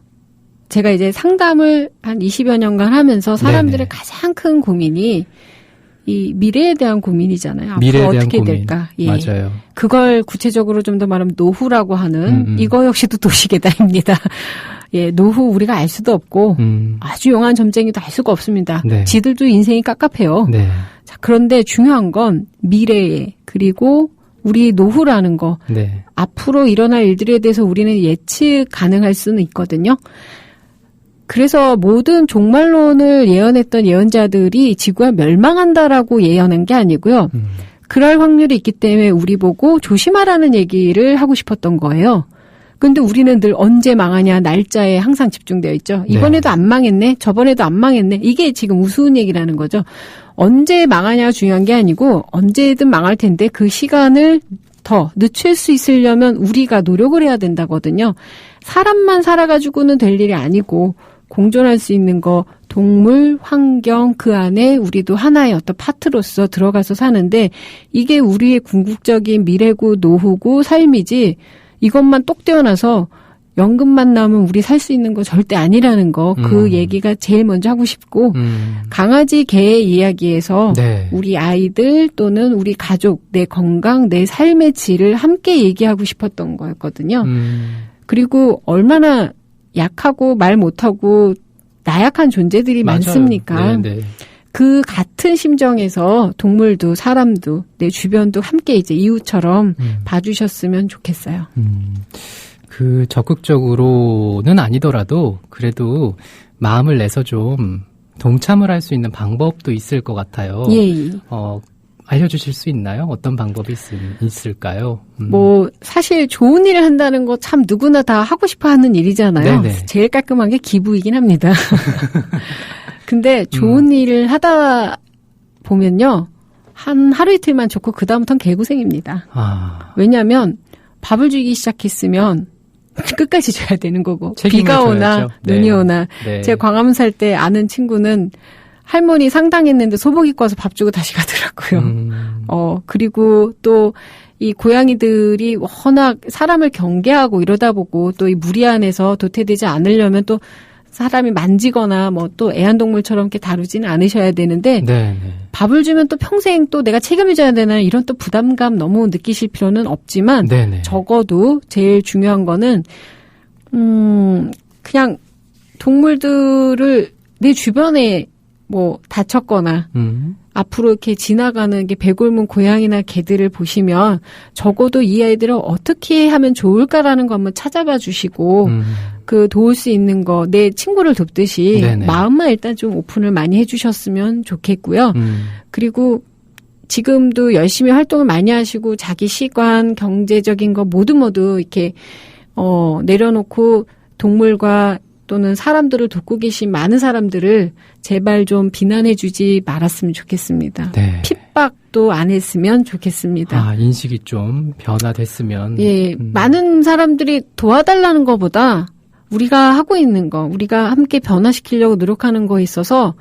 제가 이제 상담을 한 20여 년간 하면서 사람들의 네네. 가장 큰 고민이 이 미래에 대한 고민이잖아요. 미래에 앞으로 대한 어떻게 고민. 될까? 예. 맞아요. 그걸 구체적으로 좀 더 말하면 노후라고 하는 이거 역시도 도시계단입니다. 예, 노후 우리가 알 수도 없고 아주 용한 점쟁이도 알 수가 없습니다. 네. 지들도 인생이 깝깝해요. 네. 자, 그런데 중요한 건 미래에 그리고 우리 노후라는 거 네. 앞으로 일어날 일들에 대해서 우리는 예측 가능할 수는 있거든요. 그래서 모든 종말론을 예언했던 예언자들이 지구가 멸망한다라고 예언한 게 아니고요. 그럴 확률이 있기 때문에 우리 보고 조심하라는 얘기를 하고 싶었던 거예요. 근데 우리는 늘 언제 망하냐 날짜에 항상 집중되어 있죠. 이번에도 안 망했네. 저번에도 안 망했네. 이게 지금 우스운 얘기라는 거죠. 언제 망하냐 중요한 게 아니고 언제든 망할 텐데 그 시간을 더 늦출 수 있으려면 우리가 노력을 해야 된다거든요. 사람만 살아가지고는 될 일이 아니고 공존할 수 있는 거 동물, 환경 그 안에 우리도 하나의 어떤 파트로서 들어가서 사는데 이게 우리의 궁극적인 미래고 노후고 삶이지 이것만 똑 떼어놔서 연금만 나오면 우리 살 수 있는 거 절대 아니라는 거 그 얘기가 제일 먼저 하고 싶고 강아지 개의 이야기에서 네. 우리 아이들 또는 우리 가족 내 건강 내 삶의 질을 함께 얘기하고 싶었던 거였거든요. 그리고 얼마나 약하고 말 못하고 나약한 존재들이 맞아요. 많습니까? 네, 네. 그 같은 심정에서 동물도 사람도 내 주변도 함께 이제 이웃처럼 봐주셨으면 좋겠어요. 그 적극적으로는 아니더라도 그래도 마음을 내서 좀 동참을 할 수 있는 방법도 있을 것 같아요. 예. 알려주실 수 있나요? 어떤 방법이 있을까요? 뭐 사실 좋은 일을 한다는 거 참 누구나 다 하고 싶어 하는 일이잖아요. 네네. 제일 깔끔한 게 기부이긴 합니다. 근데 좋은 일을 하다 보면요. 한 하루 이틀만 좋고 그다음부터는 개고생입니다. 아, 왜냐하면 밥을 주기 시작했으면 끝까지 줘야 되는 거고 책임을 비가 오나 져야죠. 네. 눈이 오나 네. 제가 광화문 살 때 아는 친구는 할머니 상당했는데 소복 입고 와서 밥 주고 다시 가더라고요. 그리고 또 이 고양이들이 워낙 사람을 경계하고 이러다 보고 또 이 무리 안에서 도태되지 않으려면 또 사람이 만지거나 뭐 또 애완동물처럼 이렇게 다루지는 않으셔야 되는데 네, 네. 밥을 주면 또 평생 또 내가 책임을 져야 되나 이런 또 부담감 너무 느끼실 필요는 없지만 네, 네. 적어도 제일 중요한 거는 그냥 동물들을 내 주변에 뭐 다쳤거나 앞으로 이렇게 지나가는 게 배골문 고양이나 개들을 보시면 적어도 이 아이들을 어떻게 하면 좋을까라는 거 한번 찾아봐 주시고 그 도울 수 있는 거 내 친구를 돕듯이 네네. 마음만 일단 좀 오픈을 많이 해주셨으면 좋겠고요. 그리고 지금도 열심히 활동을 많이 하시고 자기 시간, 경제적인 거 모두 이렇게 내려놓고 동물과 또는 사람들을 돕고 계신 많은 사람들을 제발 좀 비난해주지 말았으면 좋겠습니다. 네. 핍박도 안 했으면 좋겠습니다. 아, 인식이 좀 변화됐으면. 예, 많은 사람들이 도와달라는 것보다 우리가 하고 있는 거, 우리가 함께 변화시키려고 노력하는 거에 있어서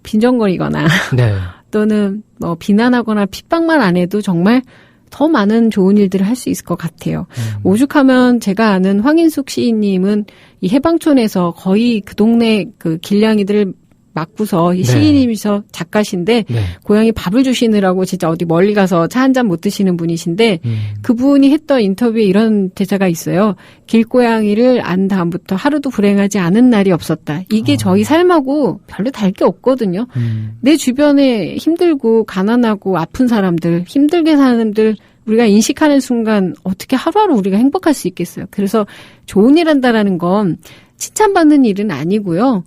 빈정거리거나 네. 또는 뭐 비난하거나 핍박만 안 해도 정말 더 많은 좋은 일들을 할 수 있을 것 같아요. 오죽하면 제가 아는 황인숙 시인님은 이 해방촌에서 거의 그 동네 그 길냥이들을 맡고서 이 시인이면서 작가신데 네. 고양이 밥을 주시느라고 진짜 어디 멀리 가서 차 한 잔 못 드시는 분이신데 그분이 했던 인터뷰에 이런 대사가 있어요. 길고양이를 안 다음부터 하루도 불행하지 않은 날이 없었다. 이게 저희 삶하고 별로 다를 게 없거든요. 내 주변에 힘들고 가난하고 아픈 사람들, 힘들게 사는 사람들 우리가 인식하는 순간 어떻게 하루하루 우리가 행복할 수 있겠어요. 그래서 좋은 일 한다라는 건 칭찬받는 일은 아니고요.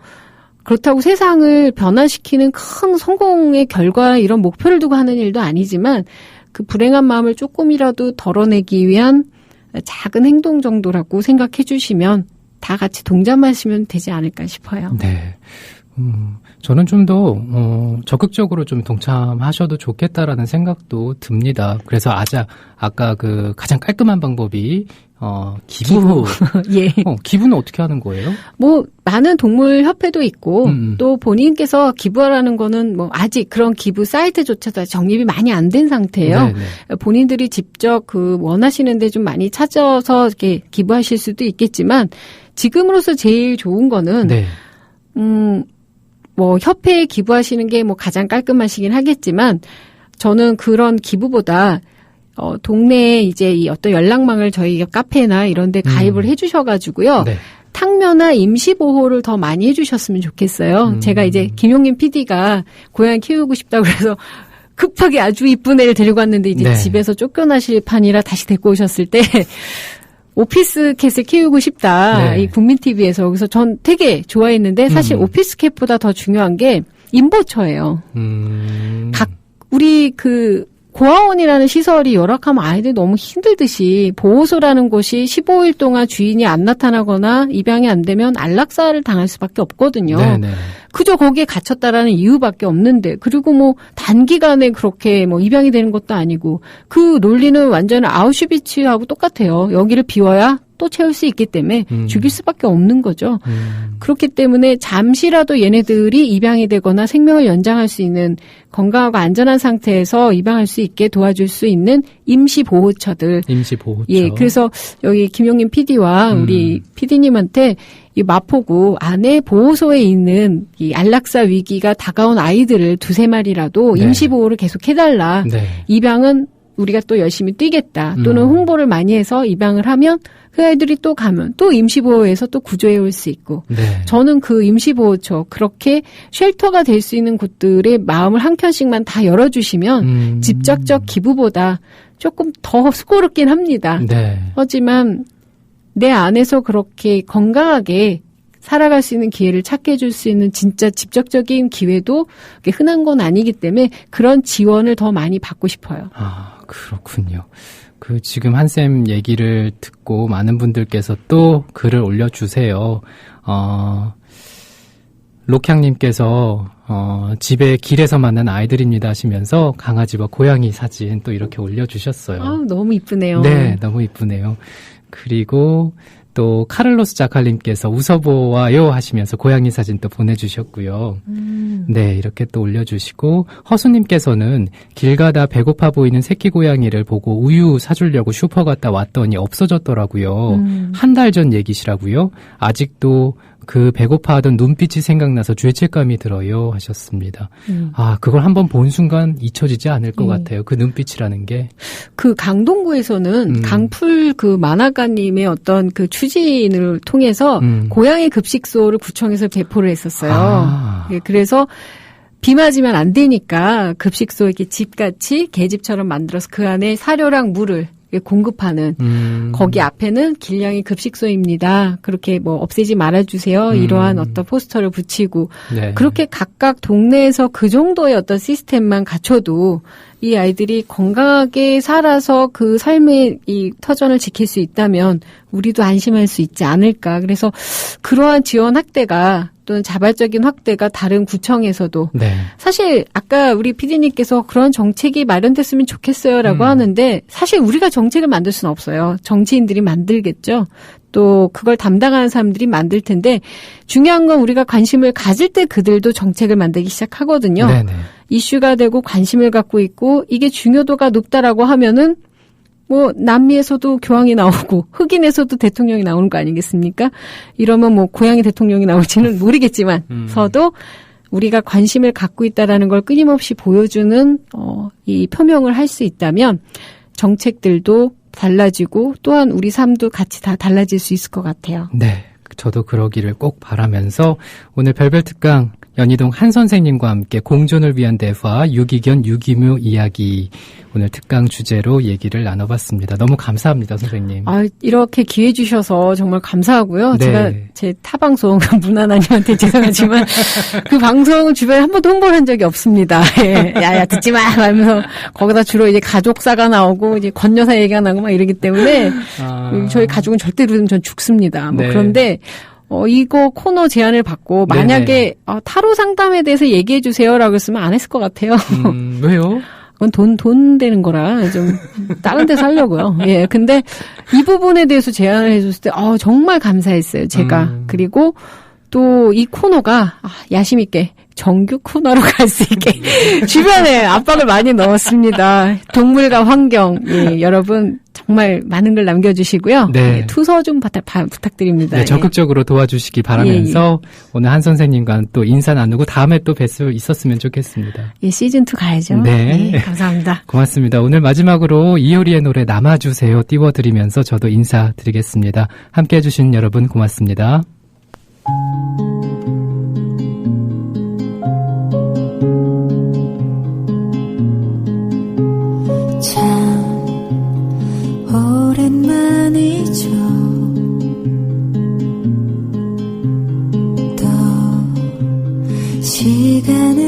그렇다고 세상을 변화시키는 큰 성공의 결과 이런 목표를 두고 하는 일도 아니지만 그 불행한 마음을 조금이라도 덜어내기 위한 작은 행동 정도라고 생각해 주시면 다 같이 동참하시면 되지 않을까 싶어요. 네. 저는 좀 더 적극적으로 좀 동참하셔도 좋겠다라는 생각도 듭니다. 그래서 아까 그 가장 깔끔한 방법이 기부. 예. 기부는 어떻게 하는 거예요? 뭐, 많은 동물협회도 있고, 또 본인께서 기부하라는 거는 뭐, 아직 그런 기부 사이트조차도 정립이 많이 안 된 상태예요. 네네. 본인들이 직접 원하시는데 좀 많이 찾아서 이렇게 기부하실 수도 있겠지만, 지금으로서 제일 좋은 거는, 네. 뭐, 협회에 기부하시는 게 뭐 가장 깔끔하시긴 하겠지만, 저는 그런 기부보다, 동네에 이제 이 어떤 연락망을 저희 카페나 이런 데 가입을 해주셔가지고요. 네. 탕묘나 임시보호를 더 많이 해주셨으면 좋겠어요. 제가 이제 김용민 PD가 고양이 키우고 싶다고 그래서 급하게 아주 이쁜 애를 데리고 왔는데 이제 네. 집에서 쫓겨나실 판이라 다시 데리고 오셨을 때 오피스캣을 키우고 싶다. 네. 이 국민TV에서. 그래서 전 되게 좋아했는데 사실 오피스캣보다 더 중요한 게 임보처예요. 우리 고아원이라는 시설이 열악하면 아이들이 너무 힘들듯이 보호소라는 곳이 15일 동안 주인이 안 나타나거나 입양이 안 되면 안락사를 당할 수밖에 없거든요. 네네. 그저 거기에 갇혔다라는 이유밖에 없는데 그리고 뭐 단기간에 그렇게 뭐 입양이 되는 것도 아니고 그 논리는 완전 아우슈비츠하고 똑같아요. 여기를 비워야 또 채울 수 있기 때문에 죽일 수밖에 없는 거죠. 그렇기 때문에 잠시라도 얘네들이 입양이 되거나 생명을 연장할 수 있는 건강하고 안전한 상태에서 입양할 수 있게 도와줄 수 있는 임시보호처들. 임시보호처. 예, 그래서 여기 김용민 PD와 우리 PD님한테 이 마포구 안에 보호소에 있는 이 안락사 위기가 다가온 아이들을 2-3마리라도 네. 임시보호를 계속 해달라. 네. 입양은 우리가 또 열심히 뛰겠다. 또는 홍보를 많이 해서 입양을 하면 그 아이들이 또 가면 또 임시보호에서 또 구조해 올 수 있고. 네. 저는 그 임시보호처 그렇게 쉘터가 될 수 있는 곳들의 마음을 한 켠씩만 다 열어주시면 직접적 기부보다 조금 더 수고롭긴 합니다. 네. 하지만 내 안에서 그렇게 건강하게 살아갈 수 있는 기회를 찾게 해줄 수 있는 진짜 직접적인 기회도 흔한 건 아니기 때문에 그런 지원을 더 많이 받고 싶어요. 아, 그렇군요. 지금 한쌤 얘기를 듣고 많은 분들께서 또 글을 올려주세요. 록향님께서 집에 길에서 만난 아이들입니다 하시면서 강아지와 고양이 사진 또 이렇게 올려주셨어요. 아, 너무 이쁘네요. 네, 너무 이쁘네요. 그리고 또 카를로스 자칼님께서 웃어보아요 하시면서 고양이 사진 또 보내주셨고요. 네, 이렇게 또 올려주시고 허수님께서는 길 가다 배고파 보이는 새끼 고양이를 보고 우유 사주려고 슈퍼 갔다 왔더니 없어졌더라고요. 한 달 전 얘기시라고요. 아직도 그 배고파하던 눈빛이 생각나서 죄책감이 들어요 하셨습니다. 아, 그걸 한번 본 순간 잊혀지지 않을 것 같아요. 그 눈빛이라는 게. 그 강동구에서는 강풀 그 만화가님의 어떤 그 추진을 통해서 고양이 급식소를 구청에서 배포를 했었어요. 아. 예, 그래서 비 맞으면 안 되니까 급식소 이렇게 집같이 개집처럼 만들어서 그 안에 사료랑 물을 공급하는 거기 앞에는 길냥이 급식소입니다. 그렇게 뭐 없애지 말아주세요. 이러한 어떤 포스터를 붙이고 네. 그렇게 각각 동네에서 그 정도의 어떤 시스템만 갖춰도 이 아이들이 건강하게 살아서 그 삶의 이 터전을 지킬 수 있다면 우리도 안심할 수 있지 않을까. 그래서 그러한 지원 확대가 또는 자발적인 확대가 다른 구청에서도 네. 사실 아까 우리 PD님께서 그런 정책이 마련됐으면 좋겠어요라고 하는데 사실 우리가 정책을 만들 수는 없어요. 정치인들이 만들겠죠. 또 그걸 담당하는 사람들이 만들 텐데 중요한 건 우리가 관심을 가질 때 그들도 정책을 만들기 시작하거든요. 네네. 이슈가 되고 관심을 갖고 있고 이게 중요도가 높다라고 하면은 뭐 남미에서도 교황이 나오고 흑인에서도 대통령이 나오는 거 아니겠습니까? 이러면 뭐 고양이 대통령이 나올지는 모르겠지만 서도 우리가 관심을 갖고 있다라는 걸 끊임없이 보여주는 이 표명을 할 수 있다면 정책들도 달라지고 또한 우리 삶도 같이 다 달라질 수 있을 것 같아요. 네, 저도 그러기를 꼭 바라면서 오늘 별별 특강 연희동 한 선생님과 함께 공존을 위한 대화 유기견 유기묘 이야기 오늘 특강 주제로 얘기를 나눠봤습니다. 너무 감사합니다, 선생님. 아, 이렇게 기회 주셔서 정말 감사하고요. 네. 제가 제 타방송 문화나님한테 죄송하지만 그 방송을 주변에 한 번도 홍보를 한 적이 없습니다. 예. 야야 듣지 마 하면서 거기다 주로 이제 가족사가 나오고 이제 권여사 얘기가 나오고 막 이러기 때문에 저희 가족은 절대로 전 죽습니다. 뭐 네. 그런데 이거 코너 제안을 받고 만약에 타로 상담에 대해서 얘기해 주세요라고 했으면 안 했을 것 같아요. 왜요? 그건 돈 되는 거라 좀 다른 데서 하려고요. 예. 근데 이 부분에 대해서 제안을 해줬을 때, 정말 감사했어요. 제가. 그리고 또 이 코너가 야심 있게 정규 코너로 갈 수 있게 주변에 압박을 많이 넣었습니다. 동물과 환경, 예, 여러분 정말 많은 글 남겨주시고요. 네. 예, 투서 좀 부탁드립니다. 네, 적극적으로 도와주시기 바라면서 오늘 한 선생님과 또 인사 나누고 다음에 또 뵐 수 있었으면 좋겠습니다. 예, 시즌2 가야죠. 네. 네, 감사합니다. 고맙습니다. 오늘 마지막으로 이효리의 노래 남아주세요 띄워드리면서 저도 인사드리겠습니다. 함께해 주신 여러분 고맙습니다. 오랜만이죠. 또 시간을